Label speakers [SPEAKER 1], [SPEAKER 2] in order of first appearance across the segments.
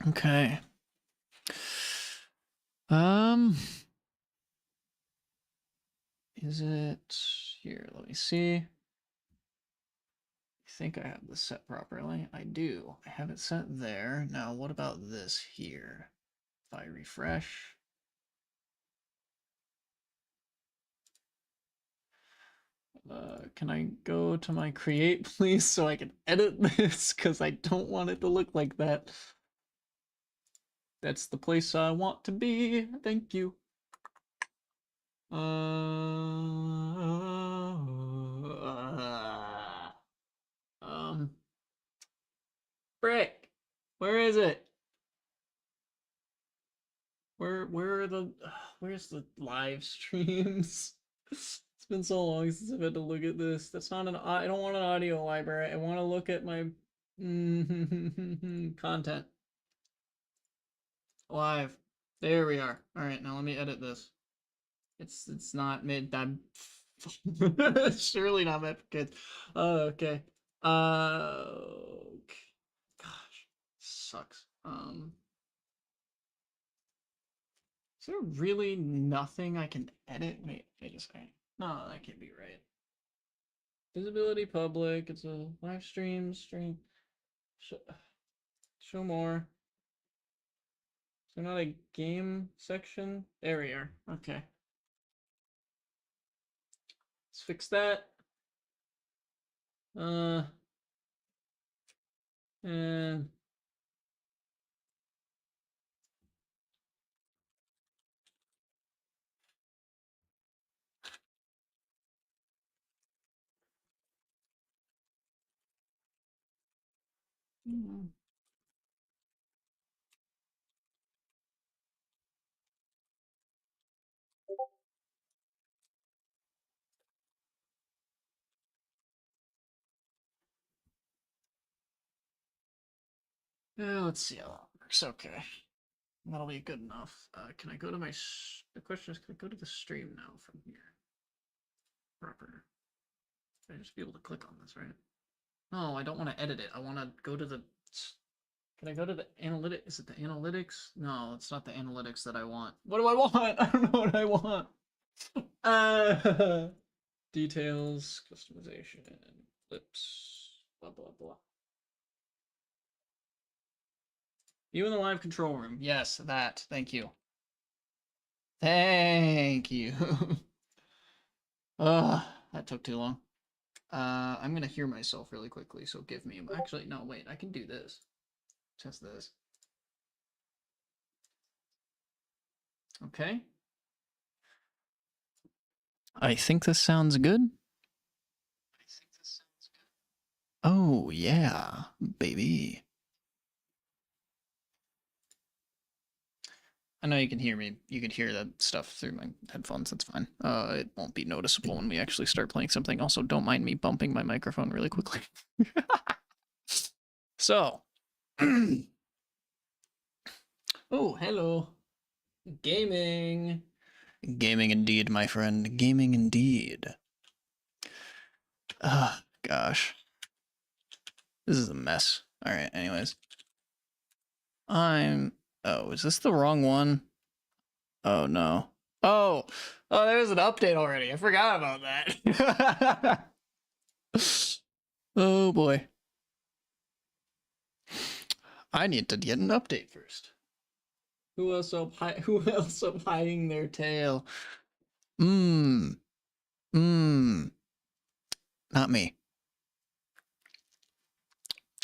[SPEAKER 1] Okay. Um, is it here? Let me see. I think I have this set properly. I do. I have it set there. Now, what about this here? If I refresh. Can I go to my create, please, so I can edit this? Because I don't want it to look like that. That's the place I want to be. Thank you. Frick. Where is it? Where are the where's the live streams? It's been so long since I've had to look at this. That's not an I don't want an audio library. I want to look at my content. Live. There we are. All right, now let me edit this. It's not mid. I'm surely not meant for kids. Okay. Gosh, sucks. Is there really nothing I can edit? Wait a second. No, that can't be right. Visibility public. It's a live stream. Show more. Is there not a game section? There we are. Okay. Let's fix that. And yeah, let's see how that works. Okay. That'll be good enough. Can I go to my... The question is, can I go to the stream now from here? Proper. I just be able to click on this, right? No, I don't want to edit it. I want to go to the... Can I go to the analytics? Is it the analytics? No, it's not the analytics that I want. What do I want? I don't know what I want. Details, customization, clips, blah, blah, blah. You in the live control room. Yes, that. Thank you. Thank you. Ugh, that took too long. I'm gonna hear myself really quickly, so give me... Actually, no, wait, I can do this. Test this. Okay. I think this sounds good. Oh, yeah, baby. I know you can hear me. You can hear that stuff through my headphones. That's fine. It won't be noticeable when we actually start playing something. Also, don't mind me bumping my microphone really quickly. So. Oh, hello. Gaming. Gaming indeed, my friend. Gaming indeed. Ah, gosh. This is a mess. Alright, anyways. Oh, is this the wrong one? Oh, no. Oh, there's an update already. I forgot about that. Oh, boy. I need to get an update first. Who else up hiding their tail? Not me.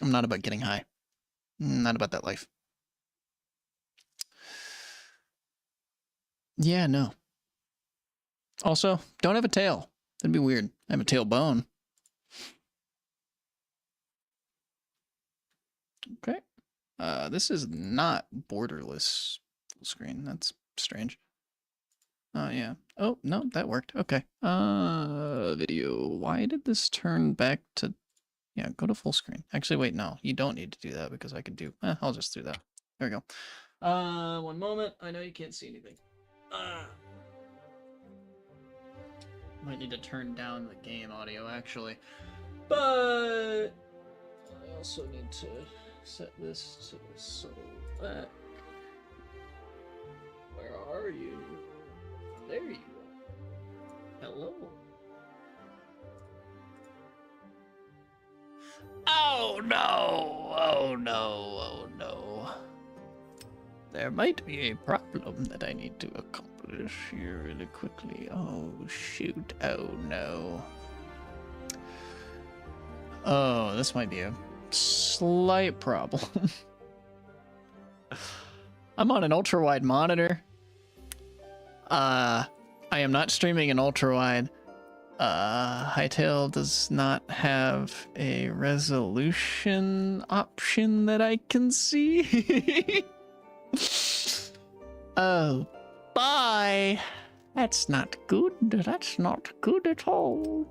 [SPEAKER 1] I'm not about getting high. Not about that life. Yeah, no. Also, don't have a tail. That'd be weird. I have a tailbone. Okay. This is not borderless full screen. That's strange. Oh, yeah. Oh, no, that worked. Okay. Video. Why did this turn back to... Yeah, go to full screen. Actually, wait, no. You don't need to do that because I could do... I'll just do that. There we go. One moment. I know you can't see anything. Might need to turn down the game audio, actually. But... I also need to set this to select. Where are you? There you are. Hello. Oh no! Oh no! Oh no! There might be a problem that I need to accomplish here really quickly. Oh shoot! Oh no! Oh, this might be a slight problem. I'm on an ultra-wide monitor. I am not streaming in ultra-wide. Hytale does not have a resolution option that I can see. Oh, bye. That's not good. That's not good at all.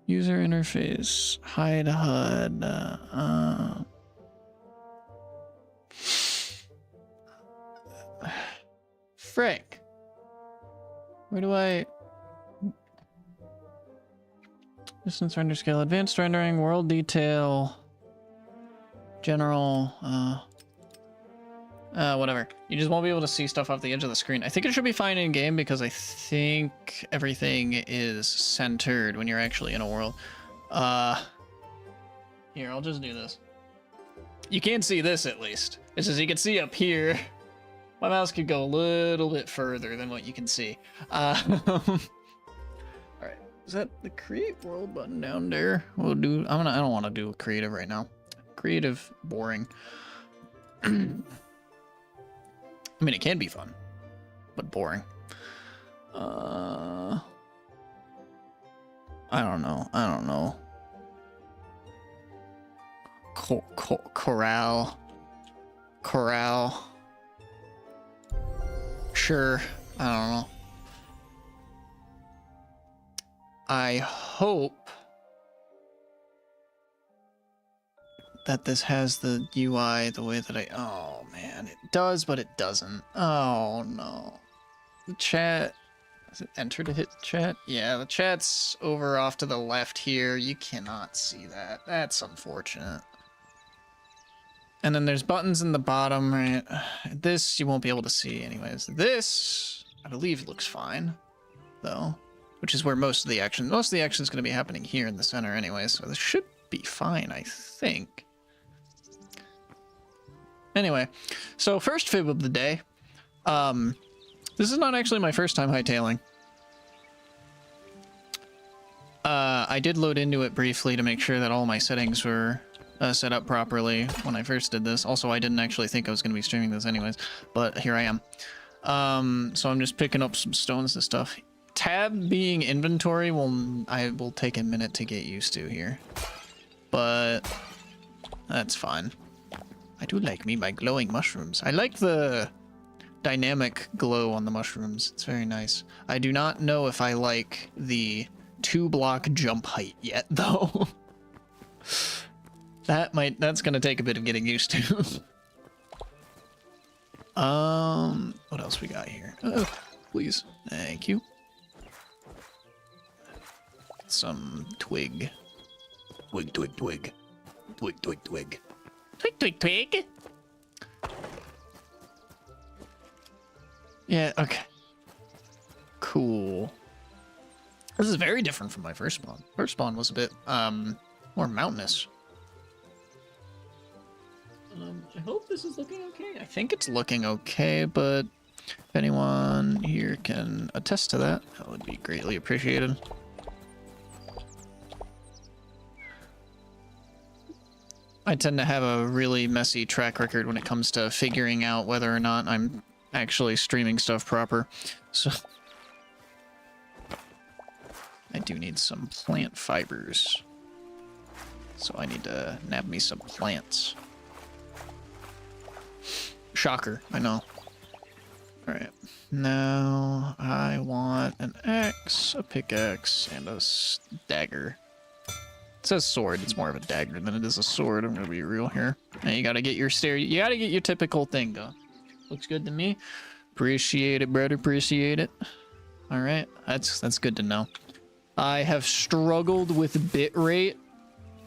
[SPEAKER 1] User interface, hide HUD. Frick. Where do I... Distance render scale, advanced rendering, world detail, general, whatever. You just won't be able to see stuff off the edge of the screen. I think it should be fine in game because I think everything is centered when you're actually in a world. Here, I'll just do this. You can see this at least. It's just you can see up here. My mouse could go a little bit further than what you can see. Alright, is that the create world button down there? We'll do, I don't want to do creative right now. Creative, boring. I mean, it can be fun, but boring. I don't know. Corral. Sure, I don't know. I hope that this has the UI the way that oh man, it does, but it doesn't. Oh no. The chat, is it enter to hit chat? Yeah, the chat's over off to the left here. You cannot see that. That's unfortunate. And then there's buttons in the bottom, right? This you won't be able to see anyways. This, I believe, looks fine, though. Which is where most of the action is going to be happening here in the center anyway, so this should be fine, I think. Anyway, so first fib of the day. This is not actually my first time hightailing. I did load into it briefly to make sure that all my settings were set up properly when I first did this. Also, I didn't actually think I was going to be streaming this anyways, but here I am. So I'm just picking up some stones and stuff. Tab being inventory will take a minute to get used to here, but that's fine. I do like me my glowing mushrooms. I like the dynamic glow on the mushrooms. It's very nice. I do not know if I like the 2-block jump height yet, though. That's gonna take a bit of getting used to. What else we got here? Oh, please. Thank you. Some twig. Twig. Twig. Yeah, okay. Cool. This is very different from my first spawn. First spawn was a bit, more mountainous. I hope this is looking okay. I think it's looking okay, but if anyone here can attest to that, that would be greatly appreciated. I tend to have a really messy track record when it comes to figuring out whether or not I'm actually streaming stuff proper. So I do need some plant fibers. So I need to nab me some plants. Shocker, I know. Alright, now I want an axe, a pickaxe, and a dagger. It says sword, it's more of a dagger than it is a sword, I'm gonna be real here. Now you gotta get your typical thing going. Looks good to me. Appreciate it, brother, appreciate it. Alright, that's good to know. I have struggled with bitrate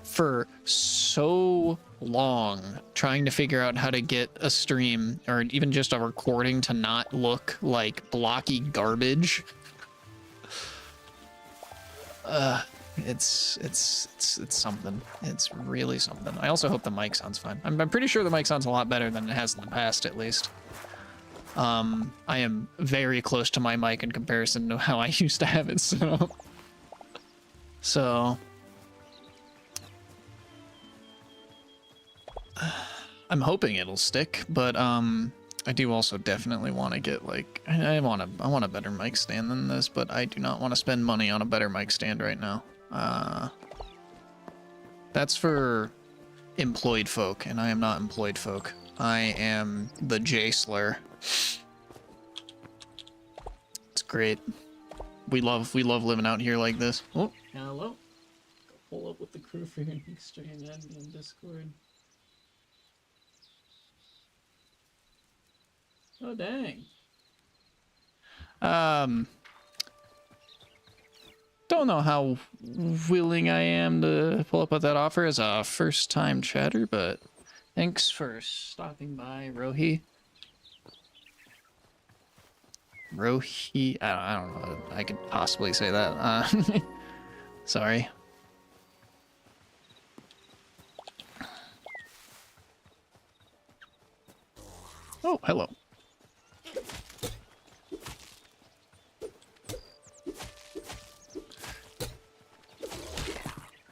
[SPEAKER 1] for so long trying to figure out how to get a stream or even just a recording to not look like blocky garbage. It's something. It's really something. I also hope the mic sounds fine. I'm pretty sure the mic sounds a lot better than it has in the past, at least. I am very close to my mic in comparison to how I used to have it set up. So I'm hoping it'll stick, but I do also definitely want to get like I want a better mic stand than this, but I do not want to spend money on a better mic stand right now. That's for employed folk, and I am not employed folk. I am the J-slur. It's great. We love living out here like this. Oh, hello. Go pull up with the crew for your stream and in Discord. Oh dang. Don't know how willing I am to pull up with that offer as a first-time chatter, but thanks for stopping by, Rohi. Rohi, I don't know if I could possibly say that. Sorry. Oh, hello.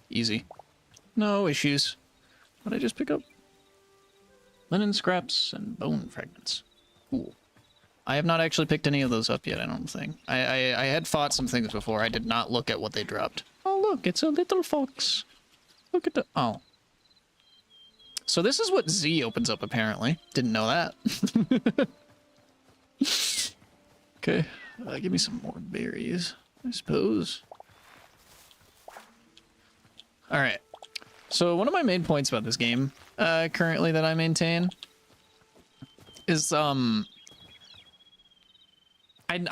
[SPEAKER 1] Easy. No issues. What did I just pick up? Linen scraps and bone fragments. Cool. I have not actually picked any of those up yet, I don't think. I had fought some things before. I did not look at what they dropped. Oh, look, it's a little fox. Look at the... Oh. So this is what Z opens up, apparently. Didn't know that. Okay. Give me some more berries, I suppose. Alright. So one of my main points about this game, currently that I maintain, is, I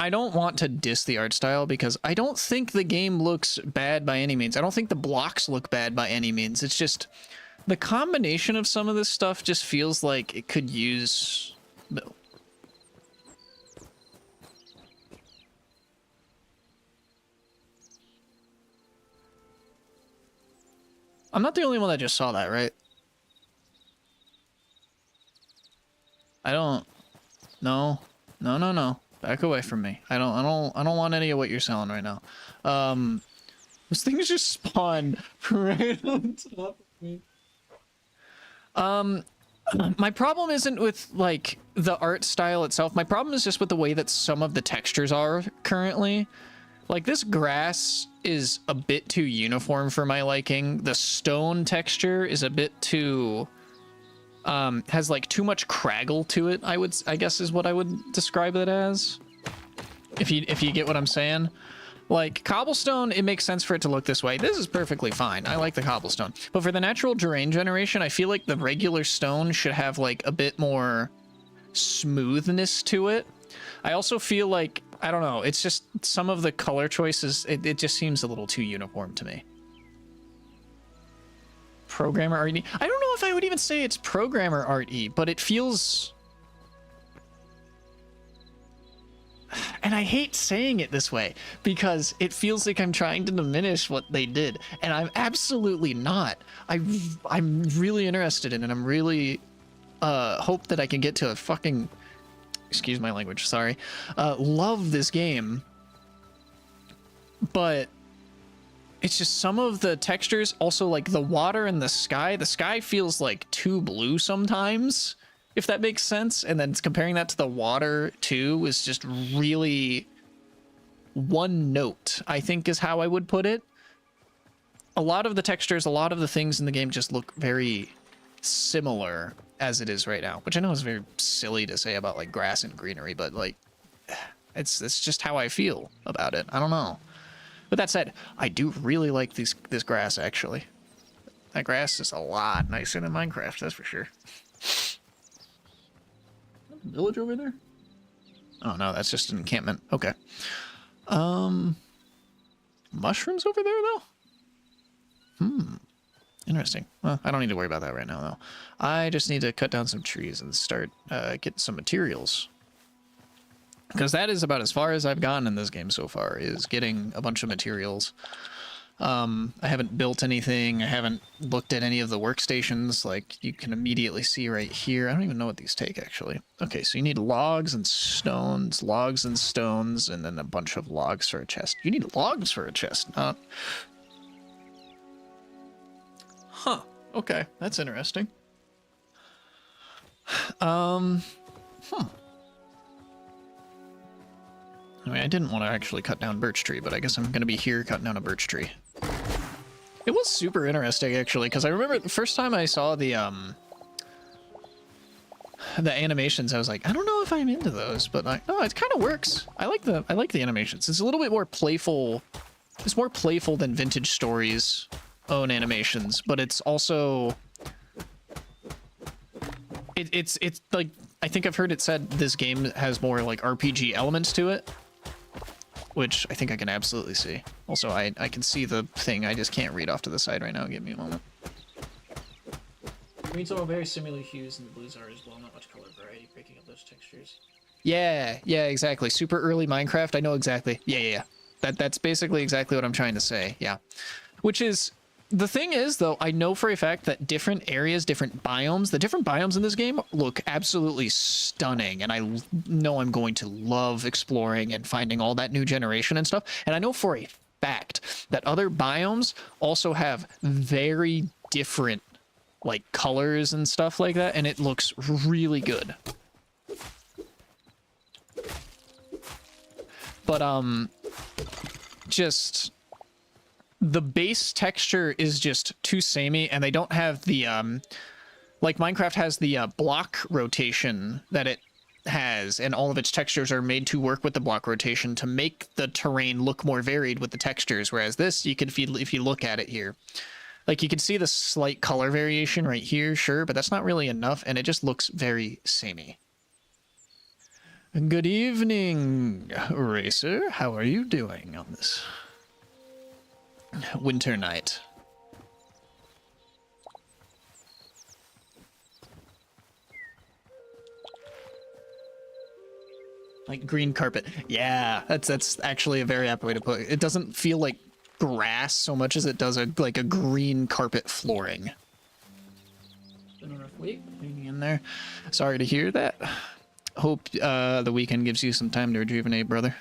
[SPEAKER 1] don't want to diss the art style because I don't think the game looks bad by any means. I don't think the blocks look bad by any means. It's just the combination of some of this stuff just feels like it could use... I'm not the only one that just saw that, right? I don't... No. No, no, no. Back away from me. I don't want any of what you're selling right now. Those things just spawned right on top of me. My problem isn't with, like, the art style itself. My problem is just with the way that some of the textures are currently. Like, this grass is a bit too uniform for my liking. The stone texture is a bit too... has, like, too much craggle to it, I guess is what I would describe it as. If you get what I'm saying. Like, cobblestone, it makes sense for it to look this way. This is perfectly fine. I like the cobblestone. But for the natural terrain generation, I feel like the regular stone should have, like, a bit more smoothness to it. I also feel like, I don't know, it's just some of the color choices, it just seems a little too uniform to me. Programmer art. I don't know if I would even say it's programmer art, but it feels... And I hate saying it this way because it feels like I'm trying to diminish what they did, and I'm absolutely not. I'm really interested in it, and I'm really hope that I can get to a fucking... Excuse my language, sorry. Love this game. But it's just some of the textures, also like the water and the sky feels like too blue sometimes, if that makes sense. And then comparing that to the water too is just really one note, I think is how I would put it. A lot of the textures, a lot of the things in the game just look very similar as it is right now, which I know is very silly to say about like grass and greenery, but like it's just how I feel about it. I don't know. But that said, I do really like this grass actually. That grass is a lot nicer than Minecraft, that's for sure. Village over there? Oh no, that's just an encampment. Okay. Mushrooms over there though? Interesting. Well, I don't need to worry about that right now, though. I just need to cut down some trees and start getting some materials. Because that is about as far as I've gotten in this game so far, is getting a bunch of materials. I haven't built anything. I haven't looked at any of the workstations, like you can immediately see right here. I don't even know what these take, actually. Okay, so you need logs and stones, and then a bunch of logs for a chest. You need logs for a chest, not... Huh. Okay, that's interesting. I mean, I didn't want to actually cut down birch tree, but I guess I'm going to be here cutting down a birch tree. It was super interesting, actually, because I remember the first time I saw the animations, I was like, I don't know if I'm into those, but no, it kind of works. I like the animations. It's a little bit more playful. It's more playful than Vintage Stories' own animations, but it's also it's like, I think I've heard it said this game has more like RPG elements to it, which I think I can absolutely see. Also, I can see the thing. I just can't read off to the side right now. Give me a moment. Greens are all very similar hues, and the blues are as well. Not much color variety, breaking up those textures. Yeah, exactly. Super early Minecraft. I know exactly. Yeah. That's basically exactly what I'm trying to say. Yeah, which is... The thing is, though, I know for a fact that different areas, different biomes, the different biomes in this game look absolutely stunning, and I know I'm going to love exploring and finding all that new generation and stuff. And I know for a fact that other biomes also have very different, like, colors and stuff like that, and it looks really good. But, just... the base texture is just too samey, and they don't have the, like Minecraft has the block rotation that it has, and all of its textures are made to work with the block rotation to make the terrain look more varied with the textures, whereas this, you can feel, if you look at it here, like you can see the slight color variation right here, sure, but that's not really enough, and it just looks very samey. Good evening, Racer. How are you doing on this winter night? Like green carpet. Yeah, that's actually a very apt way to put it. It doesn't feel like grass so much as it does like a green carpet flooring. Been a rough week. Hanging in there. Sorry to hear that. Hope the weekend gives you some time to rejuvenate, brother.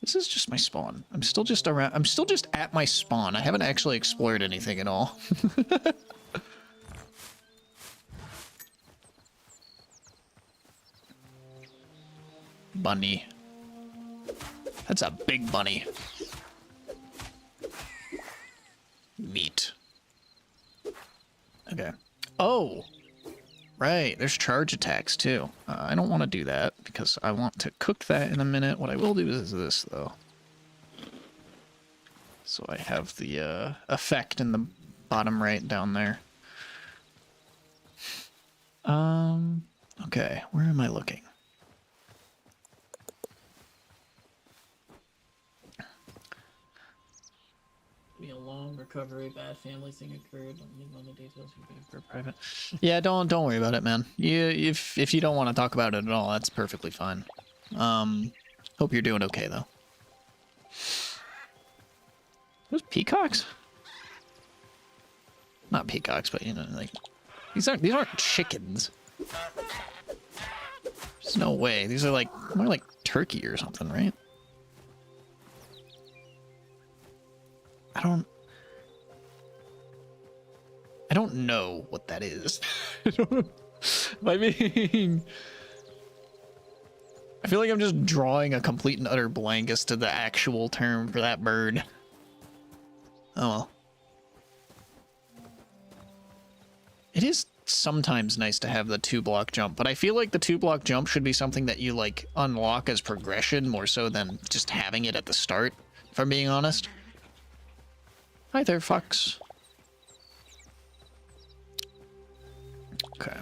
[SPEAKER 1] This is just my spawn. I'm still just around. I'm still just at my spawn. I haven't actually explored anything at all. Bunny. That's a big bunny. Meat. Okay. Oh! Right, there's charge attacks too. I don't want to do that because I want to cook that in a minute. What I will do is this, though. So I have the effect in the bottom right down there. Okay, where am I looking? Be a long recovery, bad family thing occurred. Don't need all the details. For private. Yeah, don't worry about it, man. If you don't want to talk about it at all, that's perfectly fine. Hope you're doing okay though. Those peacocks? Not peacocks, but you know, like these aren't chickens. There's no way. These are like more like turkey or something, right? I don't know what that is. I mean, I feel like I'm just drawing a complete and utter blank as to the actual term for that bird. Oh well. It is sometimes nice to have the 2-block jump, but I feel like the 2-block jump should be something that you like unlock as progression more so than just having it at the start, if I'm being honest. Hi there, Fox. Okay.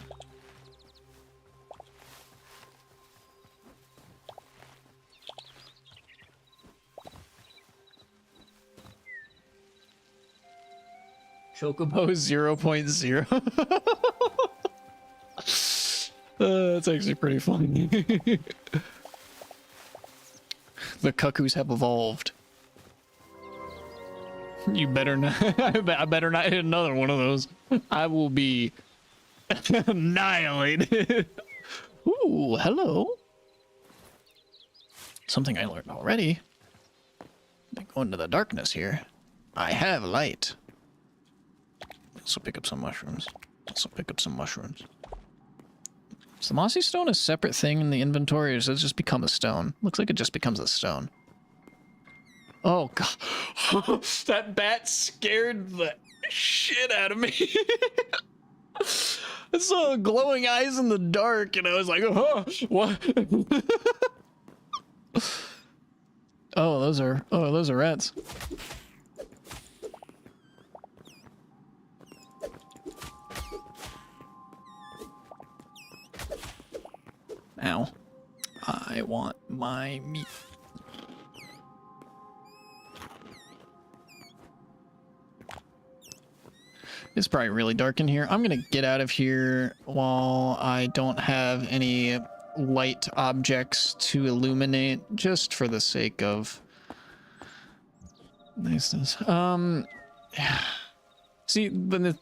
[SPEAKER 1] Chocobo 0.0. That's actually pretty funny. The cuckoos have evolved. You better not. I better not hit another one of those. I will be annihilated. Ooh, hello. Something I learned already. I go into the darkness here. I have light. Also pick up some mushrooms. Is the mossy stone a separate thing in the inventory, or does it just become a stone? Looks like it just becomes a stone. Oh, God. That bat scared the shit out of me. I saw glowing eyes in the dark, and I was like, oh, what? those are rats. Ow. I want my meat. It's probably really dark in here. I'm gonna get out of here while I don't have any light objects to illuminate, just for the sake of niceness. See,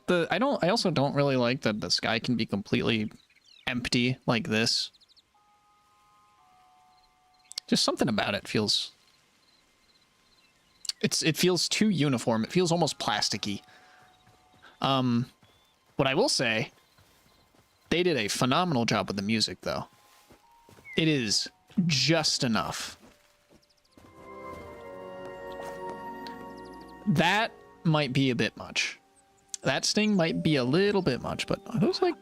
[SPEAKER 1] I also don't really like that the sky can be completely empty like this. Just something about it feels... It feels too uniform. It feels almost plasticky. What I will say, they did a phenomenal job with the music, though. It is just enough. That might be a bit much. That sting might be a little bit much, but are those like...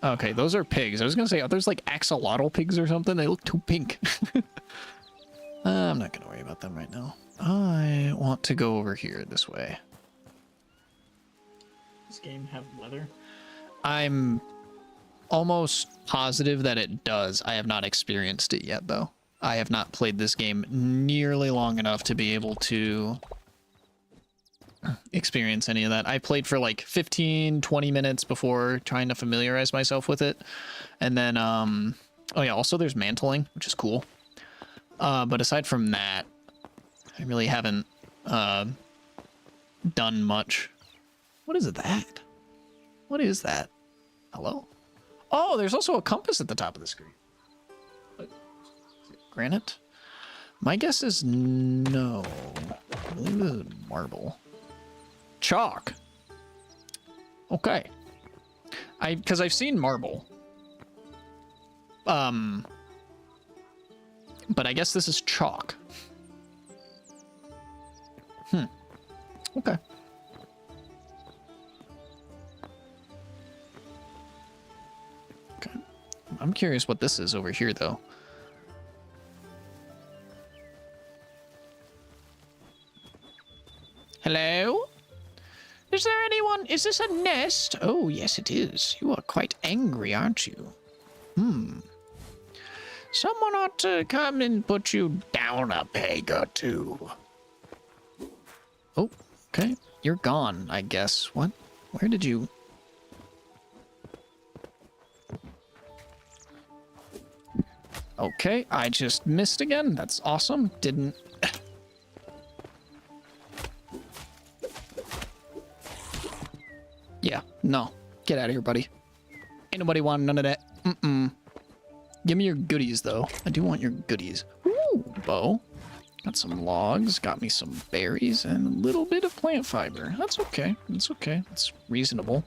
[SPEAKER 1] Okay, those are pigs. I was gonna say, are those like axolotl pigs or something? They look too pink. I'm not gonna worry about them right now. I want to go over here this way. Does this game have weather? I'm almost positive that it does. I have not experienced it yet, though. I have not played this game nearly long enough to be able to experience any of that. I played for like 15-20 minutes before trying to familiarize myself with it. And then oh yeah, also there's mantling, which is cool. But aside from that, I really haven't done much. What is that? What is that? Hello? Oh, there's also a compass at the top of the screen. What? Granite? My guess is no. I believe this is marble. Chalk. Okay. Because I've seen marble. But I guess this is chalk. Okay. Okay. I'm curious what this is over here, though. Hello? Is there anyone? Is this a nest? Oh, yes, it is. You are quite angry, aren't you? Someone ought to come and put you down a peg or two. Oh, okay. You're gone, I guess. What? Where did you... Okay, I just missed again. That's awesome. Didn't... Yeah, no. Get out of here, buddy. Ain't nobody want none of that. Give me your goodies, though. I do want your goodies. Ooh, bow. Got some logs. Got me some berries and a little bit of plant fiber. That's okay. That's okay. That's reasonable.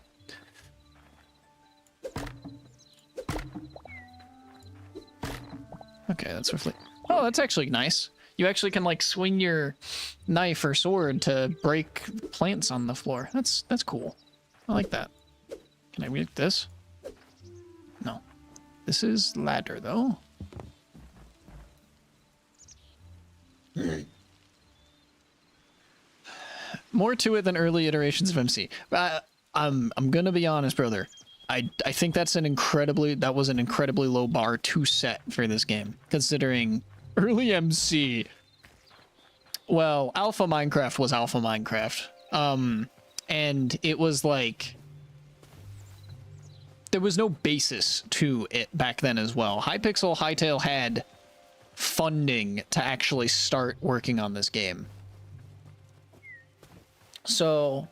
[SPEAKER 1] Okay, that's roughly... Oh, that's actually nice. You actually can, like, swing your knife or sword to break plants on the floor. That's cool. I like that. Can I read this? No. This is ladder, though. More to it than early iterations of MC. I'm gonna be honest, brother. I think that was an incredibly low bar to set for this game, considering early MC. Well, Alpha Minecraft was Alpha Minecraft. and it was like there was no basis to it back then as well. Hypixel Hytale had funding to actually start working on this game. So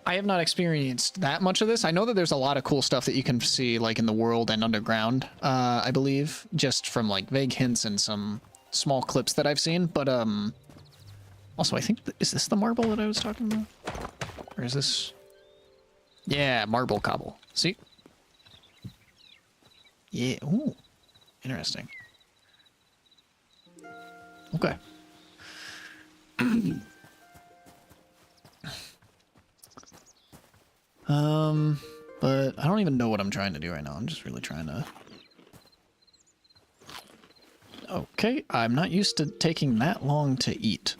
[SPEAKER 1] I have not experienced that much of this. I know that there's a lot of cool stuff that you can see like in the world and underground, I believe, just from like vague hints and some small clips that I've seen. But also I think, is this the marble that I was talking about? Or is this? Yeah, marble cobble. See? Yeah. Ooh. Interesting. Okay. But I don't even know what I'm trying to do right now. I'm just really trying to... Okay, I'm not used to taking that long to eat.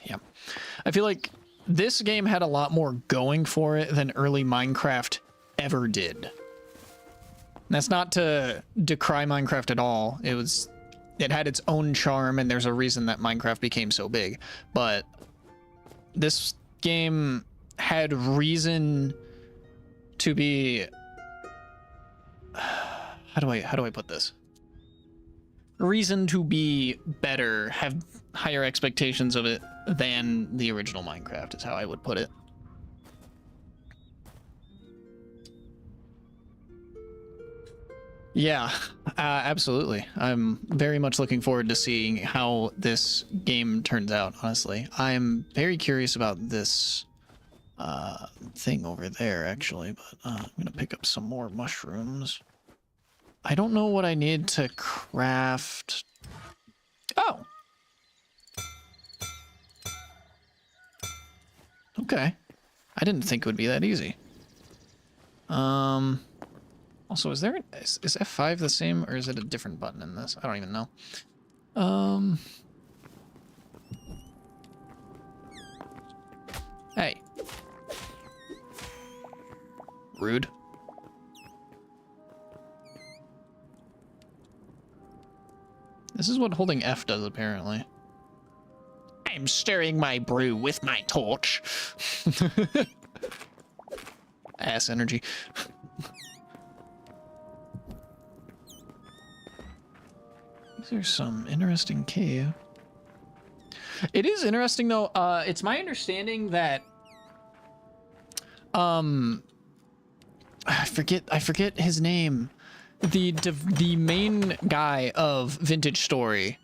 [SPEAKER 1] Yeah. I feel like this game had a lot more going for it than early Minecraft ever did. That's not to decry Minecraft at all. It had its own charm, and there's a reason that Minecraft became so big. But this game had reason to be... How do I put this? Reason to be better, have higher expectations of it than the original Minecraft is how I would put it. Yeah, absolutely. I'm very much looking forward to seeing how this game turns out, honestly. I'm very curious about this thing over there, actually, but I'm going to pick up some more mushrooms. I don't know what I need to craft. Oh! Okay. I didn't think it would be that easy. Also, is F5 the same, or is it a different button in this? I don't even know. Hey. Rude. This is what holding F does, apparently. I'm stirring my brew with my torch. Ass energy. There's some interesting cave. It is interesting, though. It's my understanding that... I forget his name. The main guy of Vintage Story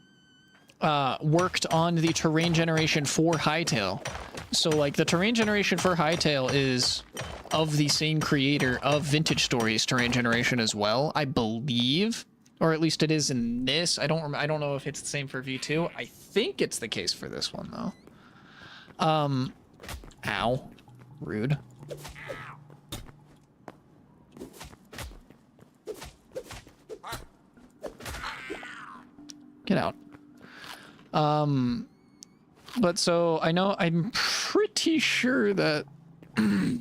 [SPEAKER 1] worked on the terrain generation for Hytale. So, like, the terrain generation for Hytale is of the same creator of Vintage Story's terrain generation as well, I believe. Or at least it is in this. I don't know if it's the same for V2. I think it's the case for this one, though. Ow. Rude. Get out. But so I'm pretty sure that the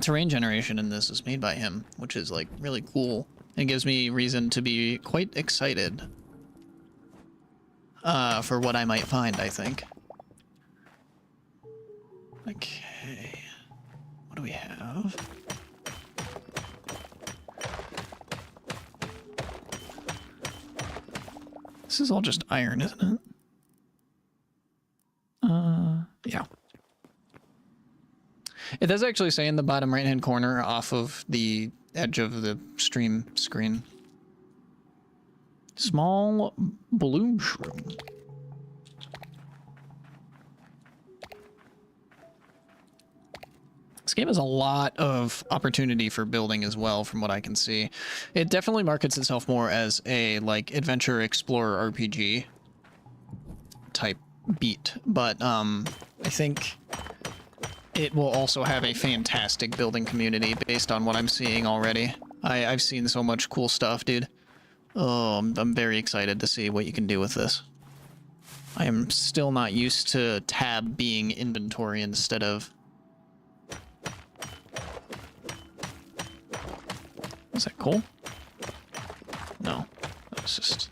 [SPEAKER 1] terrain generation in this is made by him, which is like really cool. It gives me reason to be quite excited for what I might find, I think. Okay. What do we have? This is all just iron, isn't it? Yeah. It does actually say in the bottom right-hand corner off of the edge of the stream screen. Small bloom shroom. This game has a lot of opportunity for building as well, from what I can see. It definitely markets itself more as a, like, adventure explorer RPG type beat, but I think it will also have a fantastic building community based on what I'm seeing already. I've seen so much cool stuff, dude. Oh, I'm very excited to see what you can do with this. I am still not used to tab being inventory instead of... Is that cool? No, that's just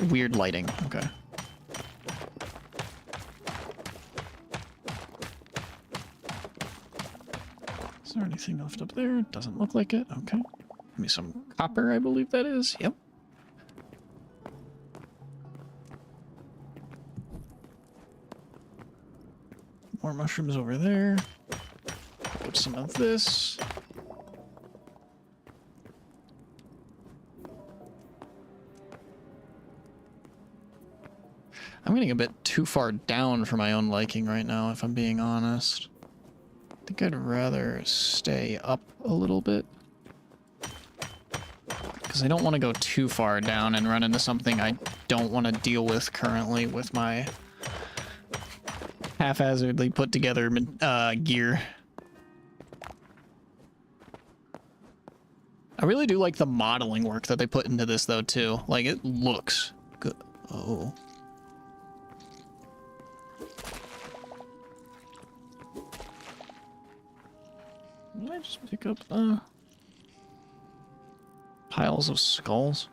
[SPEAKER 1] weird lighting. Okay. there anything left up there? Doesn't look like it. Okay. Give me some copper, I believe that is. Yep. More mushrooms over there. Put some of this. I'm getting a bit too far down for my own liking right now, if I'm being honest. I think I'd rather stay up a little bit. Because I don't want to go too far down and run into something I don't want to deal with currently with my haphazardly put together gear. I really do like the modeling work that they put into this though too. Like it looks good. Oh. Did I just pick up piles of skulls?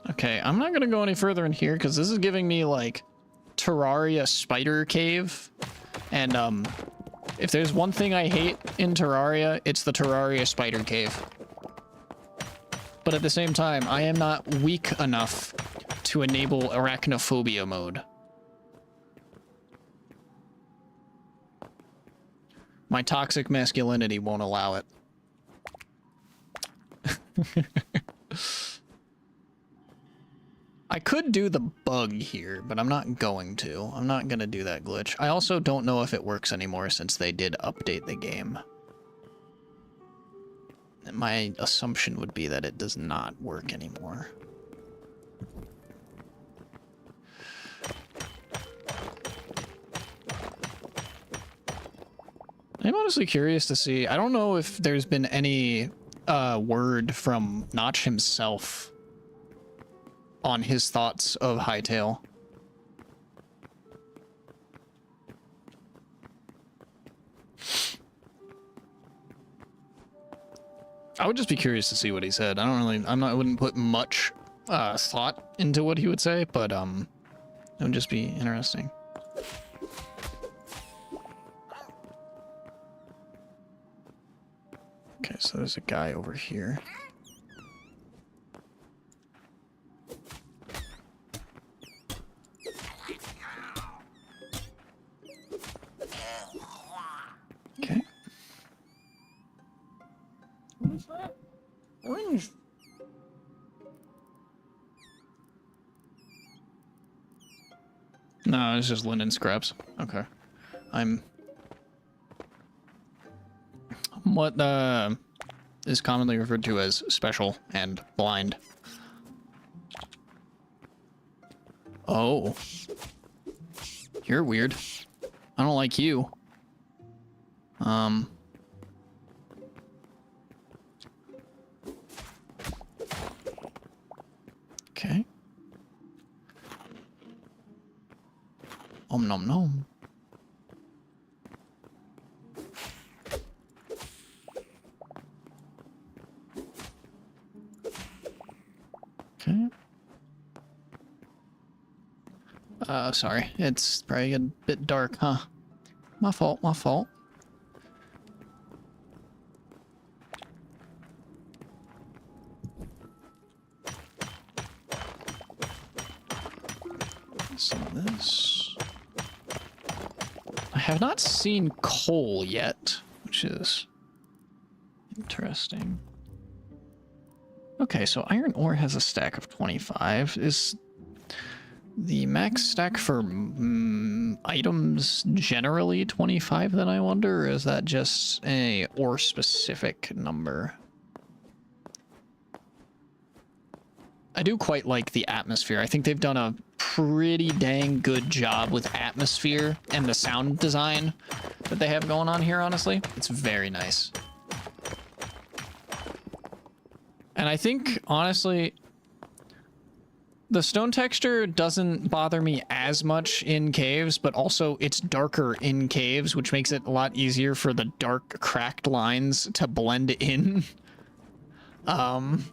[SPEAKER 1] Okay, I'm not gonna go any further in here because this is giving me like Terraria spider cave, and if there's one thing I hate in Terraria, it's the Terraria spider cave. But at the same time, I am not weak enough to enable arachnophobia mode. My toxic masculinity won't allow it. I could do the bug here, but I'm not going to. I'm not going to do that glitch. I also don't know if it works anymore since they did update the game. My assumption would be that it does not work anymore. I'm honestly curious to see. I don't know if there's been any word from Notch himself on his thoughts of Hytale. I would just be curious to see what he said. I wouldn't put much thought into what he would say, but it would just be interesting. Okay, so there's a guy over here. Okay. What is that? Orange. No, it's just linen scraps. Okay. I'm what is commonly referred to as special and blind. Oh. You're weird. I don't like you. Okay. Om nom nom. Okay. Sorry. It's probably a bit dark, huh? My fault, my fault. Some of this. I have not seen coal yet, which is interesting. Okay, so iron ore has a stack of 25. Is the max stack for items generally 25 then, I wonder? Or is that just a ore specific number? I do quite like the atmosphere. I think they've done a pretty dang good job with atmosphere and the sound design that they have going on here, honestly. It's very nice. And I think, honestly, the stone texture doesn't bother me as much in caves, but also it's darker in caves, which makes it a lot easier for the dark, cracked lines to blend in. Have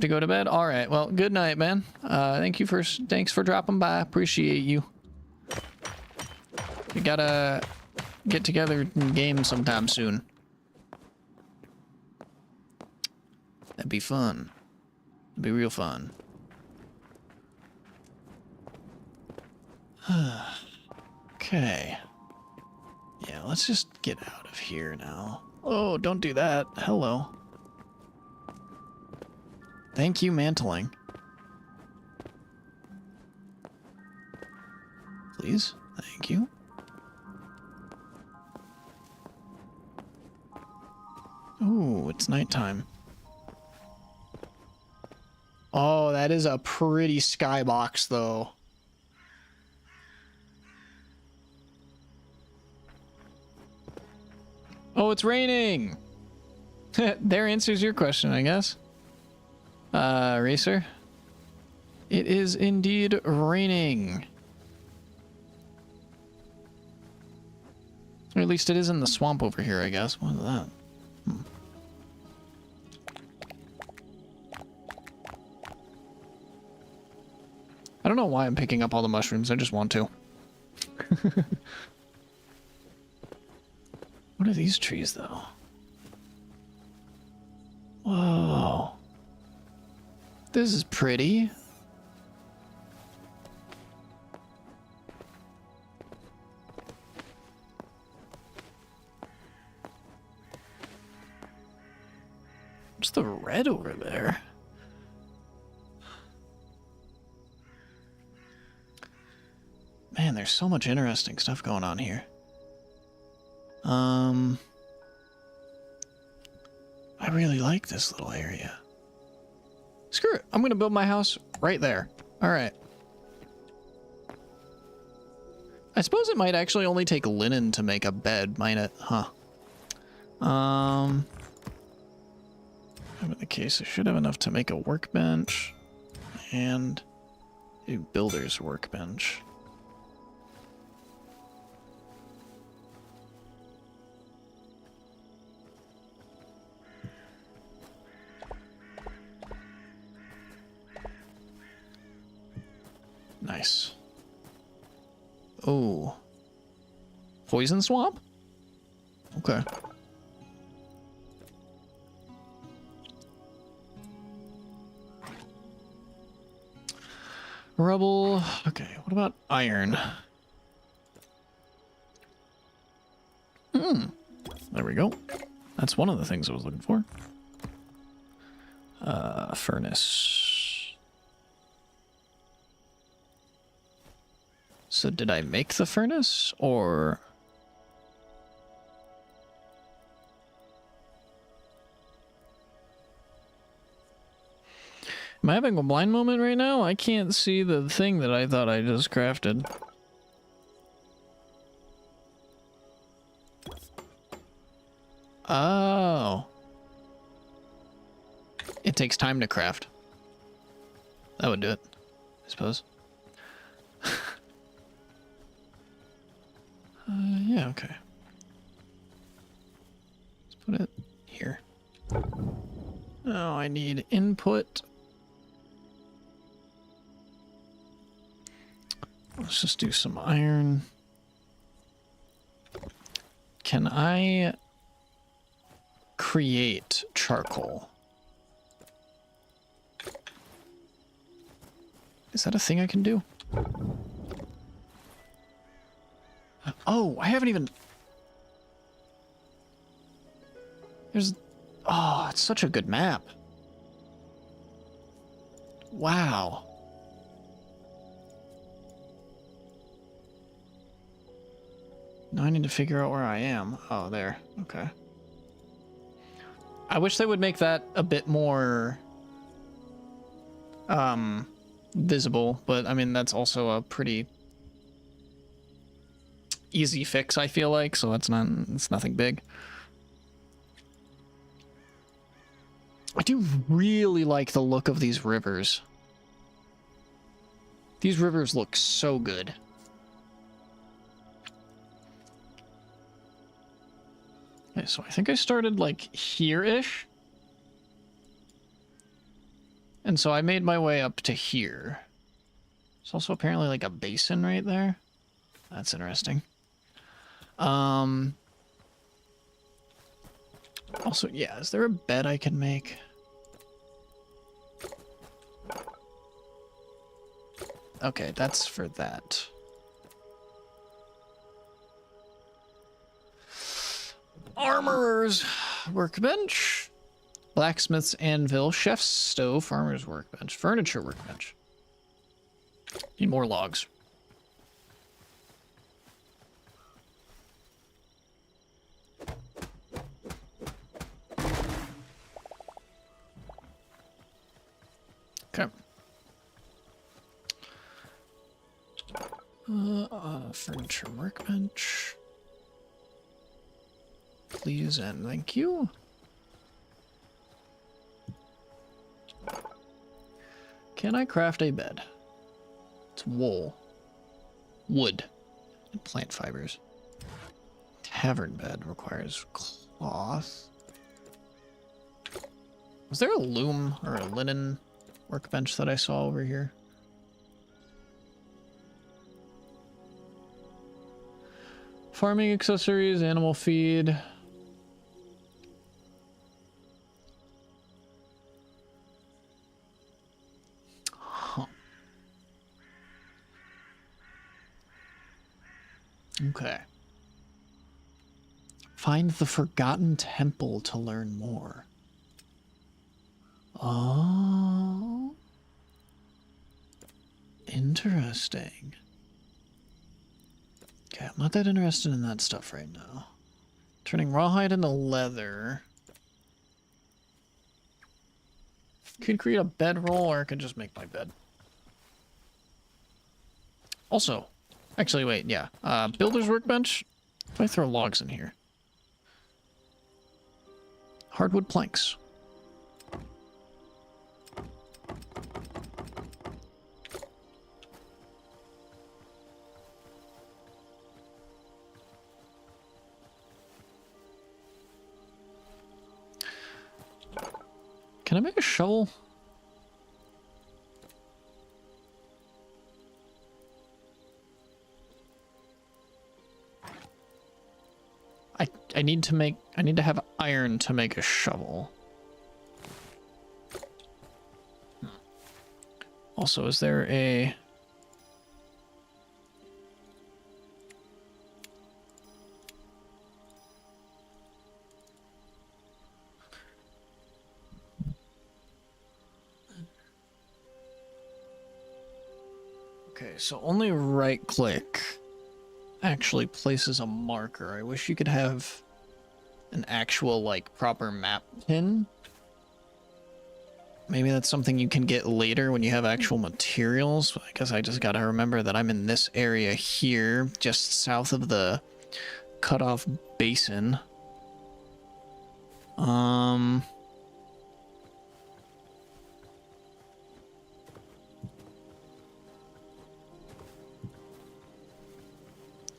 [SPEAKER 1] to go to bed? All right. Well, good night, man. Thanks for dropping by. Appreciate you. You gotta get together and game sometime soon. That'd be fun. It'd be real fun. Okay. Yeah, let's just get out of here now. Oh, don't do that. Hello. Thank you, mantling. Please. Thank you. Ooh, it's nighttime. Oh, that is a pretty skybox, though. Oh, it's raining! There answers your question, I guess. Racer? It is indeed raining. Or at least it is in the swamp over here, I guess. What is that? I don't know why I'm picking up all the mushrooms. I just want to. What are these trees, though? Whoa. This is pretty. What's the red over there? Man, there's so much interesting stuff going on here. I really like this little area. Screw it. I'm going to build my house right there. All right. I suppose it might actually only take linen to make a bed, might it? Huh. In the case, I should have enough to make a workbench and a builder's workbench. Nice. Oh. Poison swamp? Okay. Rubble. Okay, what about iron? There we go. That's one of the things I was looking for. Furnace. So did I make the furnace, or... Am I having a blind moment right now? I can't see the thing that I thought I just crafted. Oh. It takes time to craft. That would do it, I suppose. Yeah, okay. Let's put it here. Oh, I need input. Let's just do some iron. Can I create charcoal? Is that a thing I can do? Oh, I haven't even... There's... Oh, it's such a good map. Wow. Now I need to figure out where I am. Oh, there. Okay. I wish they would make that a bit more... visible, but I mean, that's also a pretty... easy fix, I feel like, so it's nothing big. I do really like the look of these rivers. These rivers look so good. Okay, so I think I started like here-ish. And so I made my way up to here. There's also apparently like a basin right there. That's interesting. Also, yeah, is there a bed I can make? Okay, that's for that. Armorer's workbench. Blacksmith's anvil. Chef's stove. Farmer's workbench. Furniture workbench. Need more logs. Okay. Furniture workbench. Please and thank you. Can I craft a bed? It's wool, wood, and plant fibers. Tavern bed requires cloth. Was there a loom or a linen workbench that I saw over here? Farming accessories, animal feed. Huh. Okay. Find the Forgotten Temple to learn more. Oh. Interesting. Okay, I'm not that interested in that stuff right now. Turning rawhide into leather. Could create a bedroll, or I could just make my bed. Also, actually, wait, yeah. Builder's workbench. If I throw logs in here. Hardwood planks. Can I make a shovel? I need to have iron to make a shovel. Also, is there a... Okay, so only right click actually places a marker. I wish you could have an actual, like, proper map pin. Maybe that's something you can get later when you have actual materials. I guess I just gotta remember that I'm in this area here, just south of the cutoff basin.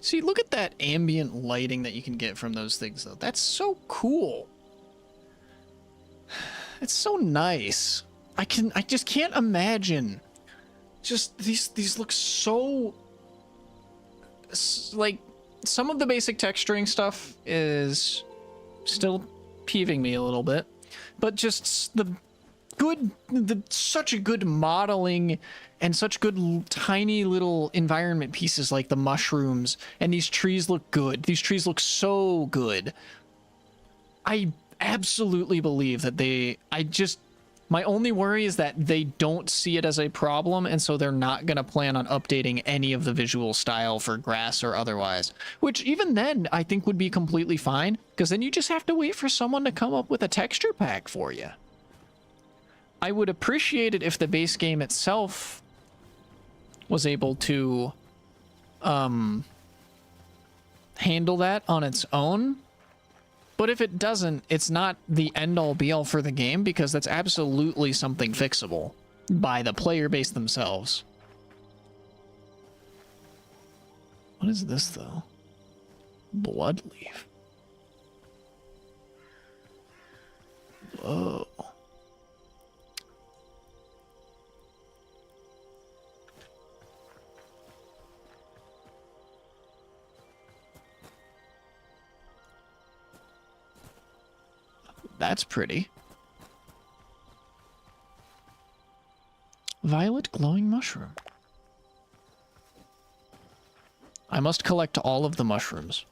[SPEAKER 1] See, look at that ambient lighting that you can get from those things, though. That's so cool. It's so nice. I just can't imagine. Just these look so, like, some of the basic texturing stuff is still peeving me a little bit, but just such a good modeling and such good tiny little environment pieces like the mushrooms, and these trees look good. These trees look so good. I absolutely believe that my only worry is that they don't see it as a problem, and so they're not going to plan on updating any of the visual style for grass or otherwise, which even then I think would be completely fine, because then you just have to wait for someone to come up with a texture pack for you. I would appreciate it if the base game itself was able to handle that on its own. But if it doesn't, it's not the end-all be-all for the game, because that's absolutely something fixable by the player base themselves. What is this, though? Bloodleaf. Whoa. That's pretty. Violet glowing mushroom. I must collect all of the mushrooms.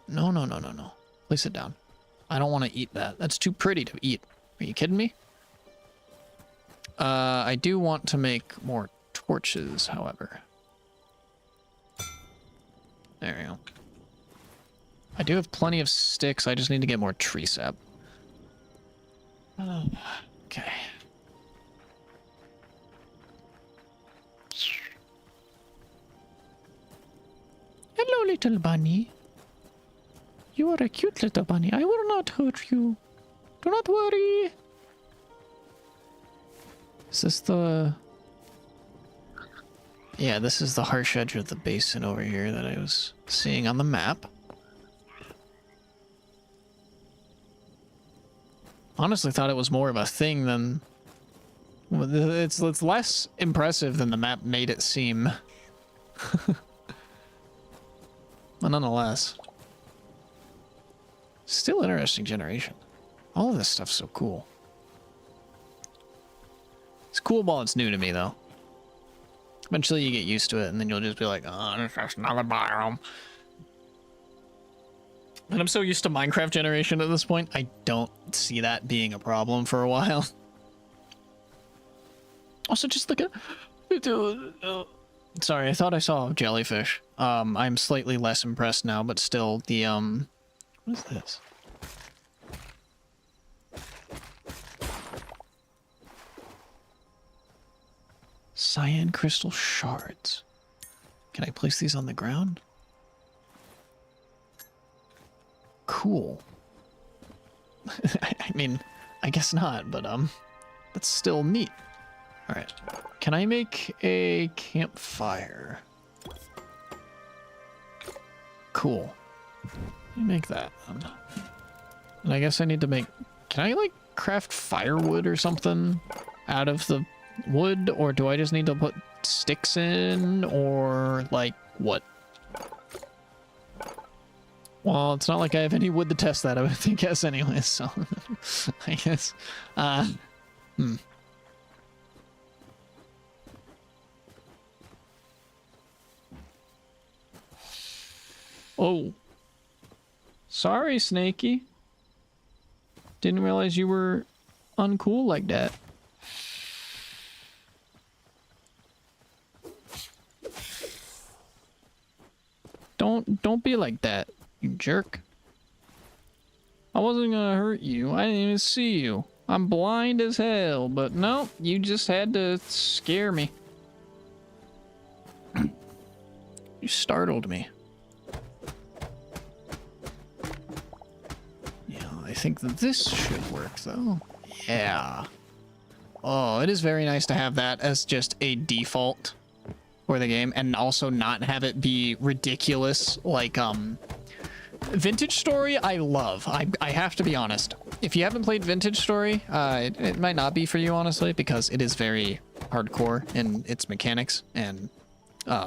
[SPEAKER 1] No, no, no, no, no. Place it down. I don't want to eat that. That's too pretty to eat. Are you kidding me? I do want to make more torches, however. There we go. I do have plenty of sticks. I just need to get more tree sap. Okay. Hello, little bunny. You are a cute little bunny. I will not hurt you. Do not worry. Is this the... Yeah, this is the harsh edge of the basin over here that I was seeing on the map. Honestly thought it was more of a thing than... It's less impressive than the map made it seem. But nonetheless. Still interesting generation. All of this stuff's so cool. It's cool while it's new to me, though. Eventually you get used to it, and then you'll just be like, oh, there's just another biome. And I'm so used to Minecraft generation at this point, I don't see that being a problem for a while. Also, just look at... Sorry, I thought I saw a jellyfish. I'm slightly less impressed now, but still, the, what is this? Cyan crystal shards. Can I place these on the ground? Cool. I mean, I guess not, but, that's still neat. Alright. Can I make a campfire? Cool. Let me make that. And I guess I need to make... Can I, like, craft firewood or something out of the wood? Or do I just need to put sticks in? Or, like, what? Well, it's not like I have any wood to test that, I would think, guess anyway, so... I guess... Oh. Sorry, Snakey. Didn't realize you were uncool like that. Don't be like that, you jerk. I wasn't gonna hurt you. I didn't even see you. I'm blind as hell, but no, you just had to scare me. You startled me. I think that this should work, though. Yeah. Oh, it is very nice to have that as just a default for the game, and also not have it be ridiculous, like, Vintage Story, I love. I have to be honest. If you haven't played Vintage Story, it might not be for you, honestly, because it is very hardcore in its mechanics and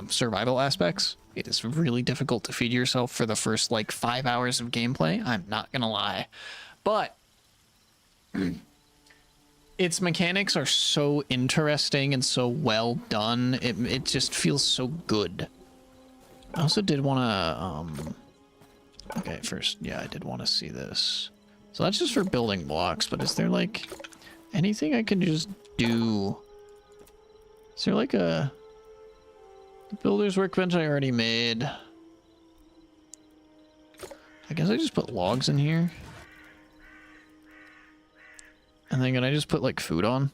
[SPEAKER 1] survival aspects. It is really difficult to feed yourself for the first, like, 5 hours of gameplay. I'm not gonna lie. But its mechanics are so interesting and so well done. It just feels so good. I also did want to, okay, first, yeah, I did want to see this. So that's just for building blocks, but is there, like, anything I can just do? Is there, like, a... The builder's workbench I already made. I guess I just put logs in here. And then can I just put, like, food on?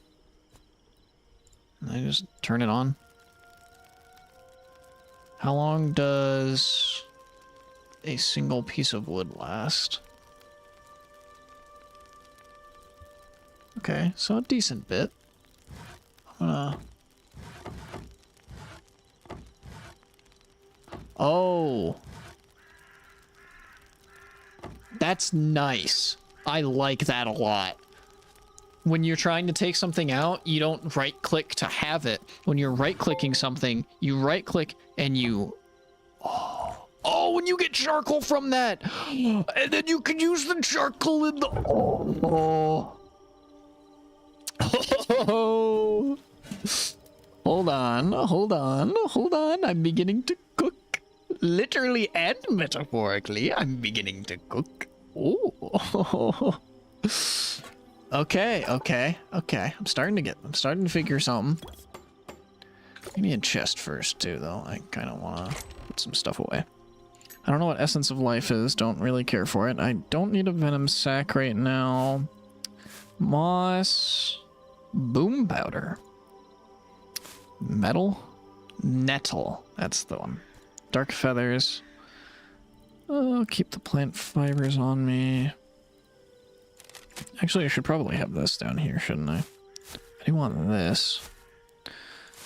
[SPEAKER 1] And I just turn it on? How long does a single piece of wood last? Okay, so a decent bit. I'm gonna... Oh. That's nice. I like that a lot. When you're trying to take something out, you don't right-click to have it. When you're right-clicking something, you right-click and you... Oh. Oh, and you get charcoal from that. And then you can use the charcoal in the... Oh. Oh. Hold on, hold on, hold on. I'm beginning to cook. Literally and metaphorically, I'm beginning to cook. Oh. Okay, okay, okay. I'm starting to figure something. Give me a chest first, too, though. I kind of want to put some stuff away. I don't know what Essence of Life is. Don't really care for it. I don't need a Venom Sac right now. Moss. Boom Powder. Metal. Nettle. That's the one. Dark Feathers. Oh, keep the plant fibers on me. Actually, I should probably have this down here, shouldn't I? I do want this.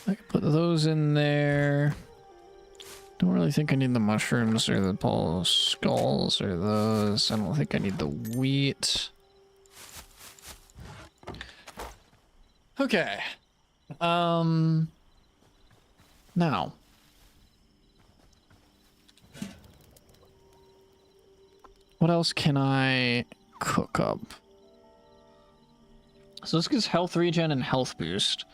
[SPEAKER 1] I can put those in there. Don't really think I need the mushrooms or the pole skulls or those. I don't think I need the wheat. Okay. Now. What else can I cook up? So this gives health regen and health boost.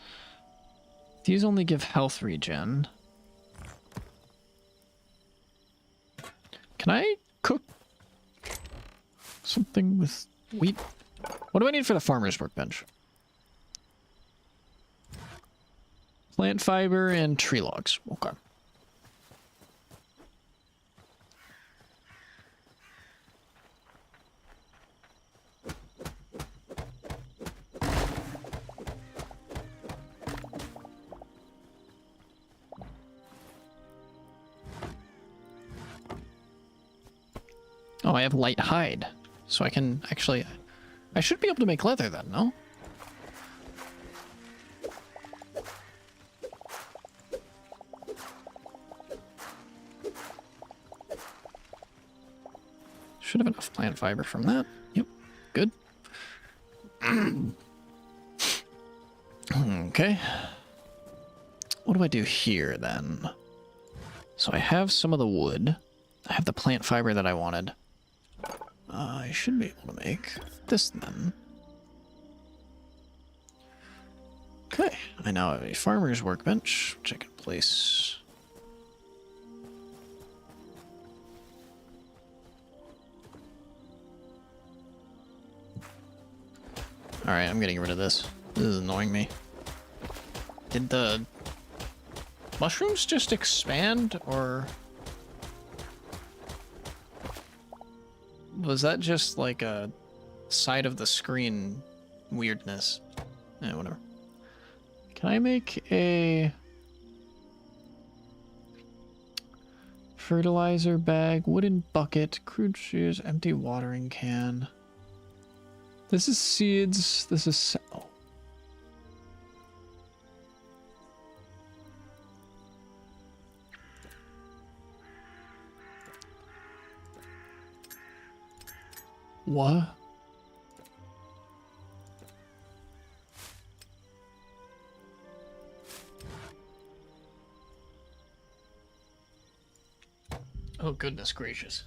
[SPEAKER 1] These only give health regen. Can I cook something with wheat? What do I need for the farmer's workbench? Plant fiber and tree logs. Okay. Oh, I have light hide. So I can actually... I should be able to make leather then, no? Should have enough plant fiber from that. Yep, good. Okay. What do I do here then? So I have some of the wood. I have the plant fiber that I wanted. I should be able to make this then. Okay, I now have a farmer's workbench, which I can place. Alright, I'm getting rid of this. This is annoying me. Did the mushrooms just expand, or... was that just like a side of the screen weirdness? Eh, whatever. Can I make a fertilizer bag, wooden bucket, crude shoes, empty watering can? This is seeds. This is... oh. What? Oh, goodness gracious.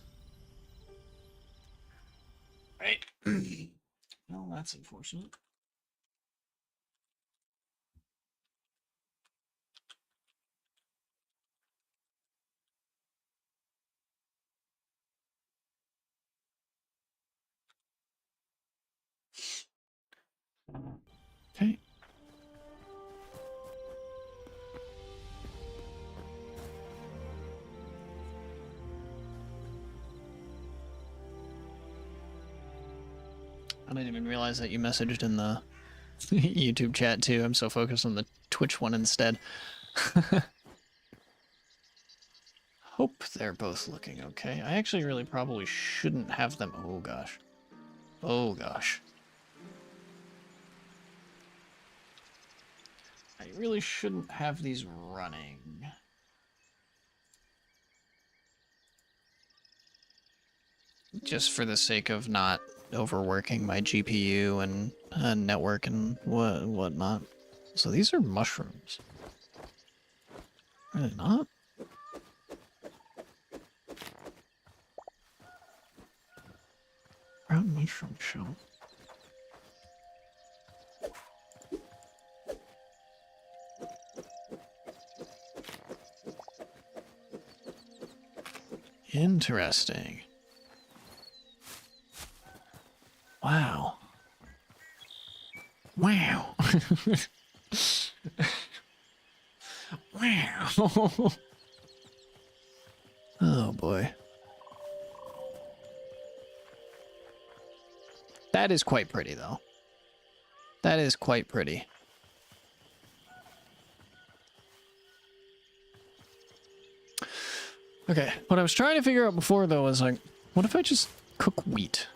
[SPEAKER 1] Right. Well, that's unfortunate. Okay. I didn't even realize that you messaged in the YouTube chat too. I'm so focused on the Twitch one instead. Hope they're both looking okay. I actually really probably shouldn't have them. Oh gosh. Oh gosh. I really shouldn't have these running. Just for the sake of not overworking my GPU and network and whatnot. So these are mushrooms. Are they not? Brown mushroom shell. Interesting. Wow. Wow. Wow. Oh boy. That is quite pretty though. That is quite pretty. Okay, what I was trying to figure out before though was like, what if I just cook wheat?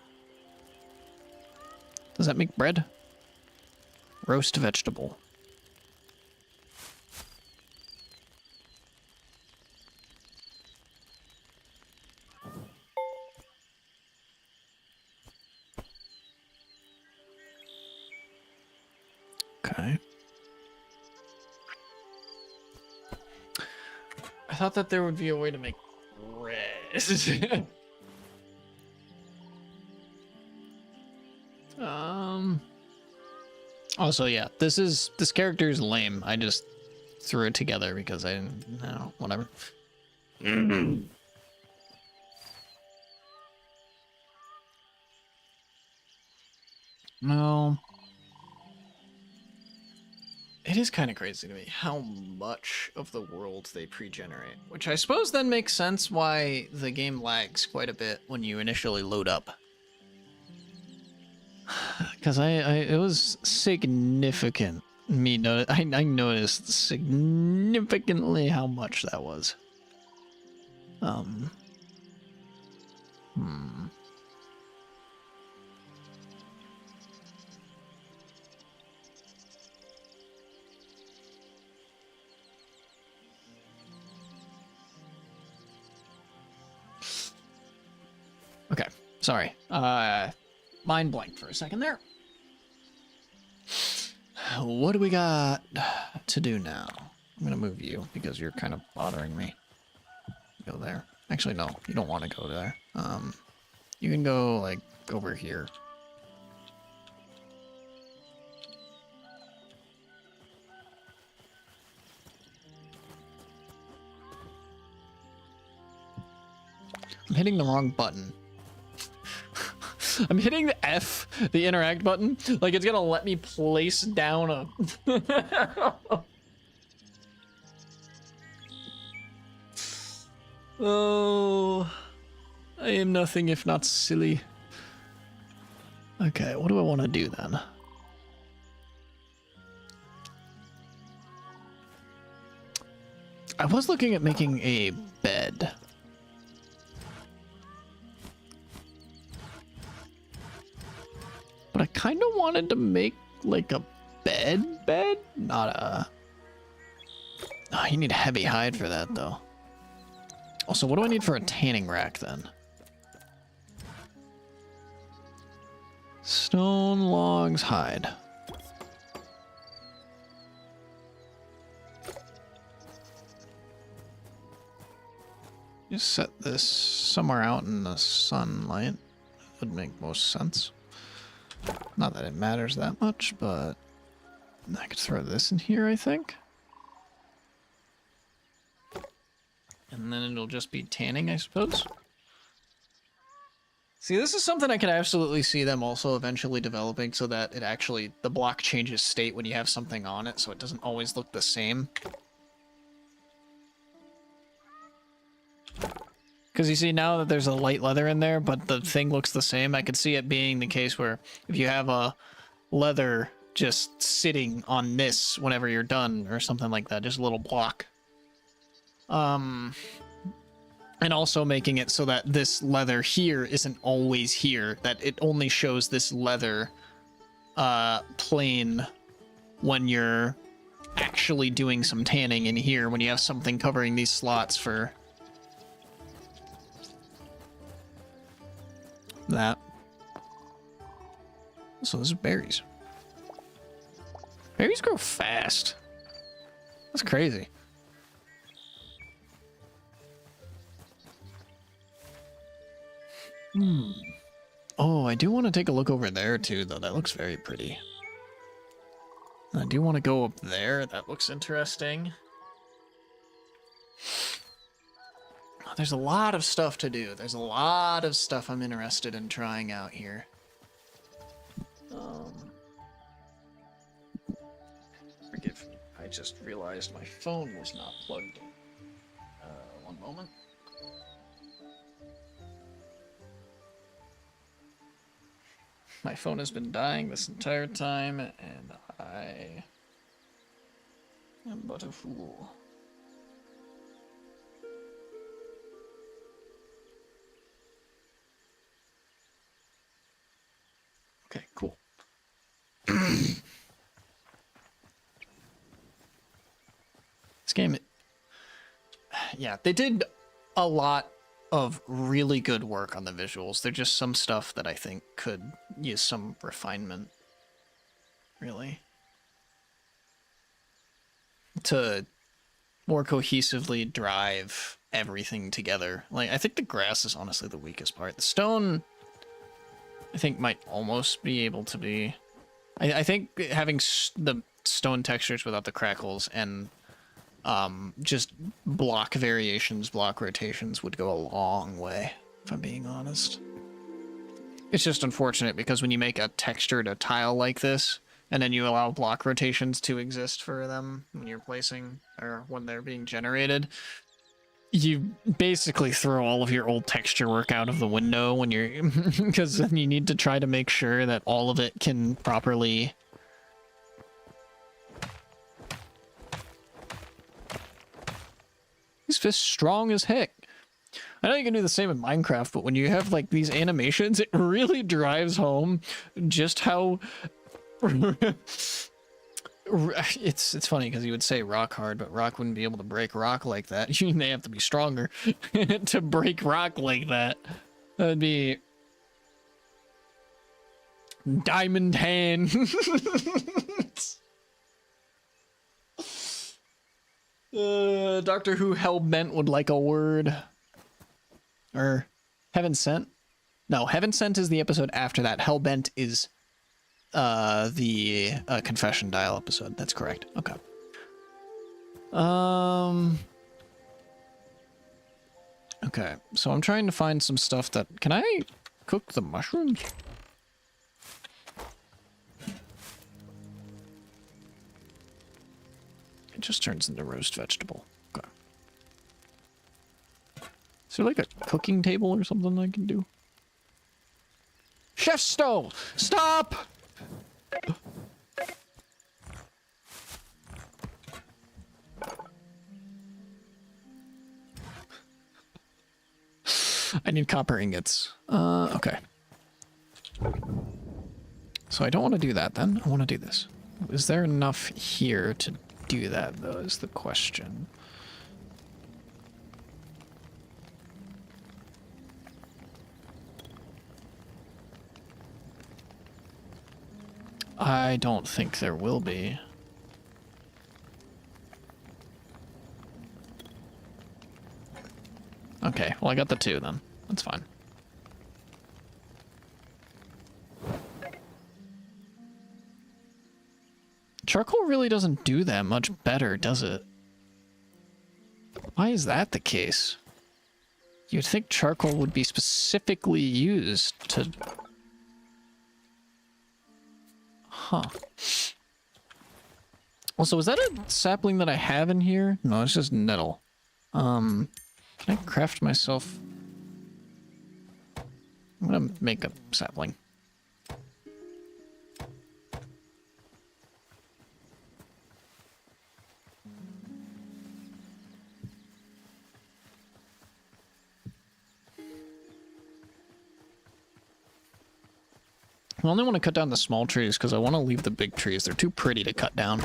[SPEAKER 1] Does that make bread? Roast vegetable. Okay. I thought that there would be a way to make bread. Also, yeah, this character is lame. I just threw it together because I didn't know, whatever. No. It is kind of crazy to me how much of the world they pre-generate, which I suppose then makes sense why the game lags quite a bit when you initially load up. Because it was significant. I noticed significantly how much that was. Okay, sorry. Mind blanked for a second there. What do we got to do now? I'm gonna move you because you're kind of bothering me. Go there. Actually, no, you don't want to go there. You can go like over here. I'm hitting the wrong button. I'm hitting the F, the interact button, like it's gonna let me place down a... Oh, I am nothing if not silly. Okay, what do I want to do then? I was looking at making a bed. But I kind of wanted to make like a bed, not a... Oh, you need a heavy hide for that though. Also, what do I need for a tanning rack then? Stone, logs, hide. Just set this somewhere out in the sunlight. Would make most sense. Not that it matters that much, but I could throw this in here, I think. And then it'll just be tanning, I suppose. See, this is something I could absolutely see them also eventually developing so that it actually, the block changes state when you have something on it, so it doesn't always look the same. Because you see, now that there's a light leather in there, but the thing looks the same, I could see it being the case where if you have a leather just sitting on this whenever you're done or something like that, just a little block. And also making it so that this leather here isn't always here, that it only shows this leather plane when you're actually doing some tanning in here, when you have something covering these slots for that. So those are berries. Berries grow fast. That's crazy. Oh, I do want to take a look over there too, though. That looks very pretty. I do want to go up there. That looks interesting. There's a lot of stuff to do. There's a lot of stuff I'm interested in trying out here. Forgive me. I just realized my phone was not plugged in. One moment. My phone has been dying this entire time, and I am but a fool. Okay, cool. This game, yeah, they did a lot of really good work on the visuals. There's just some stuff that I think could use some refinement, really, to more cohesively drive everything together. Like, I think the grass is honestly the weakest part. The stone, I think, might almost be able to be... I think having the stone textures without the crackles and just block variations, block rotations would go a long way, if I'm being honest. It's just unfortunate because when you make a textured tile like this, and then you allow block rotations to exist for them when you're placing, or when they're being generated, you basically throw all of your old texture work out of the window when you're, because then you need to try to make sure that all of it can properly... These fists strong as heck. I know you can do the same in Minecraft, but when you have like these animations, it really drives home just how it's funny because you would say rock hard, but rock wouldn't be able to break rock like that. They have to be stronger to break rock like that. That'd be diamond hand. Doctor Who Hellbent would like a word. Or Heaven Sent? No, Heaven Sent is the episode after that. Hellbent is the Confession Dial episode. That's correct. Okay. Okay, so I'm trying to find some stuff that... Can I cook the mushrooms? It just turns into roast vegetable. Okay. Is there like a cooking table or something I can do? Chef stove! Stop! I need copper ingots. Okay. So I don't want to do that then. I want to do this. Is there enough here to do that, though, is the question. I don't think there will be. Okay, well, I got the two then. That's fine. Charcoal really doesn't do that much better, does it? Why is that the case? You'd think charcoal would be specifically used to... Huh. Also, is that a sapling that I have in here? No, it's just nettle. Can I craft myself... I'm gonna make a sapling. I only want to cut down the small trees because I want to leave the big trees. They're too pretty to cut down.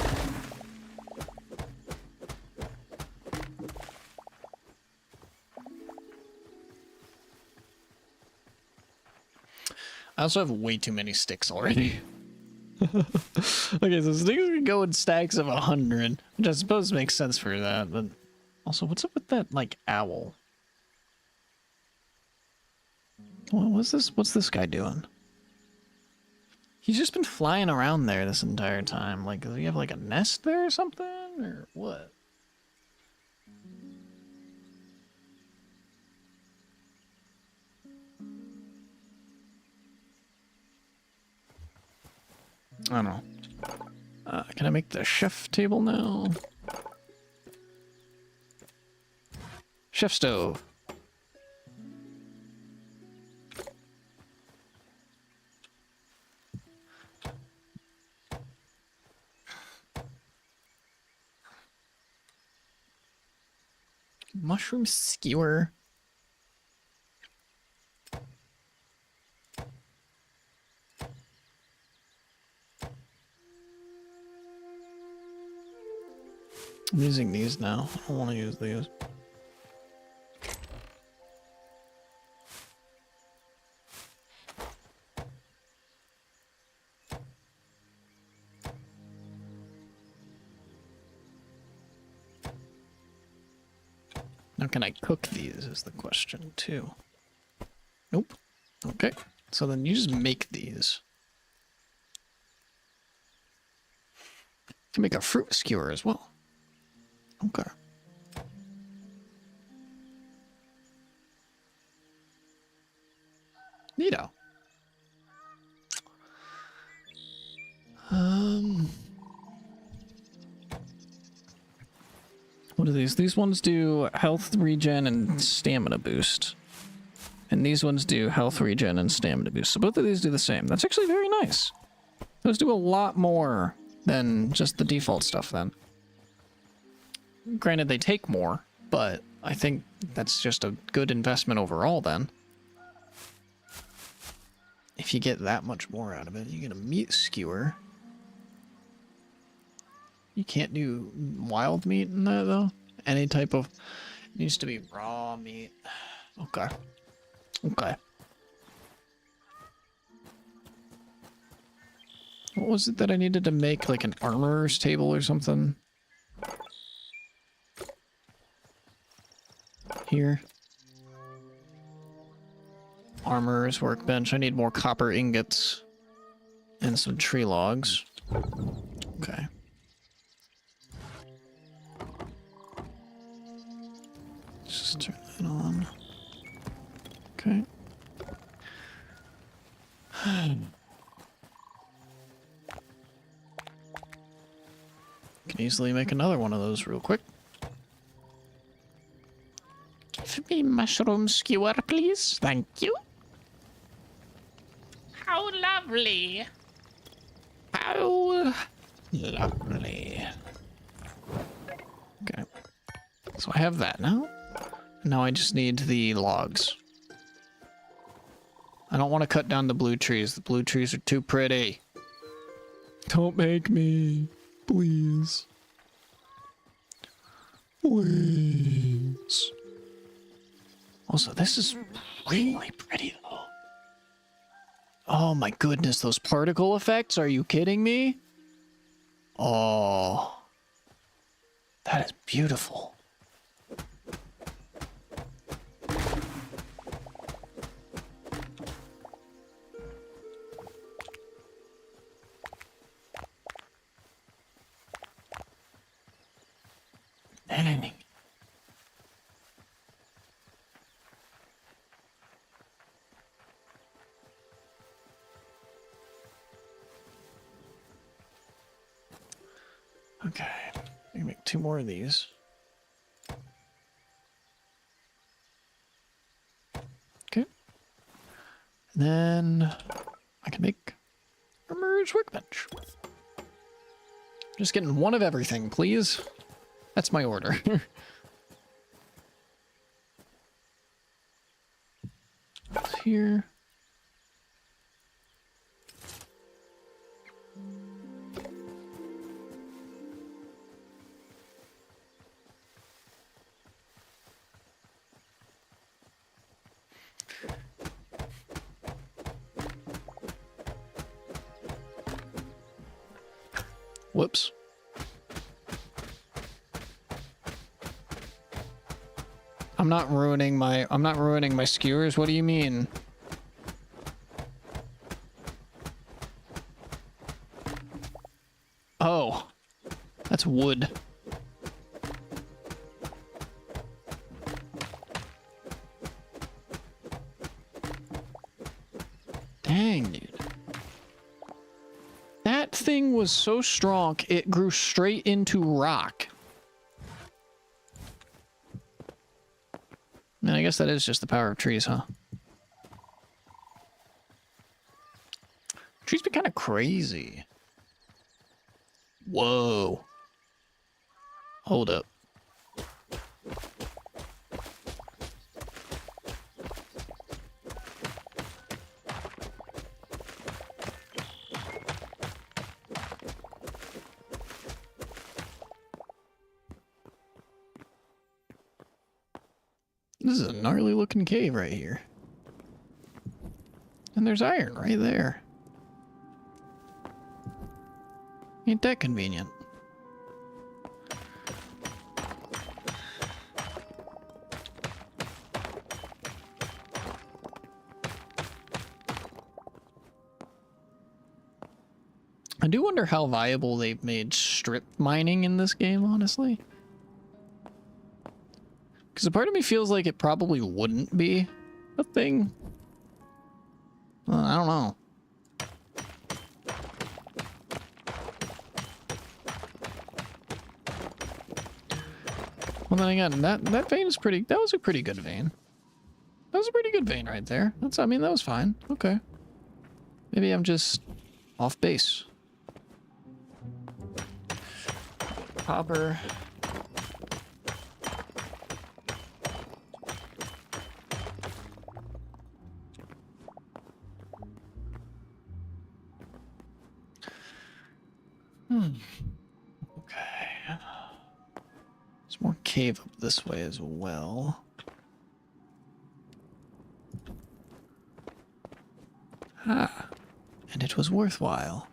[SPEAKER 1] I also have way too many sticks already. Okay, so sticks can go in stacks of 100, which I suppose makes sense for that, but also, what's up with that, like, owl? Well, what's this guy doing? He's just been flying around there this entire time. Like, does he have like a nest there or something? Or what? I don't know. Can I make the chef table now? Chef stove. Mushroom skewer. I'm using these now. I don't want to use these. Now, can I cook these is the question, too. Nope. Okay. So then you just make these. You can make a fruit skewer as well. Okay. Neato. What are these? These ones do health regen and stamina boost. And these ones do health regen and stamina boost. So both of these do the same. That's actually very nice. Those do a lot more than just the default stuff then. Granted, they take more, but I think that's just a good investment overall then. If you get that much more out of it, you get a meat skewer. You can't do wild meat in that, though? Any type of... It needs to be raw meat. Okay. Okay. What was it that I needed to make? Like an armorer's table or something? Here. Armorer's workbench. I need more copper ingots. And some tree logs. Okay. Just turn that on. Okay. Can easily make another one of those real quick. Give me mushroom skewer, please. Thank you. How lovely. How lovely. Okay. So I have that now. Now I just need the logs. I don't want to cut down the blue trees. The blue trees are too pretty. Don't make me. Please. Please. Also, this is really pretty, though. Oh my goodness, those particle effects? Are you kidding me? Oh. That is beautiful. Dang. Okay, I can make 2 more of these. Okay. And then I can make a merge workbench. Just getting 1 of everything, please. That's my order. Here. Whoops. I'm not ruining my skewers. What do you mean? Oh, that's wood. Dang, dude. That thing was so strong, it grew straight into rock. Man, I guess that is just the power of trees, huh? Trees be kind of crazy. Whoa. Hold up. This is a gnarly looking cave right here. And there's iron right there. Ain't that convenient? I do wonder how viable they've made strip mining in this game, honestly. Because a part of me feels like it probably wouldn't be a thing. I don't know. Well, then again, that vein is pretty... That was a pretty good vein. That was a pretty good vein right there. That's... I mean, that was fine. Okay. Maybe I'm just off base. Copper. Okay. There's more cave up this way as well. Ah. And it was worthwhile.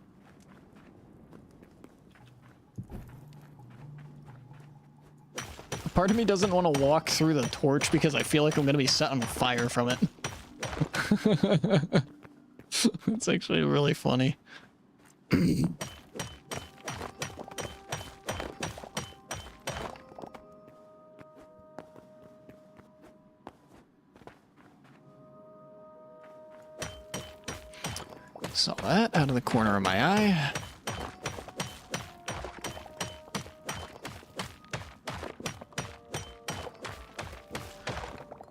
[SPEAKER 1] Part of me doesn't want to walk through the torch because I feel like I'm going to be set on fire from it. It's actually really funny. Saw that out of the corner of my eye.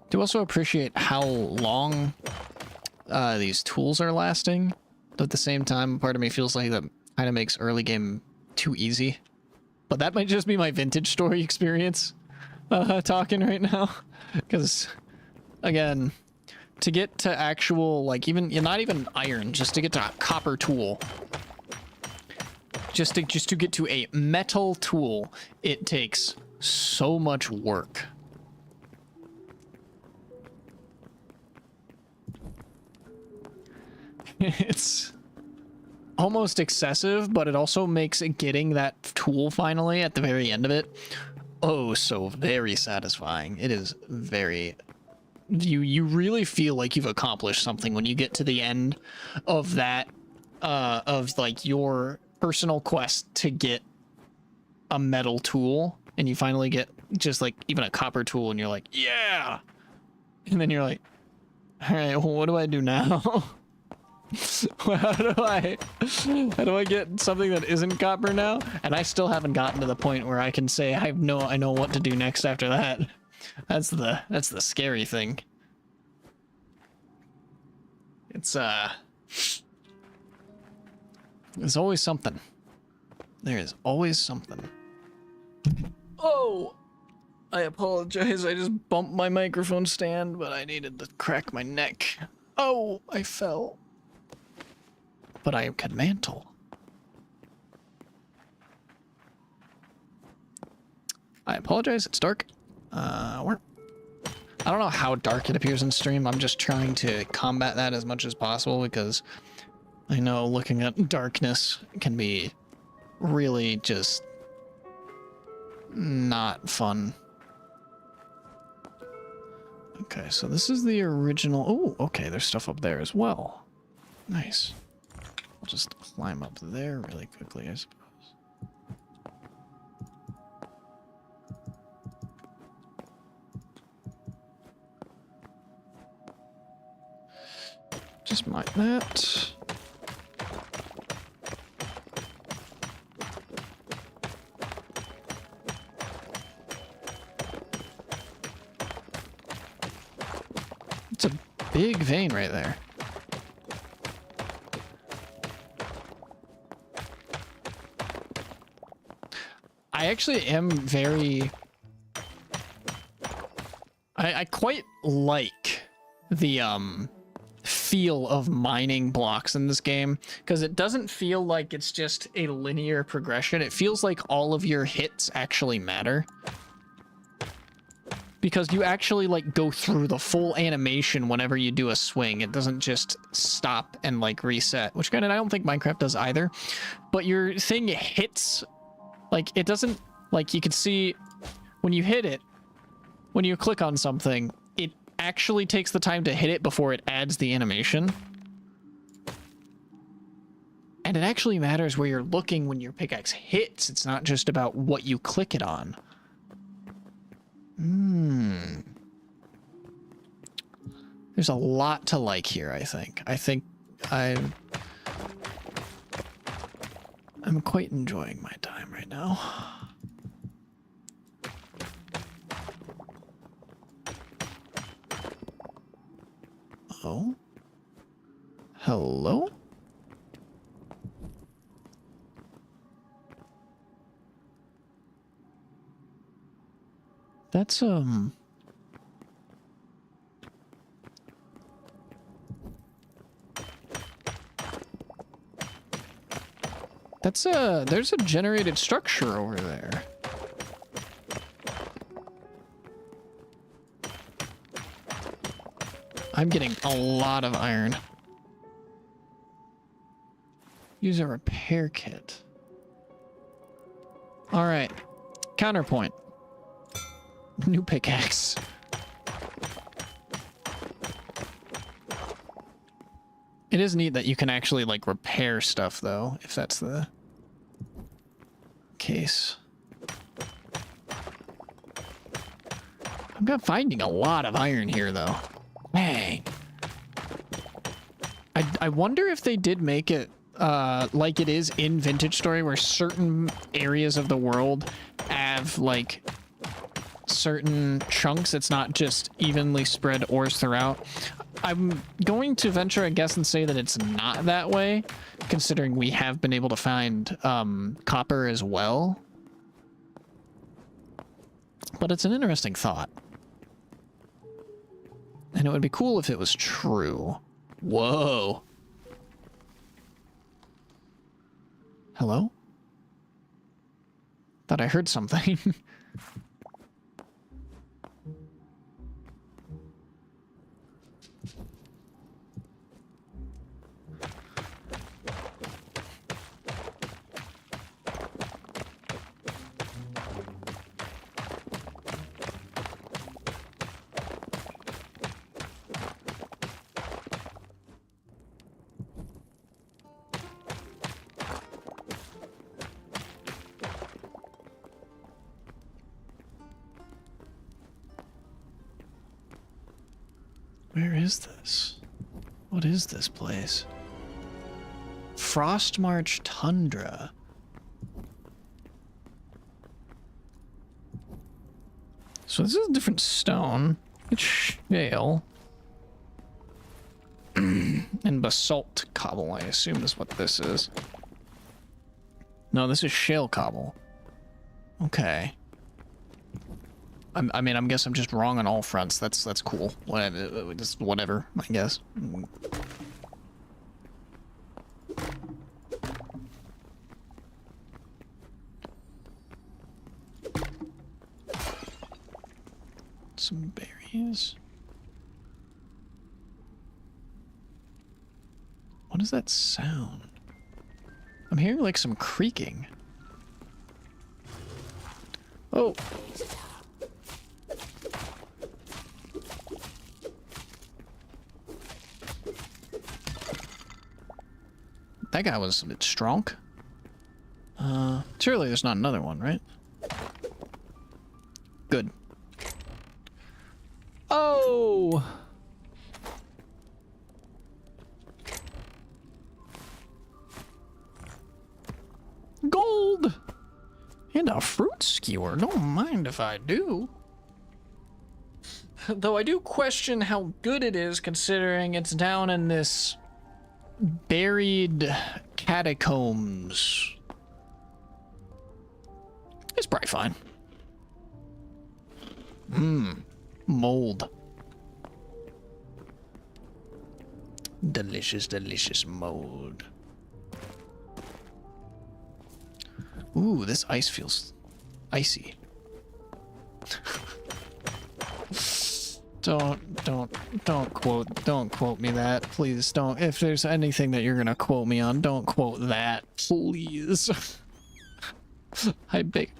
[SPEAKER 1] Do also appreciate how long these tools are lasting. But at the same time, part of me feels like that kind of makes early game too easy. But that might just be my vintage story experience talking right now. Because, again, to get to actual, like, even, not even iron, just to get to a copper tool. Just to get to a metal tool, it takes so much work. It's almost excessive, but it also makes it getting that tool finally at the very end of it oh so very satisfying. It is very... You really feel like you've accomplished something when you get to the end of that, of like your personal quest to get a metal tool, and you finally get just like even a copper tool, and you're like, yeah! And then you're like, all right, well, what do I do now? how do I get something that isn't copper now? And I still haven't gotten to the point where I can say I know what to do next after that. That's the scary thing. It's there's always something. There is always something. Oh, I apologize. I just bumped my microphone stand, but I needed to crack my neck. Oh, I fell. But I could mantle. I apologize. It's dark. I don't know how dark it appears in stream. I'm just trying to combat that as much as possible because I know looking at darkness can be really just not fun. Okay, so this is the original. Oh, okay, there's stuff up there as well. Nice. I'll just climb up there really quickly, I suppose.
[SPEAKER 2] like that. It's a big vein right there. I actually am very... I quite like the feel of mining blocks in this game, because it doesn't feel like it's just a linear progression. It feels like all of your hits actually matter, because you actually like go through the full animation whenever you do a swing. It doesn't just stop and like reset, which granted I don't think Minecraft does either, but your thing hits, like it doesn't, like you can see when you hit it, when you click on something, it actually takes the time to hit it before it adds the animation. And it actually matters where you're looking when your pickaxe hits. It's not just about what you click it on. There's a lot to like here, I think. I'm quite enjoying my time right now. Oh? Hello? That's, there's a generated structure over there. I'm getting a lot of iron. Use a repair kit. All right. Counterpoint. New pickaxe. It is neat that you can actually, like, repair stuff, though, if that's the case. I'm not finding a lot of iron here, though. Dang. I wonder if they did make it like it is in Vintage Story, where certain areas of the world have, like, certain chunks. It's not just evenly spread ores throughout. I'm going to venture a guess and say that it's not that way, considering we have been able to find copper as well. But it's an interesting thought. And it would be cool if it was true. Whoa. Hello? Thought I heard something. Where is this? What is this place? Frostmarch Tundra. So this is a different stone. It's shale. And basalt cobble, I assume is what this is. No, this is shale cobble. Okay. I mean, I guess I'm just wrong on all fronts. That's cool. Whatever, just whatever, I guess. Some berries. What is that sound? I'm hearing like some creaking. Oh. That guy was a bit strong. Surely there's not another one, right? Good. Oh! And a fruit skewer. Don't mind if I do. Though I do question how good it is considering it's down in this buried catacombs. It's probably fine. Mold. Delicious, delicious mold. Ooh, this ice feels icy. Don't quote me that. Please don't. If there's anything that you're gonna quote me on, don't quote that. Please. I beg.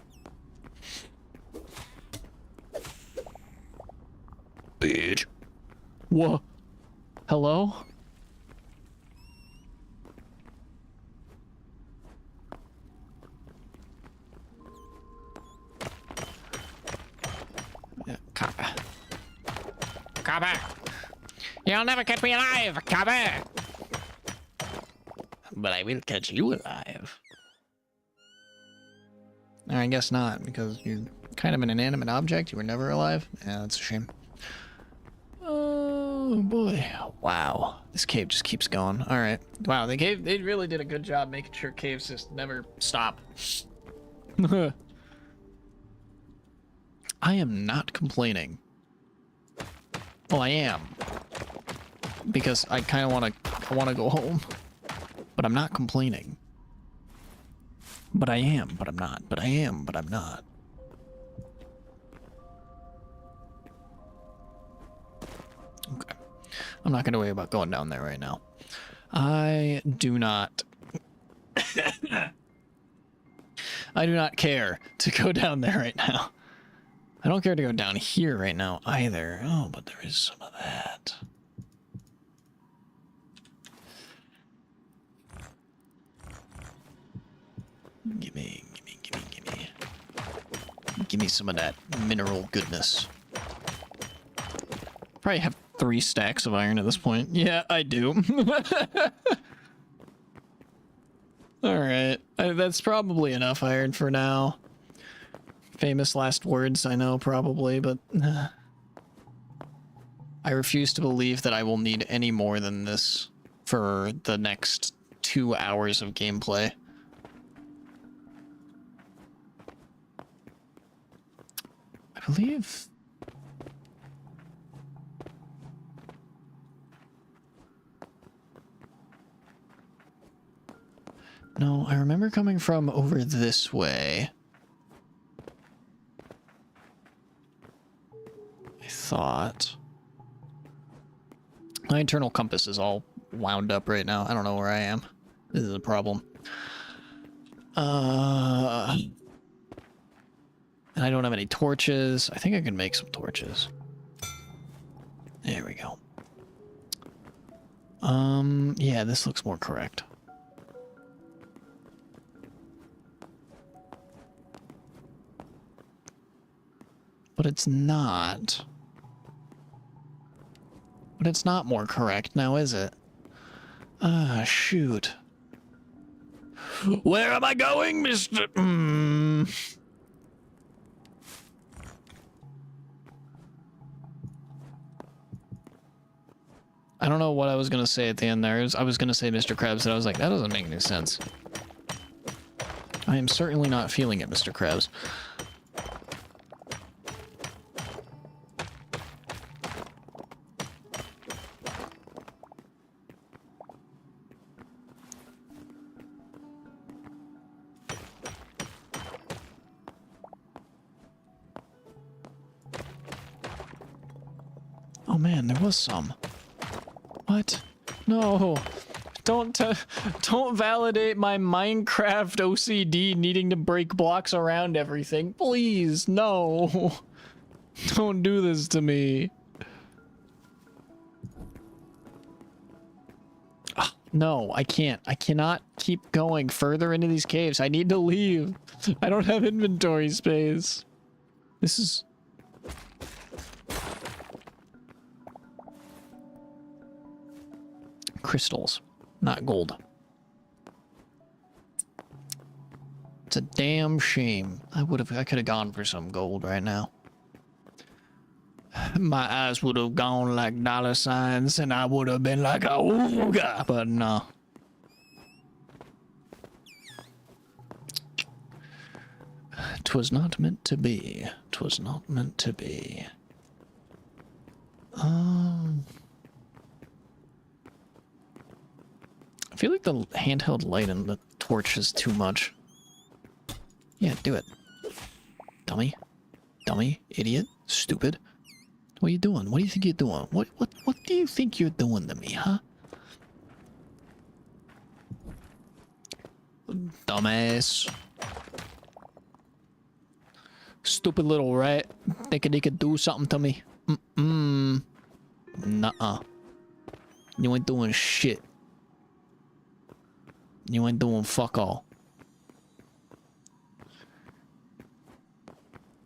[SPEAKER 2] Bitch. What? Hello? Yeah, copper. Copper! You'll never catch me alive, copper! But I will catch you alive. I guess not, because you're kind of an inanimate object. You were never alive. Yeah, that's a shame. Oh boy. Wow. This cave just keeps going. Alright. Wow, they really did a good job making sure caves just never stop. I am not complaining. Well, I am. Because I kind of want to go home. But I'm not complaining. But I am, but I'm not. But I am, but I'm not. Okay. I'm not going to worry about going down there right now. I do not... I do not care to go down there right now. I don't care to go down here right now either. Oh, but there is some of that. Gimme. Give me some of that mineral goodness. Probably have 3 stacks of iron at this point. Yeah, I do. Alright. That's probably enough iron for now. Famous last words, I know, probably, but... I refuse to believe that I will need any more than this for the next 2 hours of gameplay. I believe... No, I remember coming from over this way. I thought. My internal compass is all wound up right now. I don't know where I am. This is a problem. And I don't have any torches. I think I can make some torches. There we go. Yeah, this looks more correct. But it's not. But it's not more correct now, is it? Ah, shoot. Where am I going, Mr. I don't know what I was going to say at the end there. I was going to say Mr. Krabs, and I was like, that doesn't make any sense. I am certainly not feeling it, Mr. Krabs. Oh man, there was some. What? No. Don't validate my Minecraft OCD needing to break blocks around everything. Please, no. Don't do this to me. No, I can't. I cannot keep going further into these caves. I need to leave. I don't have inventory space. This is... crystals, not gold. It's a damn shame. I could have gone for some gold right now. My eyes would have gone like dollar signs and I would have been like a ooga, but no. 'Twas not meant to be. 'Twas not meant to be. I feel like the handheld light and the torch is too much. Yeah, do it. Dummy. Dummy. Idiot. Stupid. What are you doing? What do you think you're doing? What do you think you're doing to me, huh? Dumbass. Stupid little rat. Thinking he could do something to me. Nuh-uh. You ain't doing shit. You ain't doing fuck all.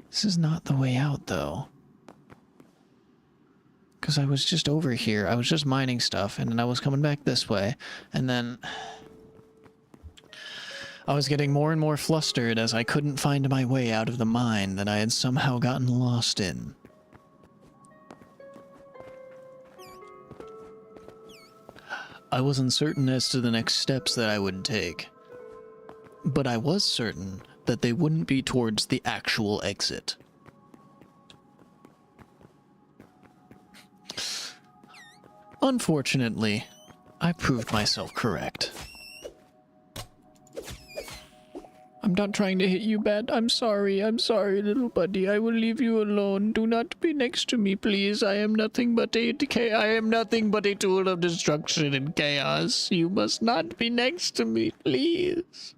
[SPEAKER 2] This is not the way out, though. Because I was just over here. I was just mining stuff, and then I was coming back this way. And then I was getting more and more flustered as I couldn't find my way out of the mine that I had somehow gotten lost in. I was uncertain as to the next steps that I would take. But I was certain that they wouldn't be towards the actual exit. Unfortunately, I proved myself correct. I'm not trying to hit you bad. I'm sorry, little buddy. I will leave you alone. Do not be next to me, please. I am nothing but a tool of destruction and chaos. You must not be next to me, please.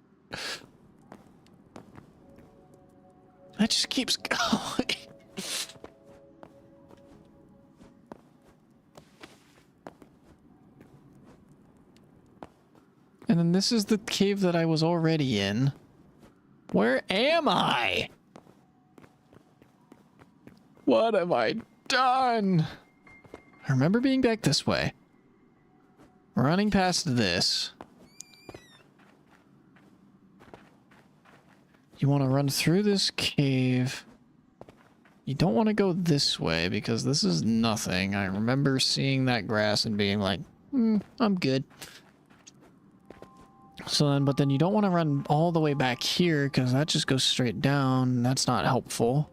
[SPEAKER 2] That just keeps going. And then this is the cave that I was already in. Where am I? What have I done? I remember being back this way. Running past this. You want to run through this cave. You don't want to go this way because this is nothing. I remember seeing that grass and being like, I'm good. So then, but then you don't want to run all the way back here because that just goes straight down. That's not helpful.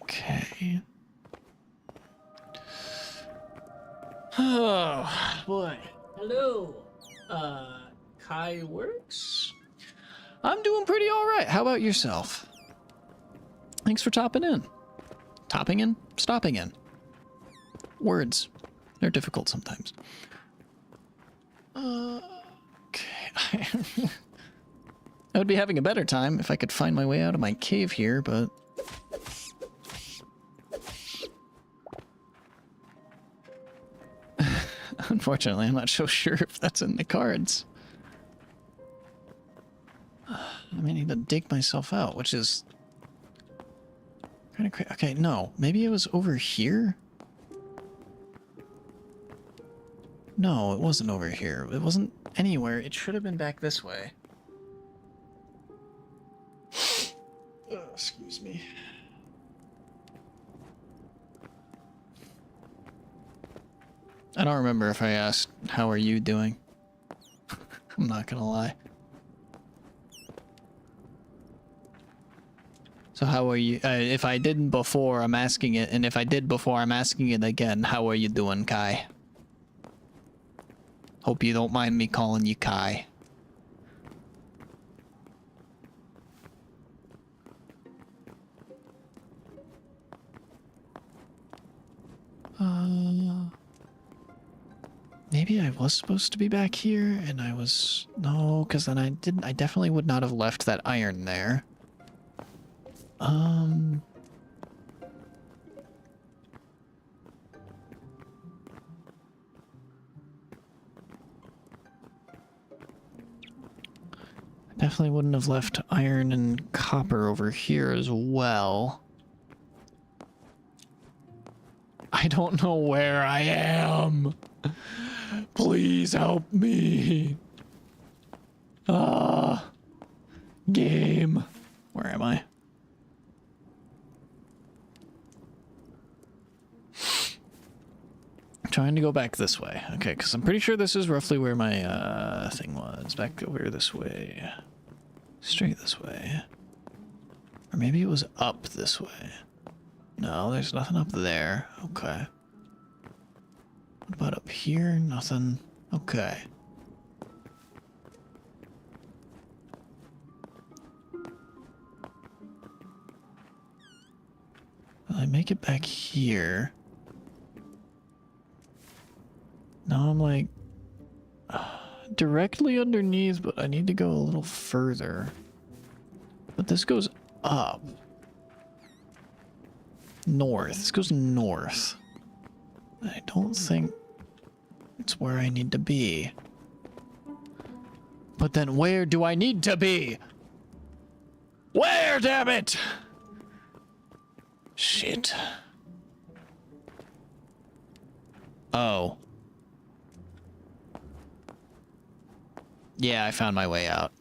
[SPEAKER 2] Okay. Oh, boy. Hello. Kai Works? I'm doing pretty all right. How about yourself? Thanks for topping in. Topping in? Stopping in. Words. They're difficult sometimes. Okay. I would be having a better time if I could find my way out of my cave here, but... Unfortunately, I'm not so sure if that's in the cards. I may need to dig myself out, which is... kind of crazy. Okay, no. Maybe it was over here? No, it wasn't over here. It wasn't anywhere. It should have been back this way. Excuse me. I don't remember if I asked, how are you doing? I'm not gonna lie. So how are you? If I didn't before, I'm asking it, and if I did before, I'm asking it again. How are you doing, Kai? Hope you don't mind me calling you Kai. Maybe I was supposed to be back here, and I was... No, because then I definitely would not have left that iron there. I definitely wouldn't have left iron and copper over here as well. I don't know where I am. Please help me. Game. Where am I? Trying to go back this way. Okay, because I'm pretty sure this is roughly where my thing was. Back over this way. Straight this way. Or maybe it was up this way. No, there's nothing up there. Okay. What about up here? Nothing. Okay. Well, I make it back here. Now I'm like directly underneath, but I need to go a little further. But this goes up. North. This goes north. I don't think it's where I need to be. But then where do I need to be? Where, damn it? Shit. Oh. Yeah, I found my way out.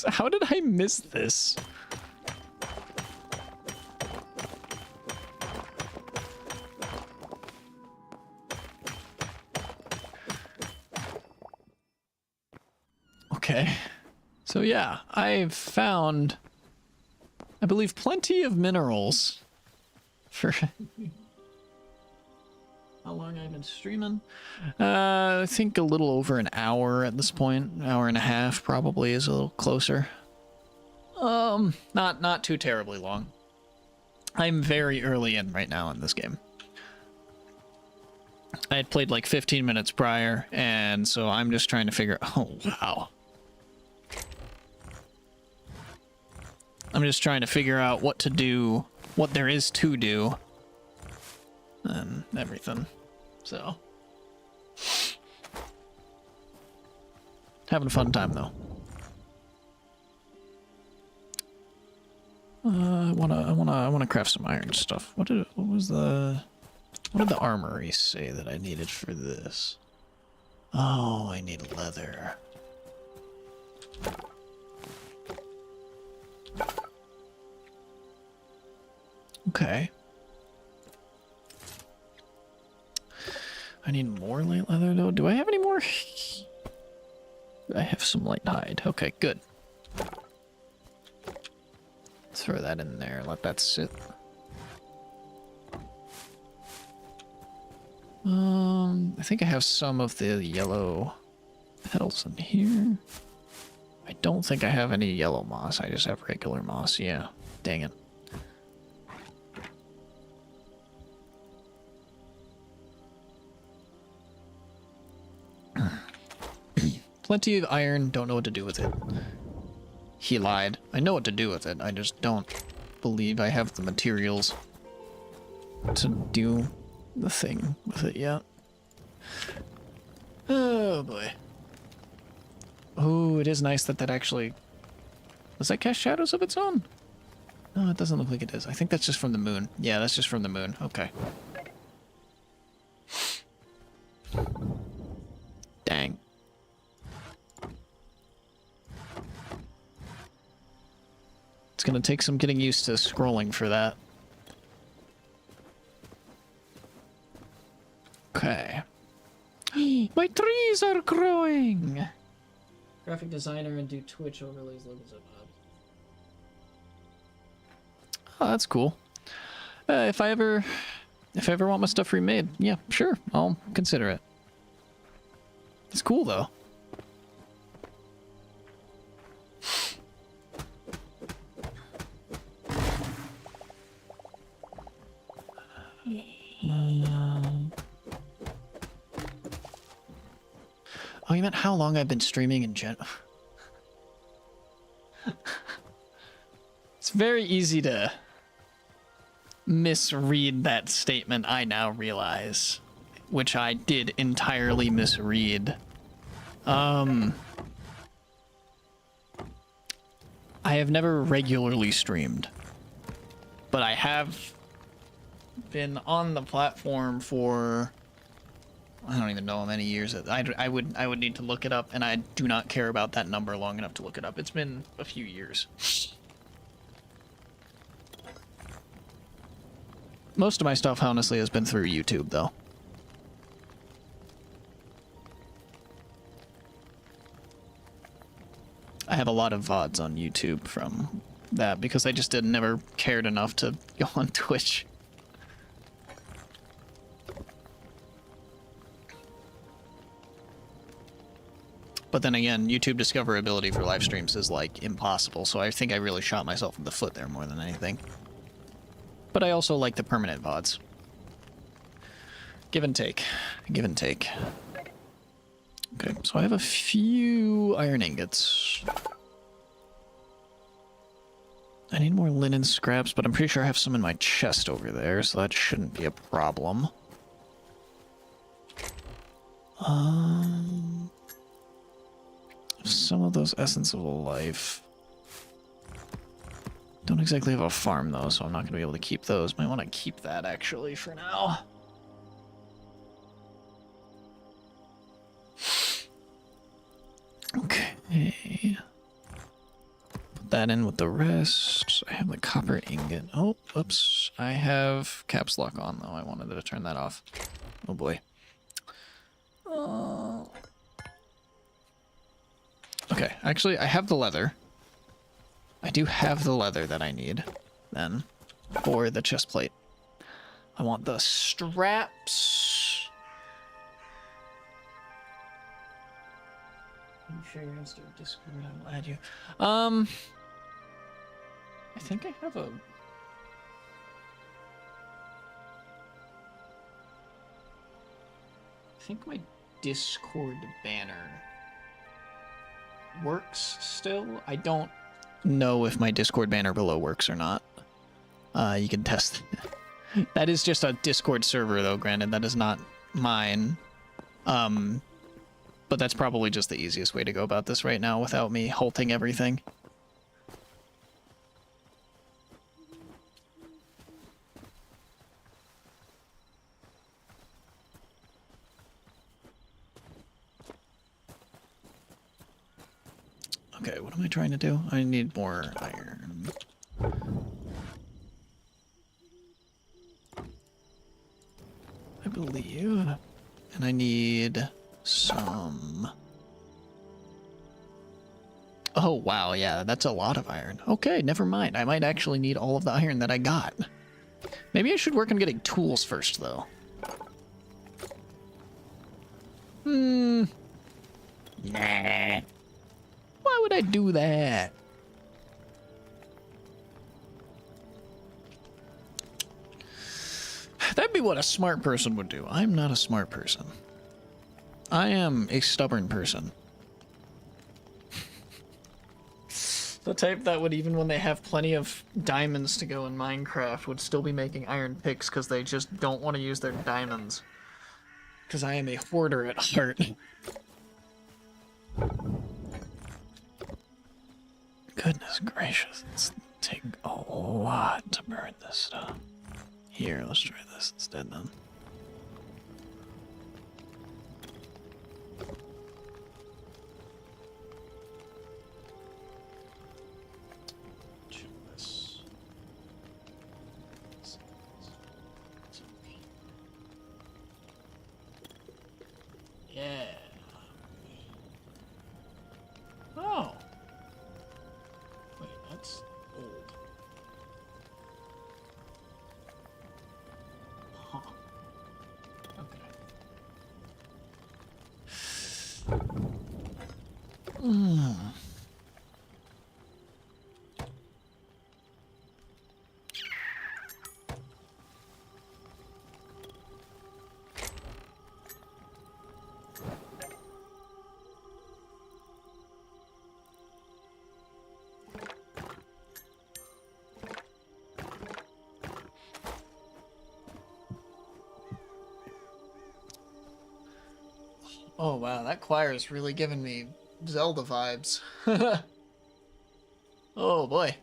[SPEAKER 2] How did I miss this? Okay. So yeah, I've found, I believe, plenty of minerals for... How long I've been streaming? I think a little over an hour at this point. An hour and a half probably is a little closer. Not too terribly long. I'm very early in right now in this game. I had played like 15 minutes prior, and so I'm just trying to figure... Oh, wow. I'm just trying to figure out what to do, what there is to do, and everything. So, having a fun time though. I wanna craft some iron stuff. What did the armory say that I needed for this? Oh, I need leather. Okay. I need more light leather though. Do I have any more? I have some light hide. Okay, good. Throw that in there. Let that sit. I think I have some of the yellow petals in here. I don't think I have any yellow moss. I just have regular moss. Yeah. Dang it. Plenty of iron, don't know what to do with it. He lied. I know what to do with it, I just don't believe I have the materials to do the thing with it yet. Oh boy. Oh, it is nice that that actually... Does that cast shadows of its own? No, it doesn't look like it is. I think that's just from the moon. Yeah, that's just from the moon. Okay. Dang. It's gonna take some getting used to scrolling for that. Okay. My trees are growing!
[SPEAKER 1] Graphic designer and do Twitch overlays, logos up.
[SPEAKER 2] Oh, that's cool. If I ever want my stuff remade, yeah, sure, I'll consider it. It's cool though. Oh, you meant how long I've been streaming in general? It's very easy to misread that statement, I now realize. Which I did entirely misread. I have never regularly streamed, but I have been on the platform for, I don't even know how many years. I would need to look it up, and I do not care about that number long enough to look it up. It's been a few years. Most of my stuff, honestly, has been through YouTube, though. I have a lot of VODs on YouTube from that because I just never cared enough to go on Twitch. But then again, YouTube discoverability for live streams is, like, impossible, so I think I really shot myself in the foot there more than anything. But I also like the permanent VODs. Give and take. Give and take. Okay, so I have a few iron ingots. I need more linen scraps, but I'm pretty sure I have some in my chest over there, so that shouldn't be a problem. Some of those Essence of Life. Don't exactly have a farm, though, so I'm not going to be able to keep those. Might want to keep that, actually, for now. Okay. Put that in with the rest. I have the copper ingot. Oh, oops. I have caps lock on, though. I wanted to turn that off. Oh, boy. Okay, actually, I have the leather. I do have the leather that I need, then, for the chest plate. I want the straps. Are you sure you're gonna start Discord? I will add you. I think I have a... I think my Discord banner works still. I don't know if my Discord banner below works or not. You can test. That is just a Discord server, though, granted. That is not mine. But that's probably just the easiest way to go about this right now without me halting everything. Okay, what am I trying to do? I need more iron. I believe. And I need some... Oh, wow, yeah, that's a lot of iron. Okay, never mind. I might actually need all of the iron that I got. Maybe I should work on getting tools first, though. Nah. Why would I do that? That'd be what a smart person would do. I'm not a smart person. I am a stubborn person. The type that would, even when they have plenty of diamonds to go in Minecraft, would still be making iron picks because they just don't want to use their diamonds. Because I am a hoarder at heart. Goodness gracious, it's take a lot to burn this stuff. Here, let's try this instead then. Yeah. Oh. Wait, that's old. Huh. Okay. Oh wow, that choir is really giving me Zelda vibes. Oh boy.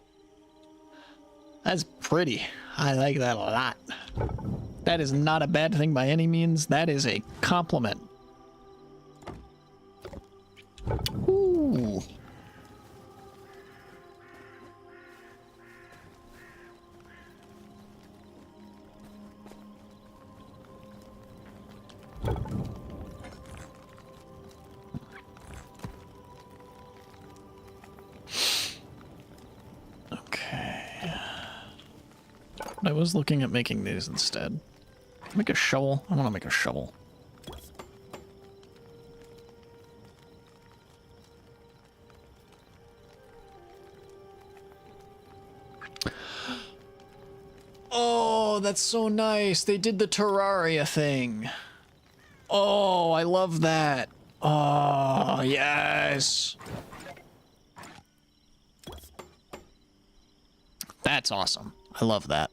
[SPEAKER 2] That's pretty. I like that a lot. That is not a bad thing by any means. That is a compliment. Ooh. Okay. I was looking at making these instead. Make a shovel. I want to make a shovel. Oh, that's so nice. They did the Terraria thing. Oh, I love that. Oh, yes. That's awesome. I love that.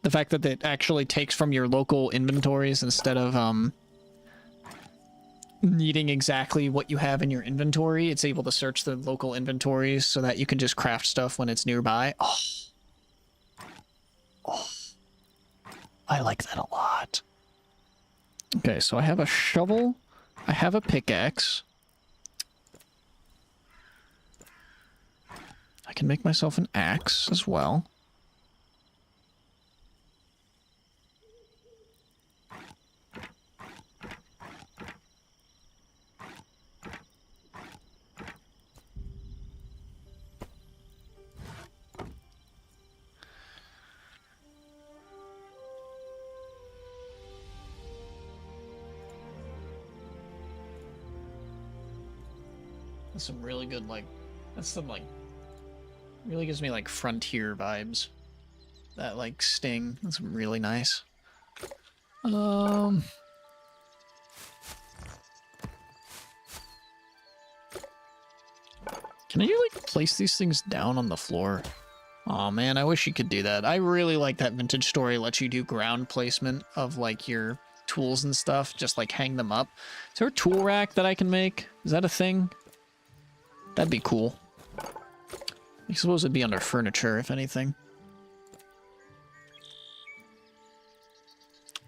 [SPEAKER 2] The fact that it actually takes from your local inventories instead of needing exactly what you have in your inventory. It's able to search the local inventories so that you can just craft stuff when it's nearby. Oh. Oh. I like that a lot. Okay, so I have a shovel. I have a pickaxe. I can make myself an axe as well. That's some really good, like, that's some, like, really gives me, like, frontier vibes. That, like, sting. That's really nice. Can you, like, place these things down on the floor? Oh man, I wish you could do that. I really like that Vintage Story lets you do ground placement of, like, your tools and stuff. Just, like, hang them up. Is there a tool rack that I can make? Is that a thing? That'd be cool. I suppose it'd be under furniture, if anything.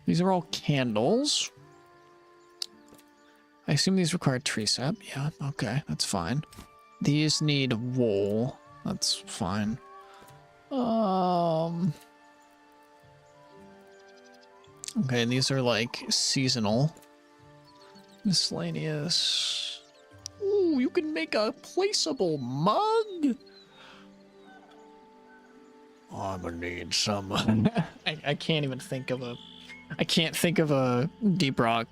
[SPEAKER 2] These are all candles. I assume these require tree sap. Yeah, okay, that's fine. These need wool. That's fine. Okay, these are like seasonal. Miscellaneous. Ooh, you can make a placeable mug. Oh, I'm gonna need some. I can't even think of a. I can't think of a Deep Rock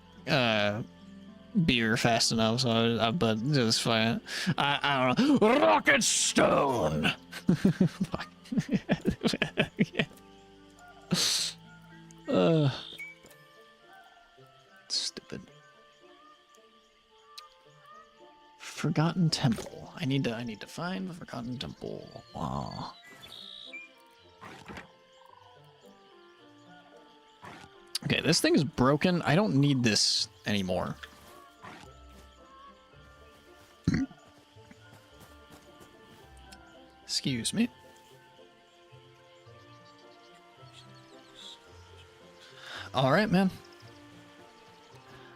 [SPEAKER 2] beer fast enough. So, but just fine. I don't know. Rocket Stone. Fuck. Yeah. Stupid. Forgotten Temple. I need to find the Forgotten Temple. Wow. Okay, this thing is broken. I don't need this anymore. Excuse me. All right, man.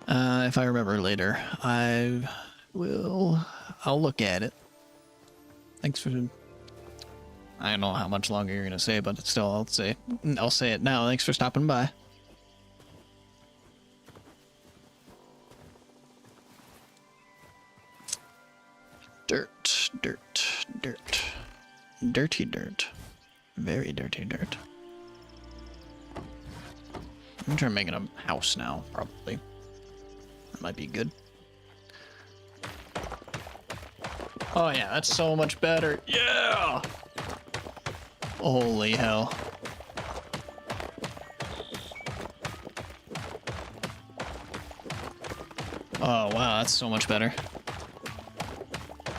[SPEAKER 2] If I remember later, I'll look at it. Thanks for... I don't know how much longer you're gonna say, but still, I'll say it now. Thanks for stopping by. Dirt, dirt, dirt. Dirty dirt. Very dirty dirt. I'm trying making a house now, probably. That might be good. Oh yeah, that's so much better. Yeah! Holy hell. Oh wow, that's so much better.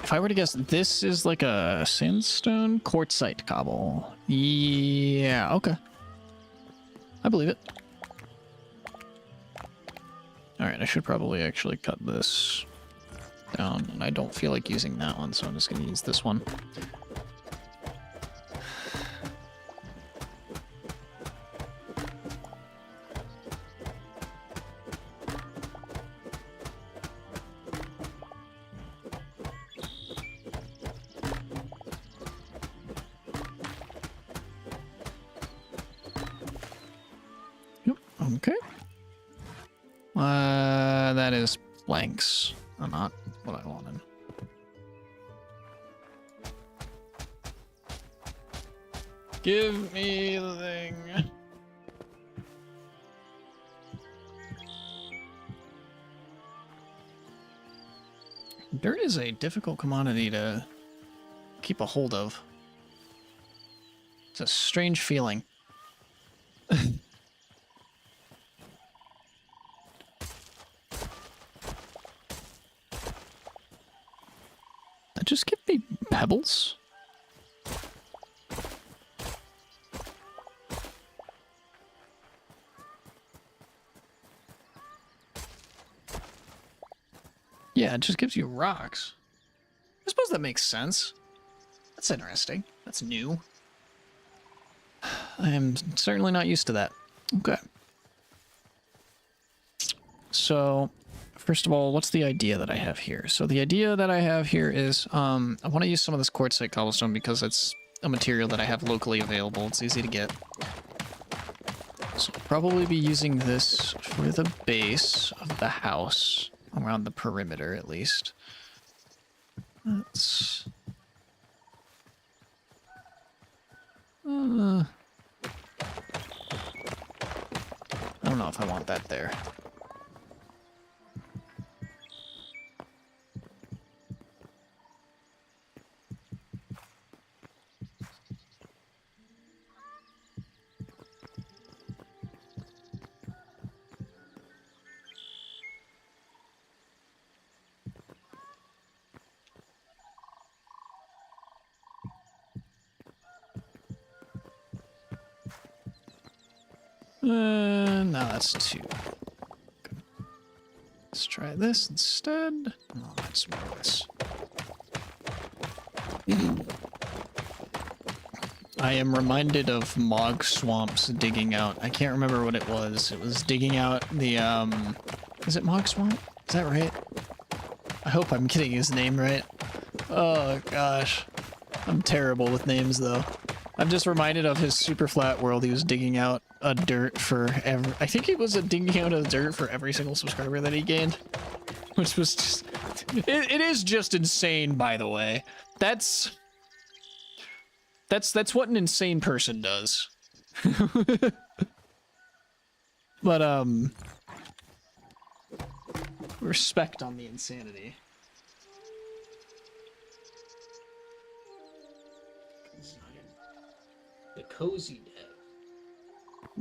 [SPEAKER 2] If I were to guess, this is like a sandstone quartzite cobble. Yeah, okay. I believe it. Alright, I should probably actually cut this down, and I don't feel like using that one, so I'm just gonna use this one. Okay. That is blanks. Not what I wanted. Give me the thing. Dirt is a difficult commodity to keep a hold of. It's a strange feeling. That just give me pebbles? Yeah, it just gives you rocks. I suppose that makes sense. That's interesting. That's new. I am certainly not used to that. Okay. So, first of all, what's the idea that I have here? So the idea that I have here is I want to use some of this quartzite cobblestone because it's a material that I have locally available. It's easy to get. So I'll probably be using this for the base of the house, around the perimeter at least. Let's... I don't know if I want that there. No, that's too. Good. Let's try this instead. Oh, that's more of this. I am reminded of Mog Swamp's digging out. I can't remember what it was. It was digging out the, is it Mog Swamp? Is that right? I hope I'm getting his name right. Oh, gosh. I'm terrible with names, though. I'm just reminded of his super flat world. He was digging out a dirt for every... I think he was digging out a dirt for every single subscriber that he gained. Which was just... It is just insane, by the way. That's what an insane person does. But, respect on the insanity.
[SPEAKER 1] The cozy dev.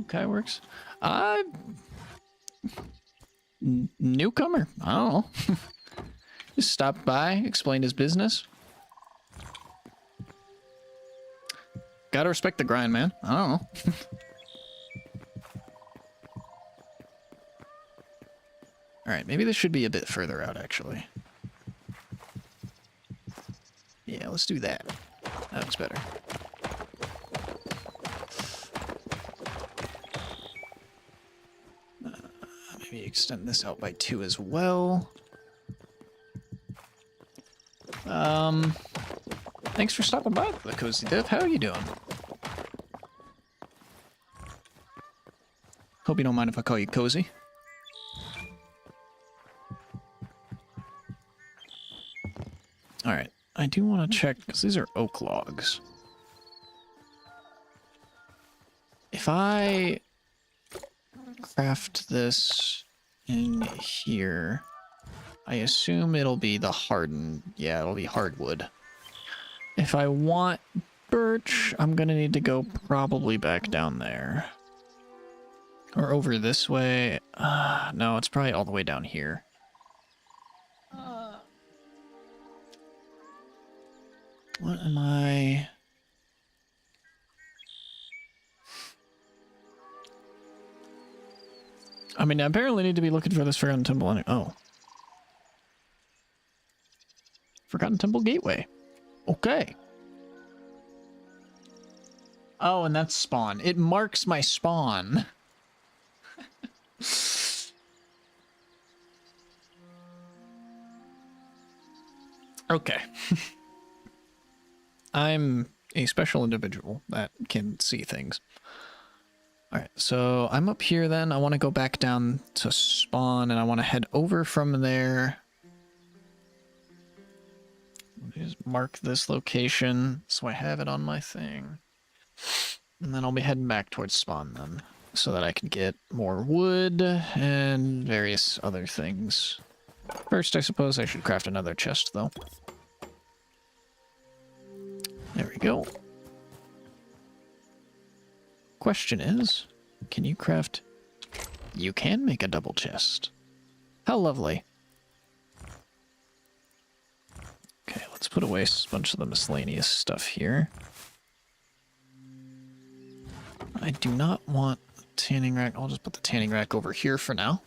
[SPEAKER 2] Okay, works. Newcomer. I don't know. Just stopped by, explained his business. Gotta respect the grind, man. I don't know. Alright, maybe this should be a bit further out, actually. Yeah, let's do that. That looks better. Maybe extend this out by 2 as well. Thanks for stopping by, the Cozy Dev. How are you doing? Hope you don't mind if I call you Cozy. Alright, I do want to check, because these are oak logs. If I craft this in here, I assume it'll be the hardened. Yeah, it'll be hardwood. If I want birch, I'm gonna need to go probably back down there. Or over this way. No, it's probably all the way down here. What am I... I mean, I apparently need to be looking for this Forgotten Temple anyway. Oh. Forgotten Temple Gateway. Okay. Oh, and that's spawn. It marks my spawn. Okay. I'm a special individual that can see things. Alright, so I'm up here then. I want to go back down to spawn, and I want to head over from there. Just mark this location so I have it on my thing. And then I'll be heading back towards spawn then, so that I can get more wood and various other things. First, I suppose I should craft another chest, though. There we go. Question is, can you craft... You can make a double chest. How lovely. Okay, let's put away a bunch of the miscellaneous stuff here. I do not want the tanning rack. I'll just put the tanning rack over here for now.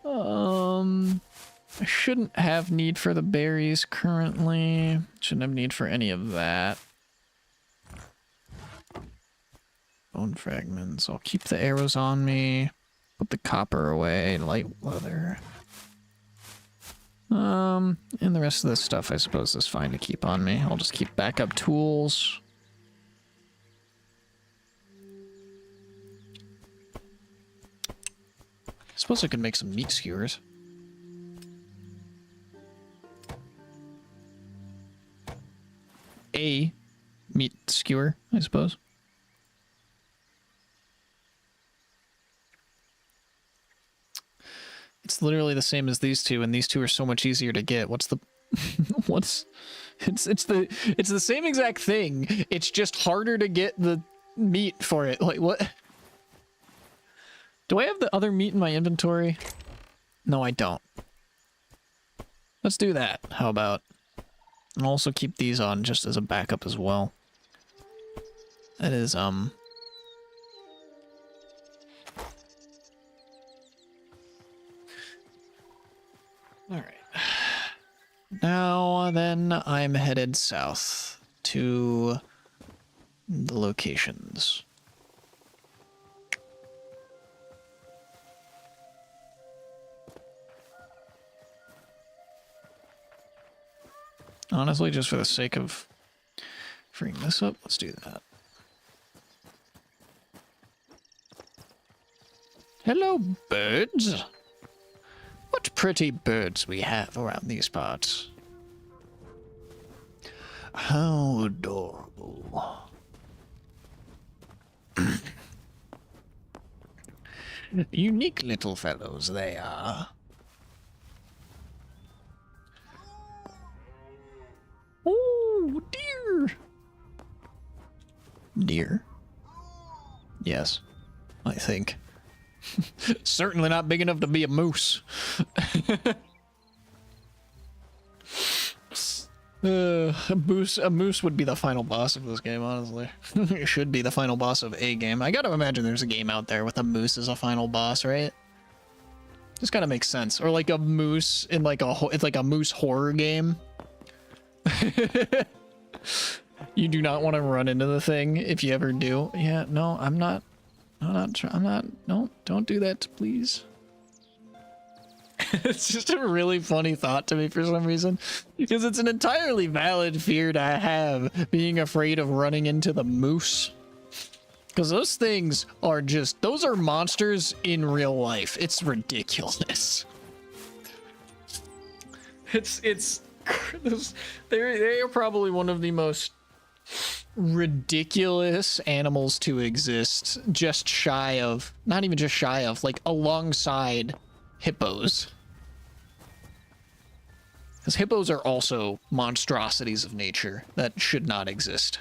[SPEAKER 2] I shouldn't have need for the berries currently. Shouldn't have need for any of that. Bone fragments. I'll keep the arrows on me. Put the copper away. Light leather. And the rest of this stuff I suppose is fine to keep on me. I'll just keep backup tools. I suppose I could make some meat skewers. A meat skewer, I suppose. It's literally the same as these two, and these two are so much easier to get. What's the it's the same exact thing. It's just harder to get the meat for it. Like what? Do I have the other meat in my inventory? No, I don't. Let's do that. How about? And also keep these on just as a backup as well. That is, Alright. Now, then, I'm headed south to the locations. Honestly, just for the sake of freeing this up, let's do that. Hello, birds. What pretty birds we have around these parts. How adorable. Unique little fellows they are. Oh, deer. Deer? Yes, I think. Certainly not big enough to be a moose. A moose would be the final boss of this game, honestly. It should be the final boss of a game. I gotta imagine there's a game out there with a moose as a final boss, right? Just gotta make sense. Or like a moose in like it's like a moose horror game. You do not want to run into the thing if you ever do. Yeah, no, I'm not, no, don't do that, please. It's just a really funny thought to me for some reason, because it's an entirely valid fear to have, being afraid of running into the moose. Because those things are just, those are monsters in real life. It's ridiculous. They are probably one of the most ridiculous animals to exist, just shy of, not even just shy of, like alongside hippos. Because hippos are also monstrosities of nature that should not exist.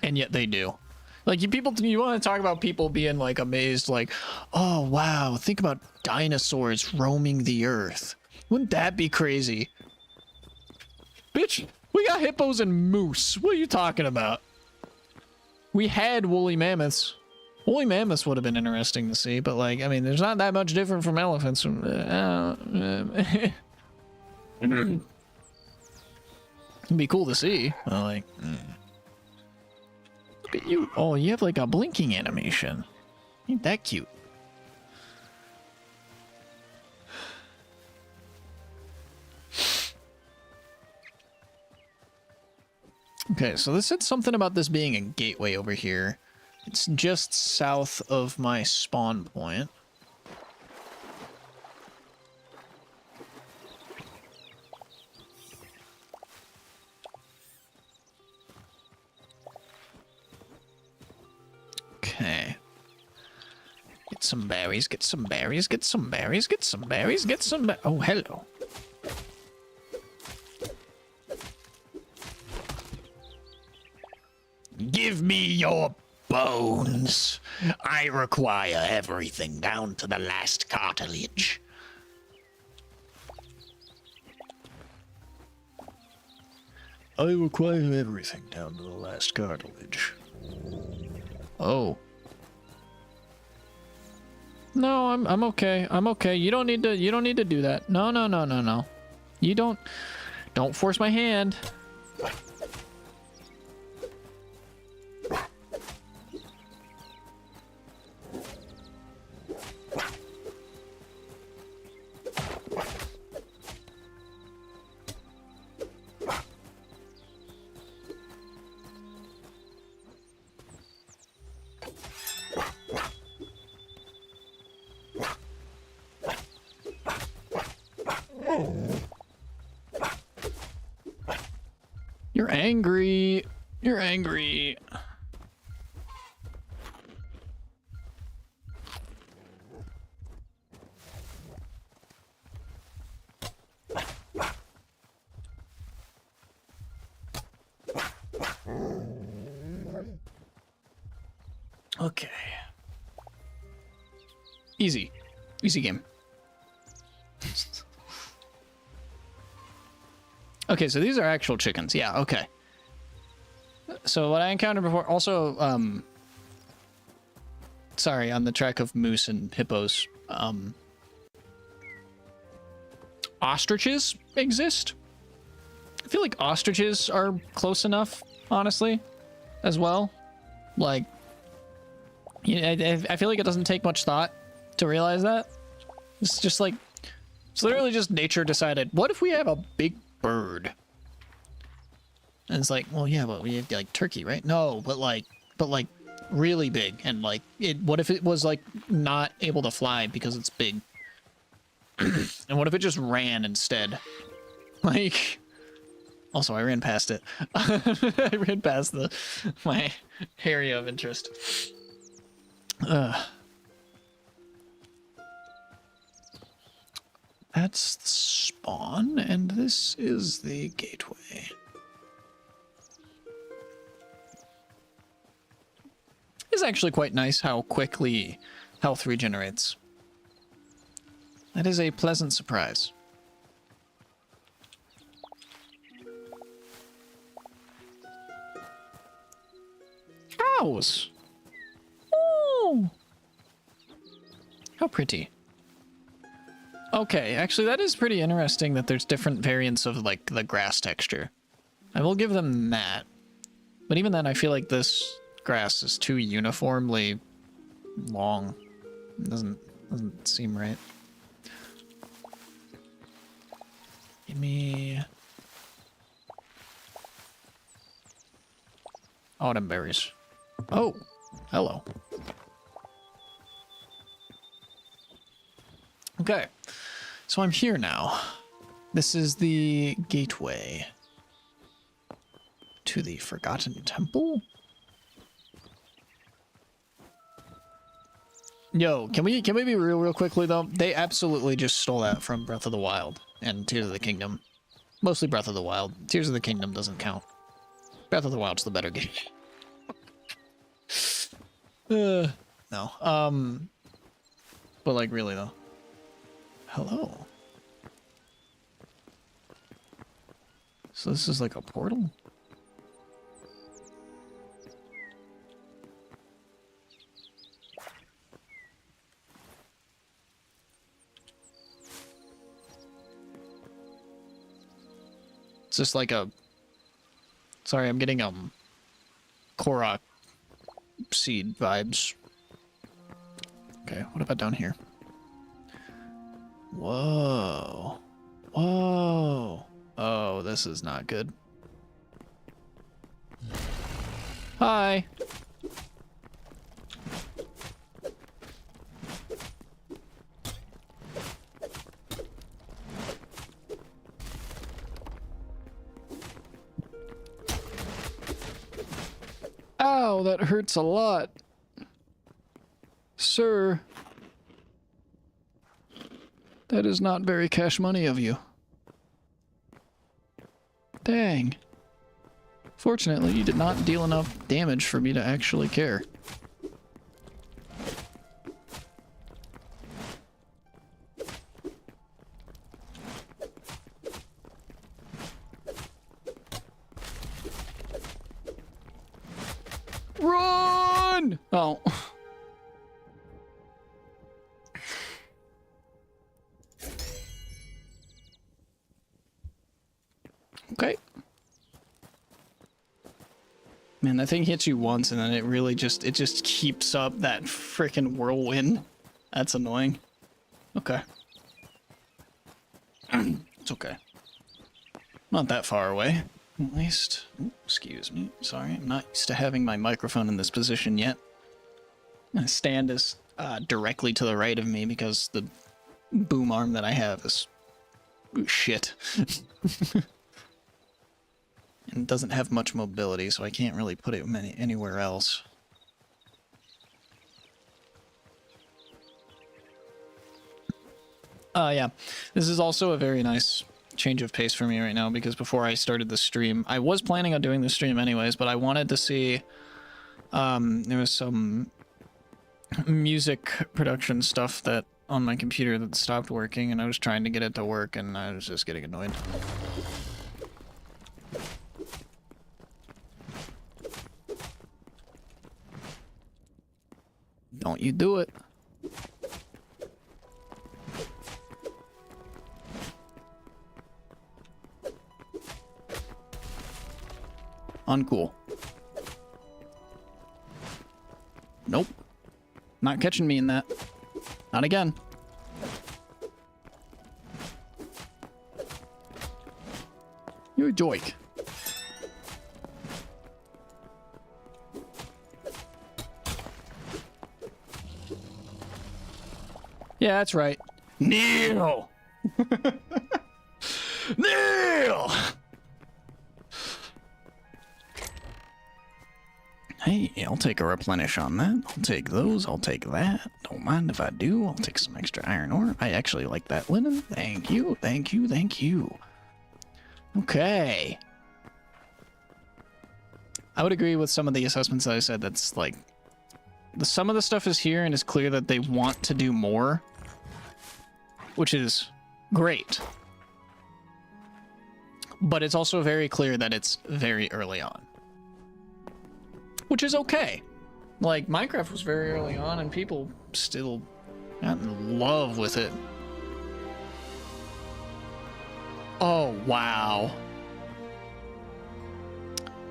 [SPEAKER 2] And yet they do. Like, you want to talk about people being like amazed, like, oh wow, think about dinosaurs roaming the earth. Wouldn't that be crazy? Bitch, we got hippos and moose. What are you talking about? We had woolly mammoths. Woolly mammoths would have been interesting to see, but like, I mean, there's not that much different from elephants. It'd be cool to see. But like, look at you. Oh, you have like a blinking animation. Ain't that cute? Okay, so this said something about this being a gateway over here. It's just south of my spawn point. Okay. Get some berries, get some berries, get some berries, get some berries, get some oh, hello. Give me your bones. I require everything down to the last cartilage. I require everything down to the last cartilage. Oh. No, I'm okay. I'm okay. You don't need to do that. No, no, no, no, no. You don't force my hand. You're angry. You're angry. Okay. Easy. Easy game. Okay, so these are actual chickens. Yeah, okay. So what I encountered before, also, sorry, on the track of moose and hippos, ostriches exist. I feel like ostriches are close enough, honestly, as well. Like, I feel like it doesn't take much thought to realize that. It's just like, it's literally just nature decided, what if we have a big bird? And it's like, well, yeah, but we have like turkey, right? No, but like really big. And like, what if it was like not able to fly because it's big? And what if it just ran instead? Like, also I ran past it. I ran past my area of interest. That's the spawn, and this is the gateway. It's actually quite nice how quickly health regenerates. That is a pleasant surprise. Cows! Oh! How pretty. Okay, actually that is pretty interesting that there's different variants of like the grass texture. I will give them that. But even then I feel like this grass is too uniformly long. It doesn't seem right. Give me autumn berries. Oh, hello. Okay, so I'm here now. This is the gateway to the Forgotten Temple. Yo, can we be real quickly though? They absolutely just stole that from Breath of the Wild and Tears of the Kingdom. Mostly Breath of the Wild. Tears of the Kingdom doesn't count. Breath of the Wild's the better game. No. But like really though. Hello. So this is like a portal? It's just like a... Sorry, I'm getting Korok seed vibes. Okay, what about down here? Whoa. Whoa. Oh, this is not good. Hi. Ow, that hurts a lot. Sir. That is not very cash money of you. Dang. Fortunately, you did not deal enough damage for me to actually care. Run! Oh. Okay. Man, that thing hits you once and then it really just keeps up that frickin' whirlwind. That's annoying. Okay. It's okay. Not that far away, at least. Ooh, excuse me. Sorry, I'm not used to having my microphone in this position yet. My stand is directly to the right of me because the boom arm that I have is shit. And it doesn't have much mobility, so I can't really put it anywhere else. Yeah. This is also a very nice change of pace for me right now, because before I started the stream, I was planning on doing the stream anyways, but I wanted to see... there was some music production stuff that on my computer that stopped working, and I was trying to get it to work, and I was just getting annoyed. Don't you do it. Uncool. Nope. Not catching me in that. Not again. You're a joik. Yeah, that's right. Kneel! Kneel! Hey, I'll take a replenish on that. I'll take those. I'll take that. Don't mind if I do. I'll take some extra iron ore. I actually like that linen. Thank you. Thank you. Thank you. Okay. I would agree with some of the assessments that I said. That's like... some of the stuff is here and it's clear that they want to do more, which is great. But it's also very clear that it's very early on, which is okay. Like, Minecraft was very early on and people still got in love with it. Oh, wow.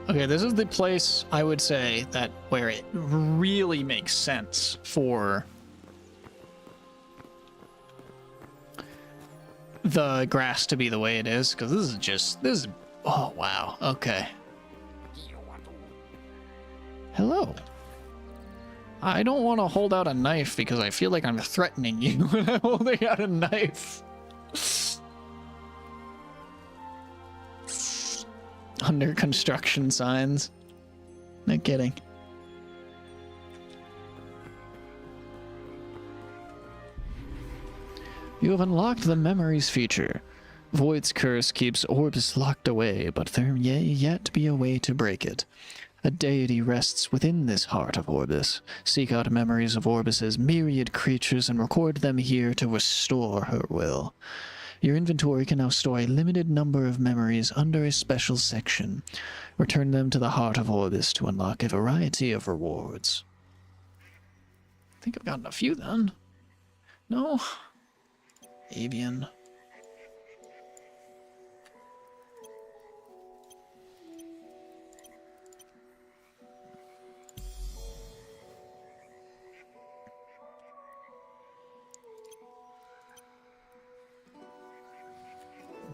[SPEAKER 2] Okay, this is the place, I would say, that where it really makes sense for the grass to be the way it is, because this is, oh, wow, okay. Hello. I don't want to hold out a knife because I feel like I'm threatening you when I'm holding out a knife. Under construction signs. No kidding. You have unlocked the memories feature. Void's curse keeps orbs locked away, but there may yet be a way to break it. A deity rests within this heart of Orbis. Seek out memories of Orbis's myriad creatures and record them here to restore her will. Your inventory can now store a limited number of memories under a special section. Return them to the heart of Orbis to unlock a variety of rewards. I think I've gotten a few then. No? Avian.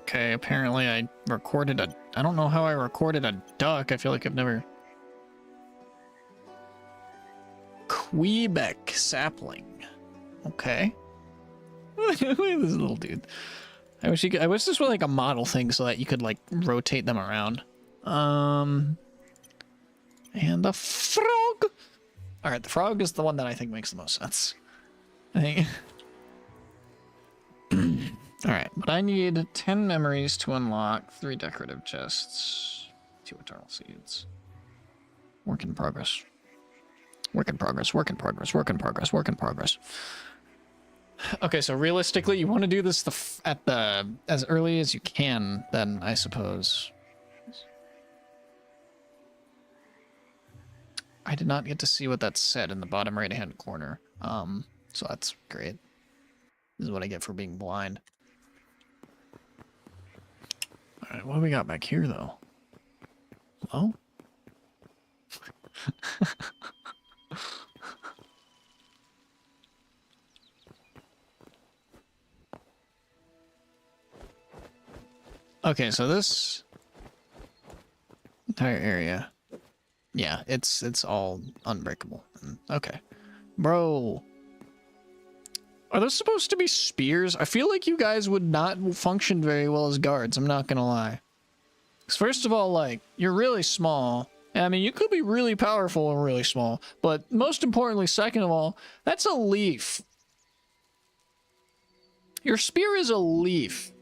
[SPEAKER 2] Okay, apparently I recorded a... I don't know how I recorded a duck. I feel like I've never Quebec sapling. Okay. Look at this little dude. I wish this were like a model thing so that you could like rotate them around. And the frog. All right, the frog is the one that I think makes the most sense. I think. All right, but I need 10 memories to unlock 3 decorative chests, 2 eternal seeds. Work in progress. Work in progress. Work in progress. Work in progress. Work in progress. Okay, so realistically, you want to do this as early as you can, then I suppose. I did not get to see what that said in the bottom right-hand corner. So that's great. This is what I get for being blind. All right, what do we got back here, though? Hello? Okay, so this entire area, yeah, it's all unbreakable. Okay, bro, are those supposed to be spears? I feel like you guys would not function very well as guards. I'm not gonna lie. 'Cause first of all, like, you're really small. I mean, you could be really powerful and really small, but most importantly, second of all, that's a leaf. Your spear is a leaf.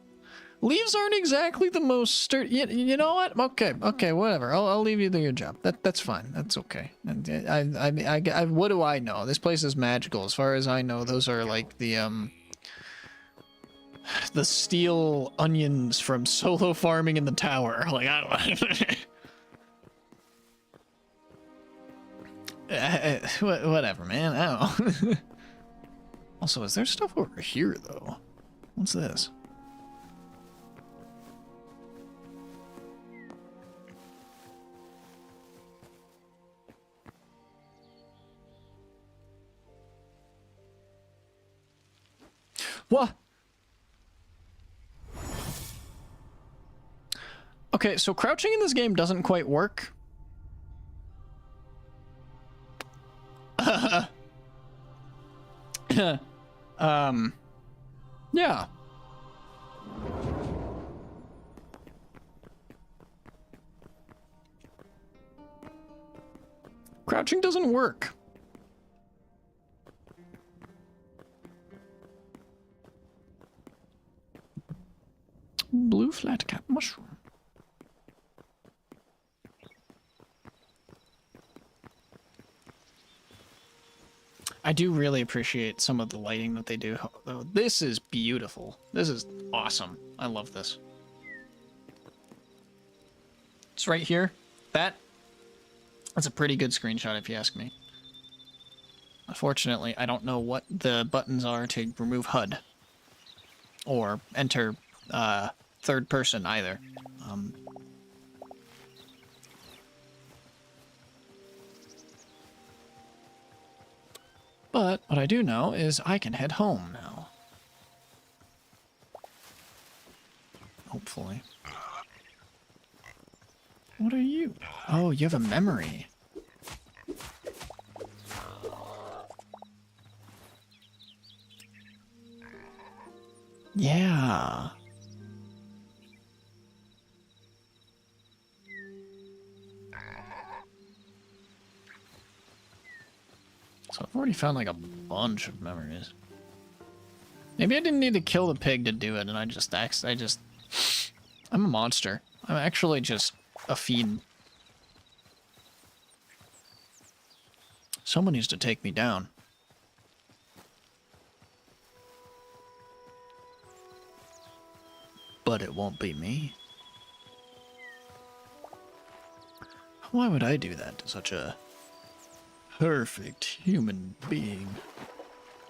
[SPEAKER 2] Leaves aren't exactly the most sturdy. You know what? Okay, whatever. I'll leave you to your job. That's fine. That's okay. I what do I know? This place is magical. As far as I know, those are like the steel onions from solo farming in the tower. Like, I don't. Whatever, man. I don't know. Also, is there stuff over here though? What's this? What? Okay, so crouching in this game doesn't quite work. Yeah. Crouching doesn't work. Blue flat cap mushroom. I do really appreciate some of the lighting that they do, though. This is beautiful. This is awesome. I love this. It's right here. That's a pretty good screenshot if you ask me. Unfortunately, I don't know what the buttons are to remove HUD or enter third person either. But what I do know is I can head home now. Hopefully. What are you? Oh, you have a memory. Yeah. So I've already found like a bunch of memories. Maybe I didn't need to kill the pig to do it, and I'm a monster. I'm actually just a fiend. Someone needs to take me down. But it won't be me. Why would I do that to such a perfect human being?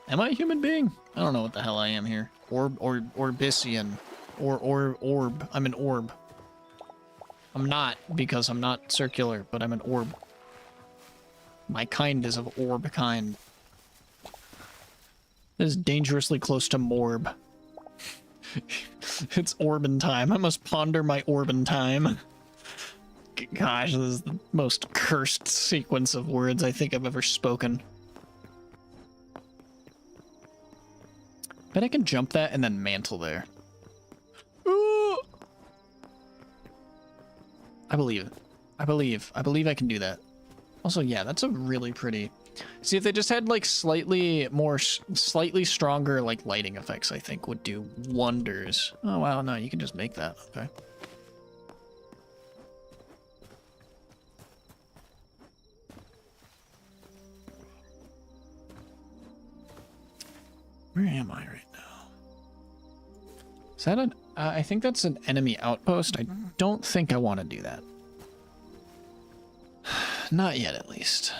[SPEAKER 2] Am I a human being? I don't know what the hell I am here. Orbisian. Orb. I'm an orb. I'm not, because I'm not circular, but I'm an orb. My kind is of orb kind. It is dangerously close to morb. It's Orbin time. I must ponder my Orbin time. Gosh, this is the most cursed sequence of words I think I've ever spoken. Bet I can jump that and then mantle there. Ooh! I believe it. I believe I can do that. Also, yeah, that's a really pretty... See, if they just had, like, slightly stronger, like, lighting effects, I think would do wonders. Oh, wow, no, you can just make that. Okay. Where am I right now? Is that an... I think that's an enemy outpost. I don't think I want to do that. Not yet, at least.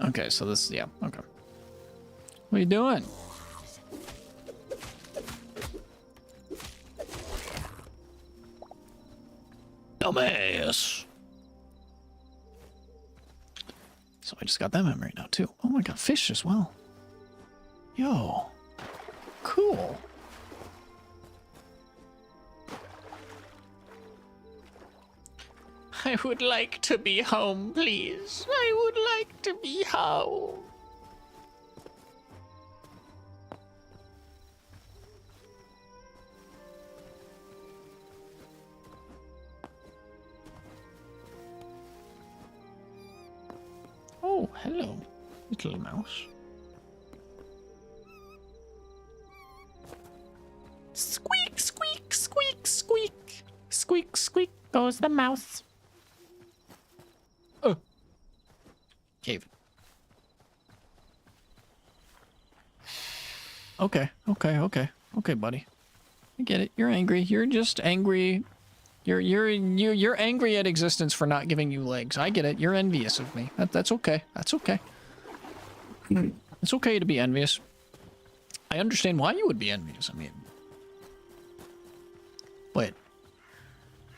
[SPEAKER 2] Okay, so this... Yeah, okay. What are you doing? Dumbass. So I just got that memory now too. Oh my god, fish as well. Yo. Cool. I would like to be home, please. I would like to be home. Oh, hello, little mouse. Squeak, squeak, squeak, squeak. Squeak, squeak goes the mouse. Oh. Cave. Okay, okay, buddy. I get it. You're angry. You're just angry. You're angry at existence for not giving you legs. I get it. You're envious of me. That's okay. That's okay. It's okay to be envious. I understand why you would be envious. I mean, wait.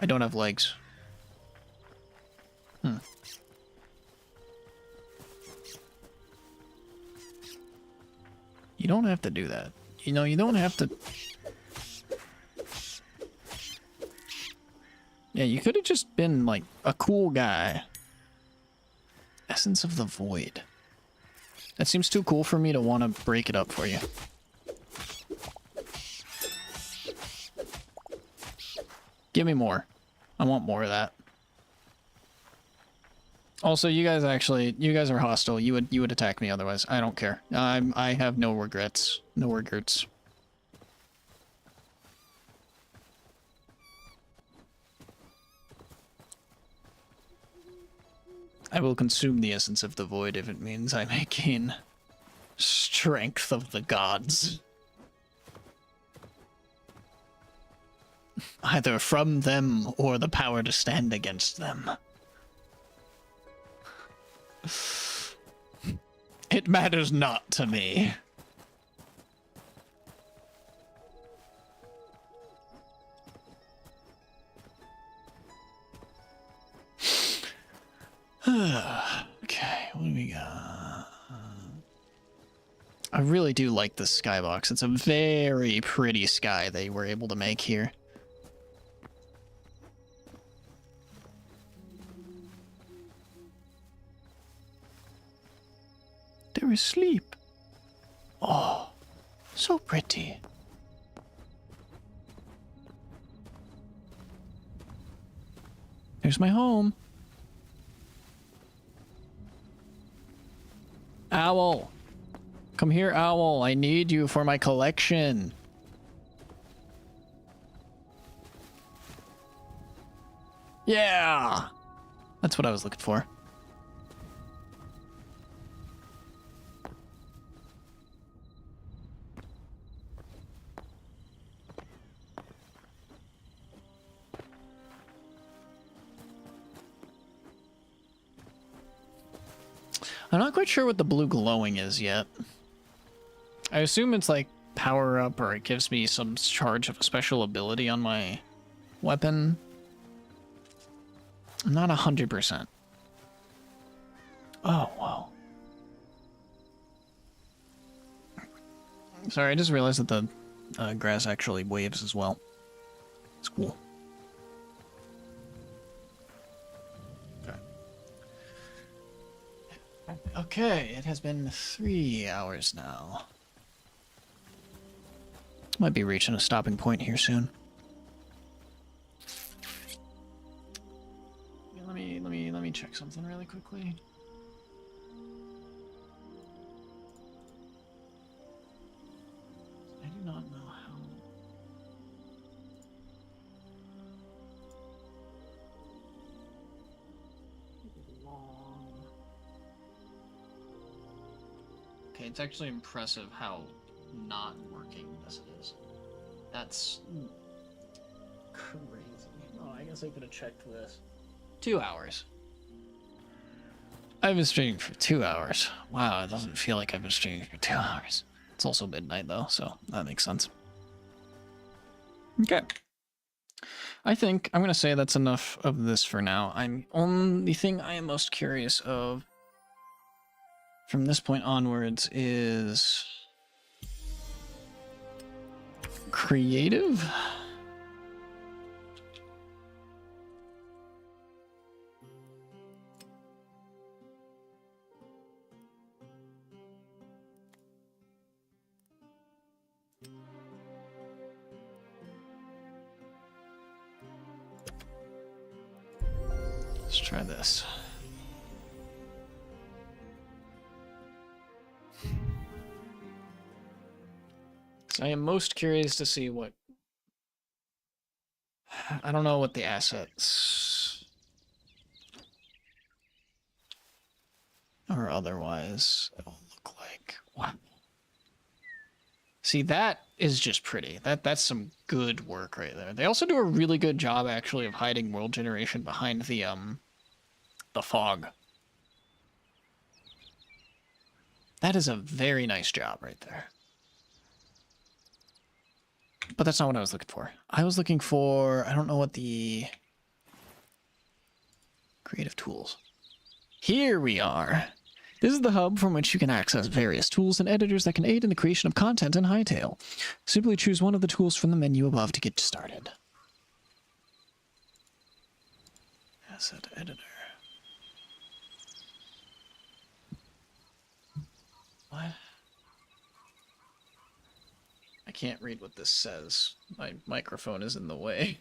[SPEAKER 2] I don't have legs. You don't have to do that. You know, you don't have to... Yeah, you could have just been, like, a cool guy. Essence of the Void. That seems too cool for me to want to break it up for you. Give me more. I want more of that. Also, you guys are hostile. You would attack me otherwise. I don't care. I have no regrets. No regrets. I will consume the essence of the void if it means I may gain strength of the gods. Either from them or the power to stand against them. It matters not to me. Okay, what do we got? I really do like this skybox. It's a very pretty sky they were able to make here. They're asleep. Oh, so pretty. There's my home. Owl. Come here, Owl. I need you for my collection. Yeah! That's what I was looking for. I'm not quite sure what the blue glowing is yet. I assume it's like power up or it gives me some charge of a special ability on my weapon. I'm not 100%. Oh, wow. Sorry, I just realized that grass actually waves as well. It's cool.
[SPEAKER 1] Okay.
[SPEAKER 2] Okay, it has been 3 hours now. Might be reaching a stopping point here soon.
[SPEAKER 1] Yeah, let me check something really quickly. I do not know how. Long. Okay, it's actually impressive how not working this is. That's crazy. Oh, I guess I could have checked this. 2 hours.
[SPEAKER 2] I've been streaming for 2 hours. Wow, it doesn't feel like I've been streaming for 2 hours. It's also midnight though, so that makes sense. Okay. I think I'm gonna say that's enough of this for now. Only thing I am most curious of from this point onwards is creative. Let's try this. So I am most curious to see what... I don't know what the assets or otherwise it will look like. Wow. See, that is just pretty. That's some good work right there. They also do a really good job actually of hiding world generation behind the fog. That is a very nice job right there. But that's not what I was looking for. I was looking for, I don't know what the creative tools. Here we are. This is the hub from which you can access various tools and editors that can aid in the creation of content in Hytale. Simply choose one of the tools from the menu above to get started. Asset editor. What? I can't read what this says. My microphone is in the way.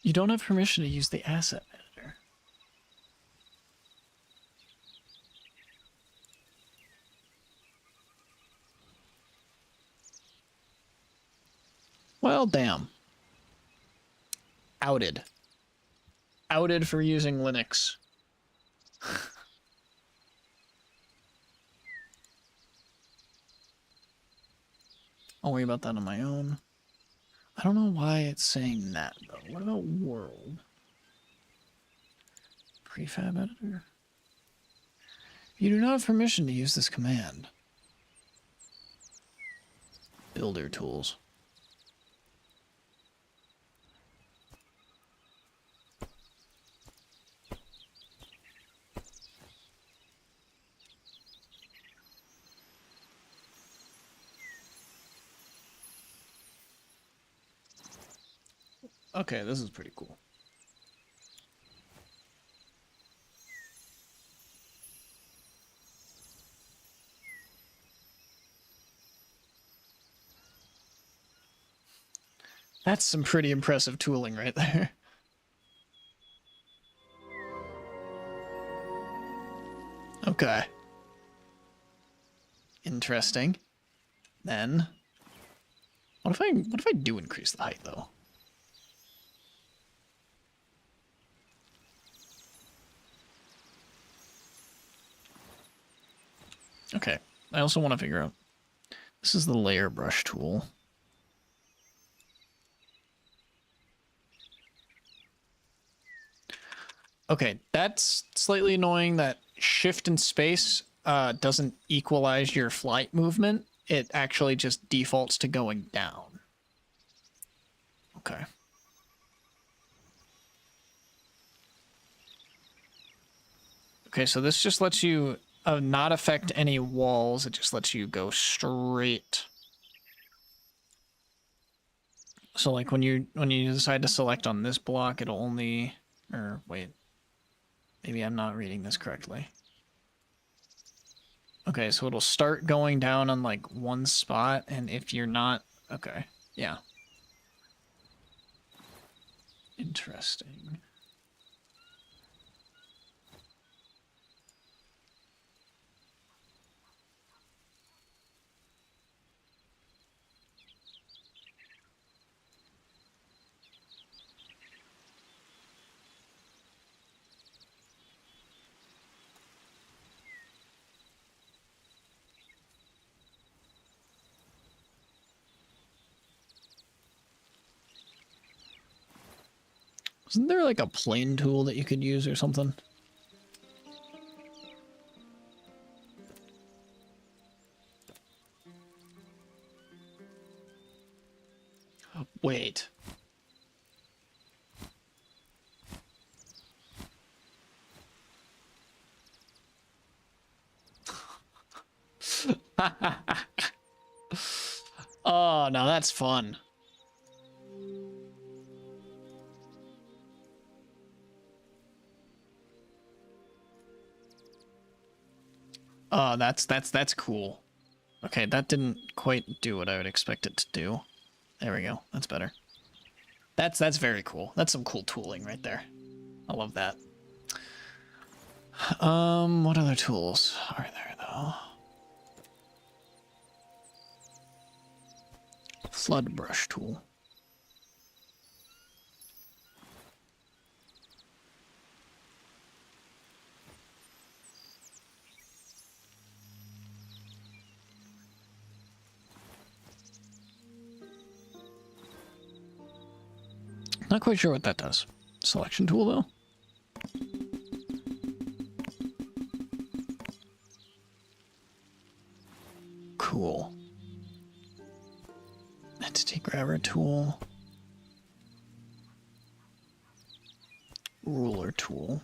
[SPEAKER 2] You don't have permission to use the asset editor. Well, damn. Outed. Outed for using Linux. I'll worry about that on my own. I don't know why it's saying that, though. What about world? Prefab editor? You do not have permission to use this command. Builder tools. Okay, this is pretty cool. That's some pretty impressive tooling right there. Okay. Interesting. Then, what if I do increase the height though? Okay. I also want to figure out. This is the layer brush tool. Okay, that's slightly annoying that shift and space doesn't equalize your flight movement. It actually just defaults to going down. Okay. Okay, so this just lets you not affect any walls. It just lets you go straight. So like when you decide to select on this block, it'll only, or wait, maybe I'm not reading this correctly. Okay, so it'll start going down on like one spot, and if you're not, okay, yeah. Interesting. Isn't there like a plane tool that you could use or something? Wait. Oh, no, that's fun. Oh, that's cool. Okay, that didn't quite do what I would expect it to do. There we go. That's better. That's very cool. That's some cool tooling right there. I love that. What other tools are there though? Flood brush tool. Not quite sure what that does. Selection tool, though. Cool. Entity grabber tool. Ruler tool.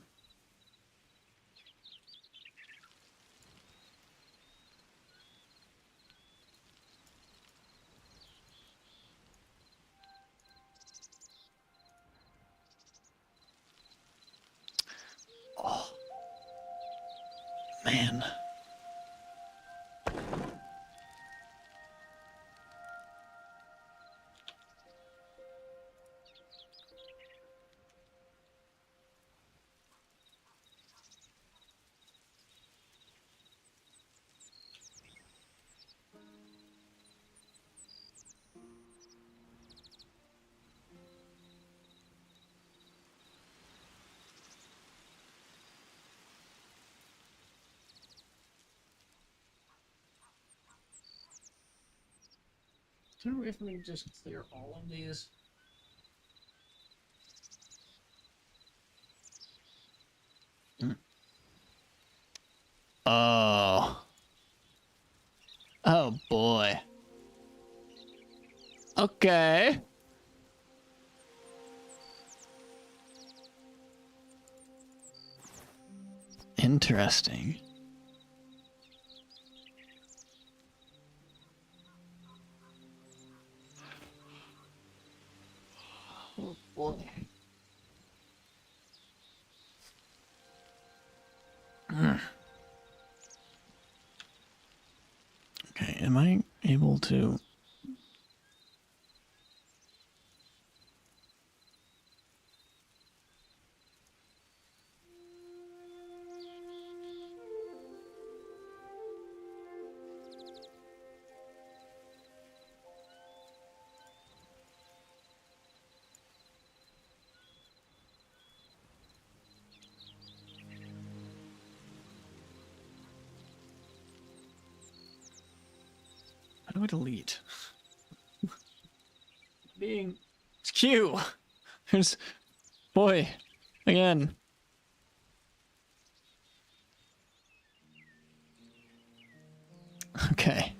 [SPEAKER 2] Oh. Man.
[SPEAKER 1] Is there a way for me to just clear all of these?
[SPEAKER 2] Oh. Oh boy. Okay. Interesting.
[SPEAKER 1] Oh boy.
[SPEAKER 2] Okay, am I able to... How do I delete?
[SPEAKER 1] Being
[SPEAKER 2] It's Q! There's... Boy. Again. Okay.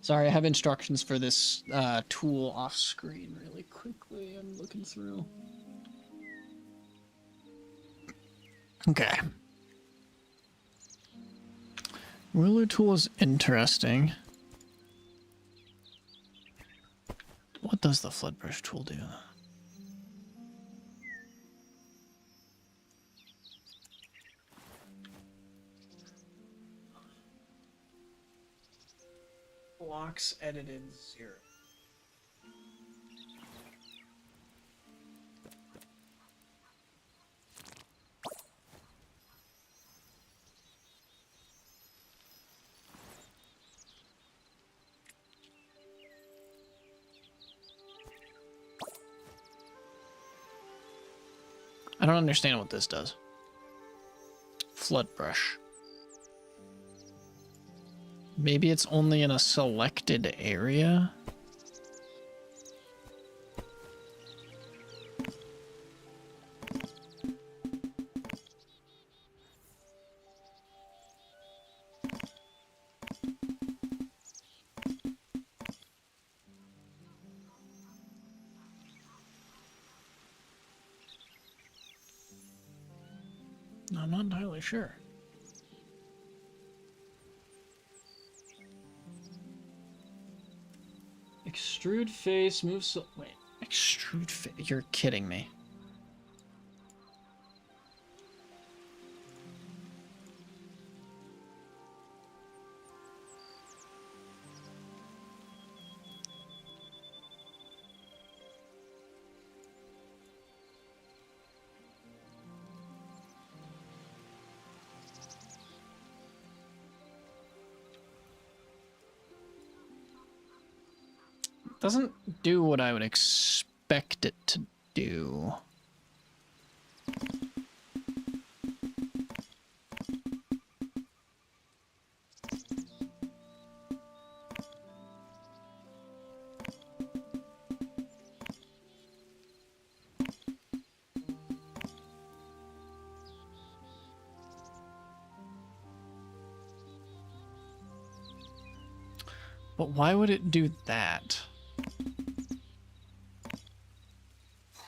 [SPEAKER 2] Sorry, I have instructions for this tool off screen really quickly. I'm looking through. Okay. Ruler tool is interesting. What does the flood brush tool do? Blocks edited 0. I don't understand what this does. Flood brush. Maybe it's only in a selected area? I'm not entirely sure. Extrude face, move so... Wait. Extrude face? You're kidding me. Doesn't do what I would expect it to do. But why would it do that?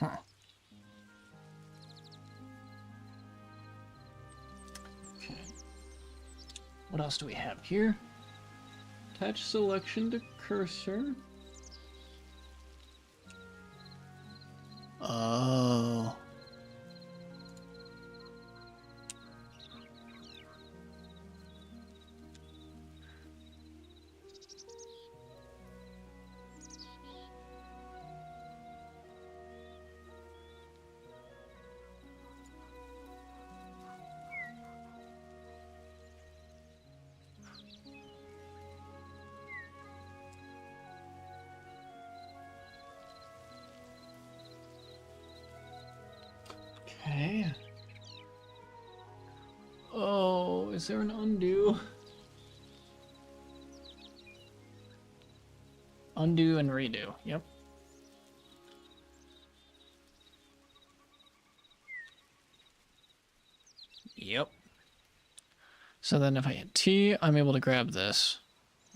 [SPEAKER 2] Huh. Okay. What else do we have here? Attach selection to cursor. Oh. Okay. Oh, is there an undo? Undo and redo. Yep. Yep. So then if I hit T, I'm able to grab this.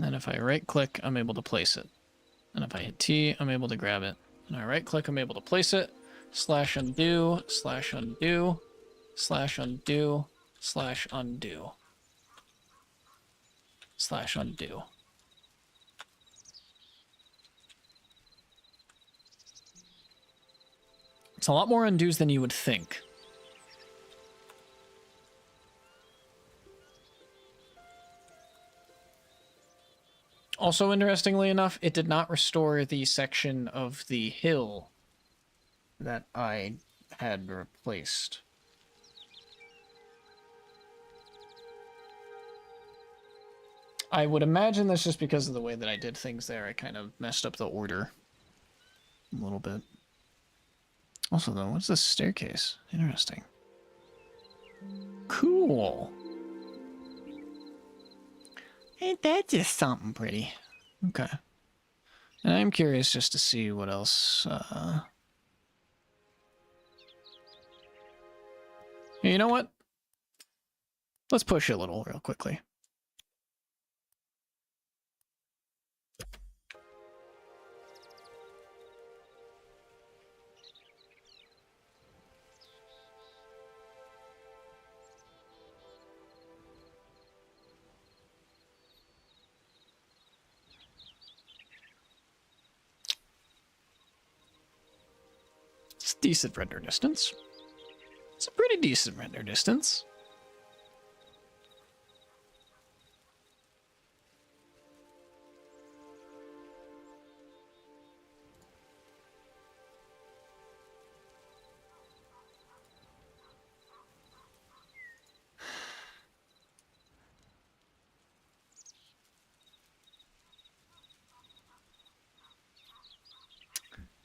[SPEAKER 2] And if I right click, I'm able to place it. And if I hit T, I'm able to grab it. And I right click, I'm able to place it. Slash undo, slash undo, slash undo, slash undo, slash undo. It's a lot more undos than you would think. Also, interestingly enough, it did not restore the section of the hill that I had replaced. I would imagine that's just because of the way that I did things there. I kind of messed up the order a little bit. Also, though, what's this staircase? Interesting. Cool. Ain't that just something pretty? Okay. And I'm curious just to see what else. You know what? Let's push it a little real quickly. decent render distance. It's a pretty decent render distance.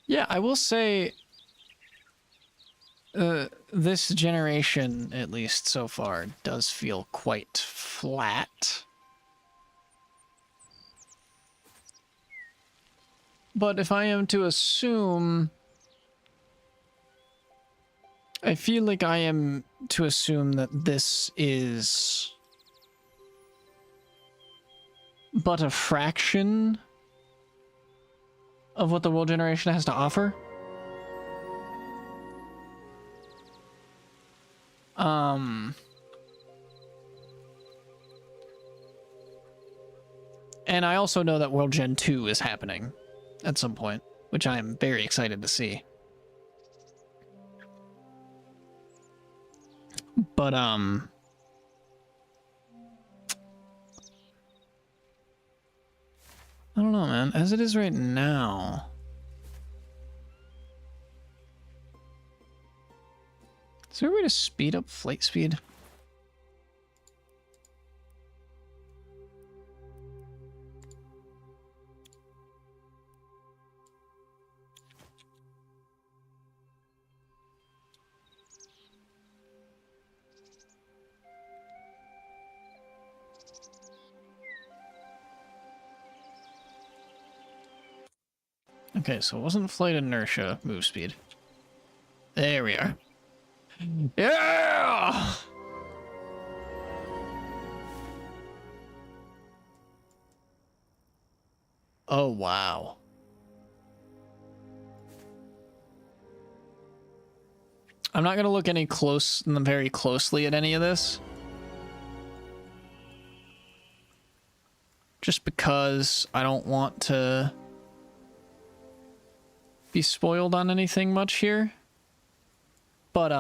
[SPEAKER 2] Yeah, I will say this generation, at least so far, does feel quite flat. But if I am to assume... I feel like I am to assume that this is but a fraction of what the world generation has to offer. And I also know that World Gen 2 is happening at some point, which I am very excited to see. But, I don't know, man. As it is right now... Is there a way to speed up flight speed? Okay, so it wasn't flight inertia, move speed. There we are. Yeah! Oh, wow. I'm not going to look very closely at any of this. Just because I don't want to be spoiled on anything much here. But,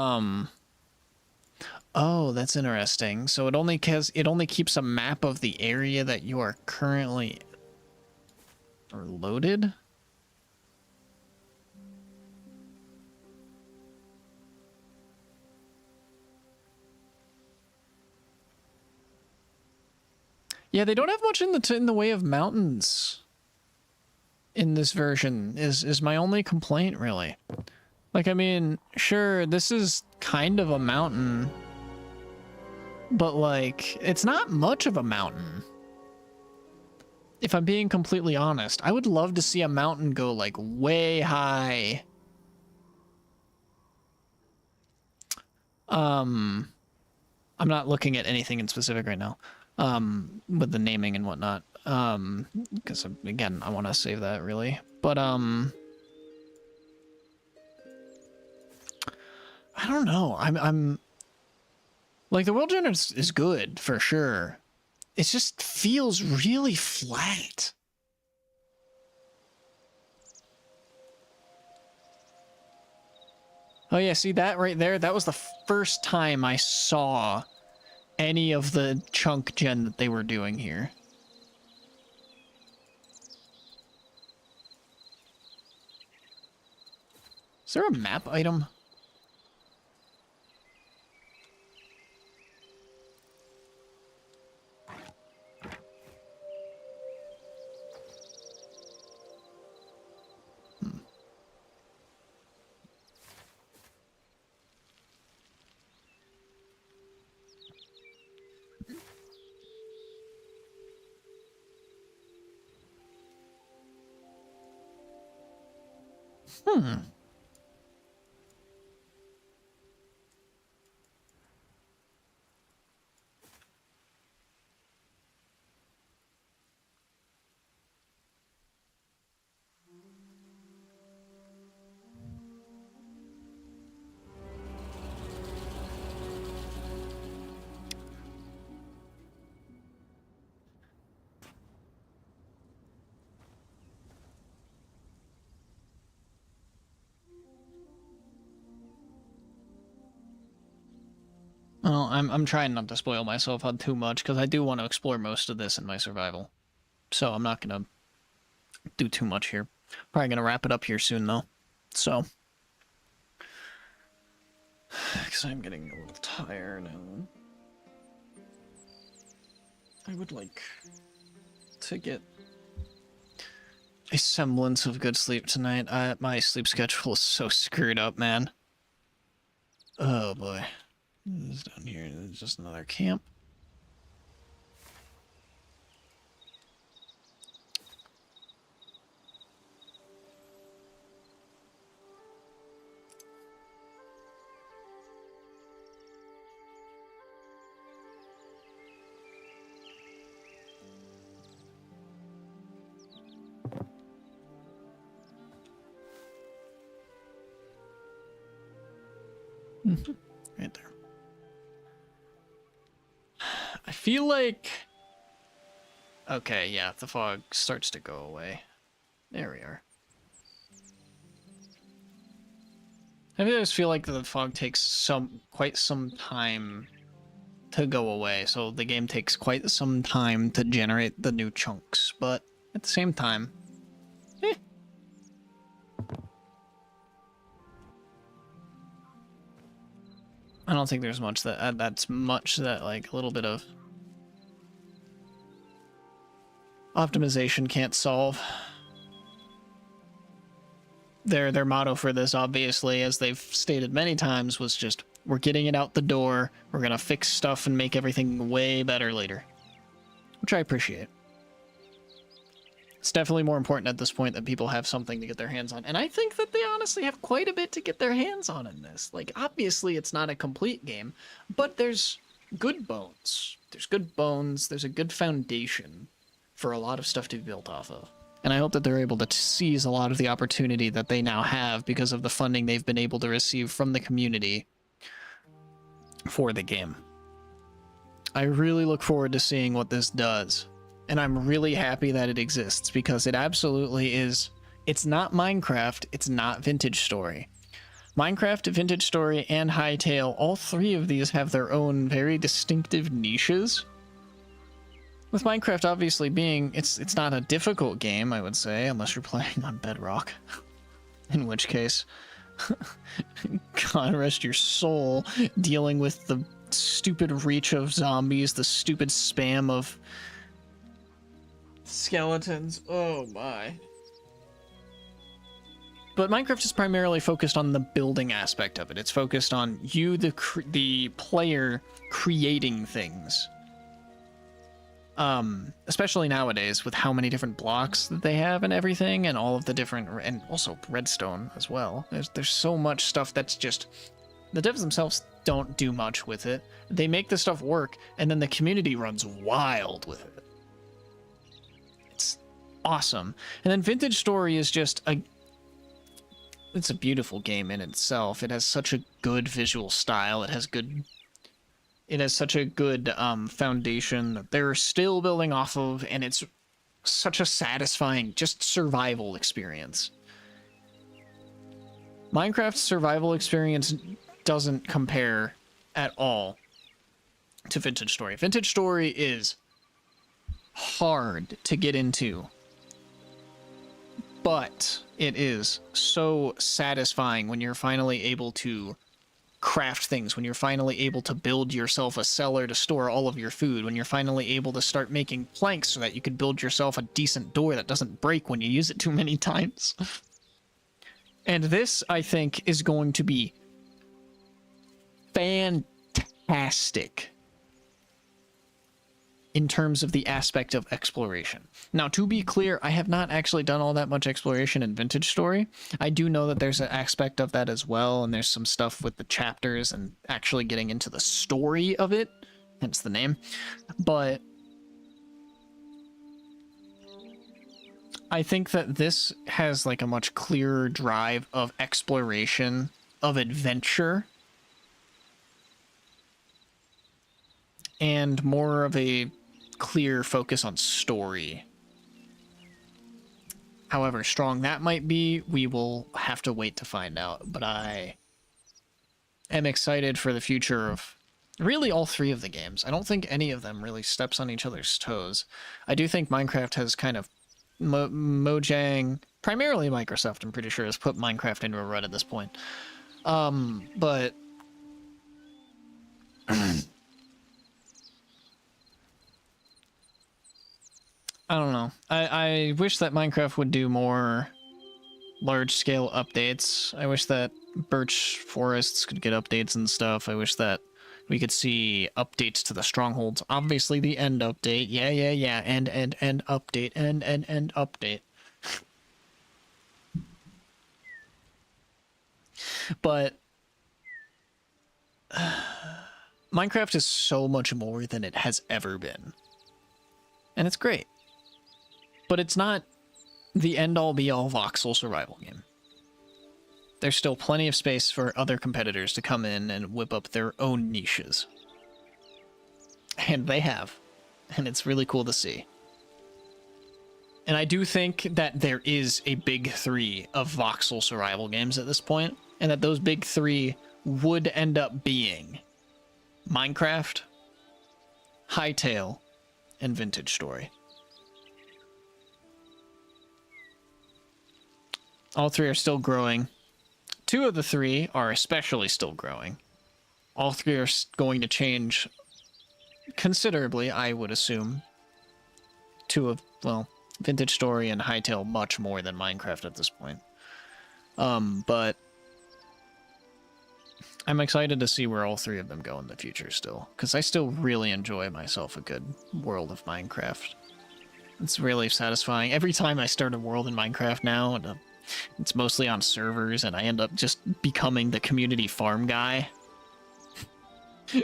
[SPEAKER 2] oh, that's interesting. So it only keeps a map of the area that you are currently loaded. Yeah, they don't have much in the way of mountains in this version, is my only complaint, really. Like, I mean, sure, this is kind of a mountain, but, like, it's not much of a mountain. If I'm being completely honest, I would love to see a mountain go, like, way high. I'm not looking at anything in specific right now, with the naming and whatnot. Because, again, I want to save that, really. But, I don't know. I'm like, the world gen is good, for sure. It just feels really flat. Oh yeah, see that right there? That was the first time I saw any of the chunk gen that they were doing here. Is there a map item? Hmm. Well, I'm trying not to spoil myself on too much because I do want to explore most of this in my survival. So I'm not gonna do too much here. Probably gonna wrap it up here soon though. So, because I'm getting a little tired now. I would like to get a semblance of good sleep tonight. My sleep schedule is so screwed up, man. Oh boy. This is down here. This is just another camp. Right there. I feel like... Okay, yeah, the fog starts to go away. There we are. I just feel like the fog takes quite some time to go away, so the game takes quite some time to generate the new chunks, but at the same time, I don't think there's much that's much that like a little bit of optimization can't solve. Their motto for this, obviously, as they've stated many times, was just, we're getting it out the door, we're gonna fix stuff and make everything way better later. Which I appreciate. It's definitely more important at this point that people have something to get their hands on. And I think that they honestly have quite a bit to get their hands on in this. Like, obviously it's not a complete game, but there's good bones. There's good bones, there's a good foundation for a lot of stuff to be built off of. And I hope that they're able to seize a lot of the opportunity that they now have because of the funding they've been able to receive from the community for the game. I really look forward to seeing what this does. And I'm really happy that it exists because it absolutely is. It's not Minecraft, it's not Vintage Story. Minecraft, Vintage Story, and Hytale, all three of these have their own very distinctive niches. With Minecraft obviously being, it's not a difficult game, I would say, unless you're playing on Bedrock. In which case, God rest your soul, dealing with the stupid reach of zombies, the stupid spam of skeletons. Oh my. But Minecraft is primarily focused on the building aspect of it. It's focused on you, the player, creating things. Especially nowadays with how many different blocks that they have and everything, and all of the different, and also redstone as well. There's so much stuff that's just, the devs themselves don't do much with it. They make the stuff work, and then the community runs wild with it. It's awesome. And then Vintage Story is just it's a beautiful game in itself. It has such a good visual style. It has such a good foundation that they're still building off of, and it's such a satisfying, just survival experience. Minecraft's survival experience doesn't compare at all to Vintage Story. Vintage Story is hard to get into, but it is so satisfying when you're finally able to craft things, when you're finally able to build yourself a cellar to store all of your food, when you're finally able to start making planks so that you can build yourself a decent door that doesn't break when you use it too many times. And this, I think, is going to be fantastic in terms of the aspect of exploration. Now, to be clear, I have not actually done all that much exploration in Vintage Story. I do know that there's an aspect of that as well, and there's some stuff with the chapters and actually getting into the story of it, hence the name. But I think that this has like a much clearer drive of exploration, of adventure, and more of a clear focus on story. However strong that might be, we will have to wait to find out. But I am excited for the future of Really, all three of the games. I don't think any of them really steps on each other's toes. I do think Minecraft has kind of Mojang, primarily Microsoft, I'm pretty sure, has put Minecraft into a rut at this point. But I don't know. I wish that Minecraft would do more large-scale updates. I wish that birch forests could get updates and stuff. I wish that we could see updates to the strongholds. Obviously, the end update. Yeah. End update. End update. But Minecraft is so much more than it has ever been. And it's great. But it's not the end-all be-all voxel survival game. There's still plenty of space for other competitors to come in and whip up their own niches. And they have. And it's really cool to see. And I do think that there is a big three of voxel survival games at this point, and that those big three would end up being Minecraft, Hytale, and Vintage Story. All three are still growing. Two of the three are especially still growing. All three are going to change considerably, I would assume. Two of, well, Vintage Story and Hytale much more than Minecraft at this point. But I'm excited to see where all three of them go in the future still, because I still really enjoy myself a good world of Minecraft. It's really satisfying. Every time I start a world in Minecraft now, it's mostly on servers, and I end up just becoming the community farm guy.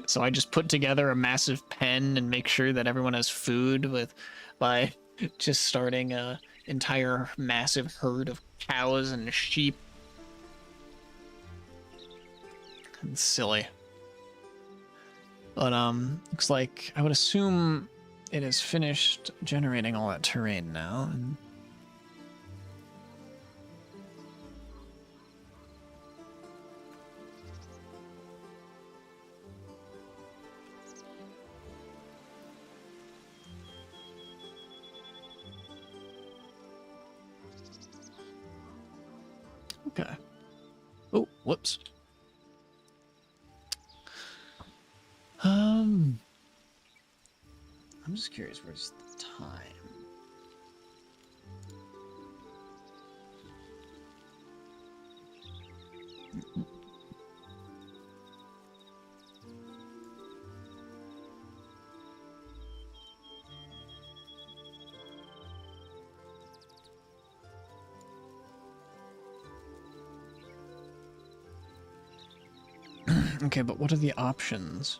[SPEAKER 2] So I just put together a massive pen and make sure that everyone has food by just starting a entire massive herd of cows and sheep. It's silly. But looks like I would assume it has finished generating all that terrain now. And okay. Oh, whoops. I'm just curious, where's the time? Okay, but what are the options?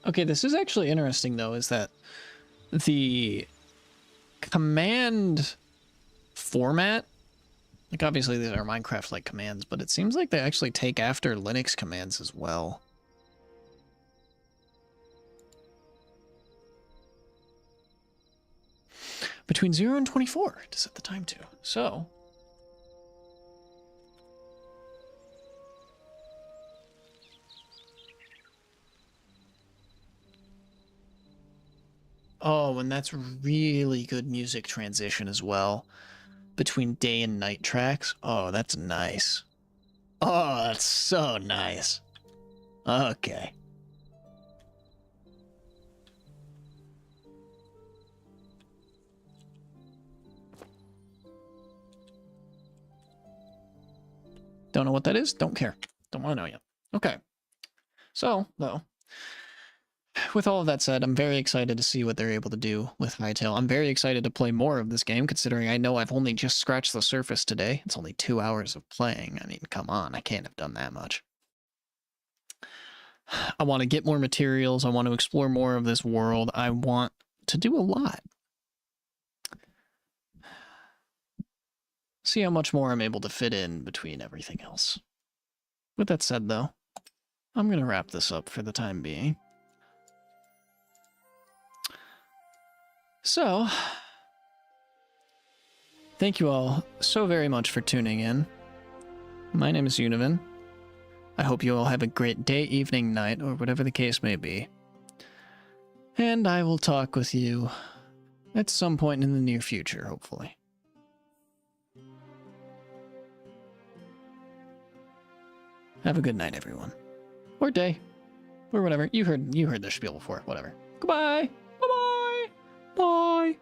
[SPEAKER 2] Okay, this is actually interesting, though, is that the command format, like, obviously these are Minecraft-like commands, but it seems like they actually take after Linux commands as well. Between 0 and 24 to set the time to. So oh, and that's really good music transition as well. Between day and night tracks. Oh, that's nice. Oh, that's so nice. Okay. Don't know what that is? Don't care. Don't want to know yet. Okay. So, though, with all of that said, I'm very excited to see what they're able to do with Hytale. I'm very excited to play more of this game, considering I know I've only just scratched the surface today. It's only 2 hours of playing. I mean, come on, I can't have done that much. I want to get more materials. I want to explore more of this world. I want to do a lot. See how much more I'm able to fit in between everything else. With that said, though, I'm going to wrap this up for the time being. So, thank you all so very much for tuning in. My name is Univan. I hope you all have a great day, evening, night, or whatever the case may be. And I will talk with you at some point in the near future, hopefully. Have a good night, everyone. Or day. Or whatever. You heard the spiel before. Whatever. Goodbye. Bye-bye. Bye.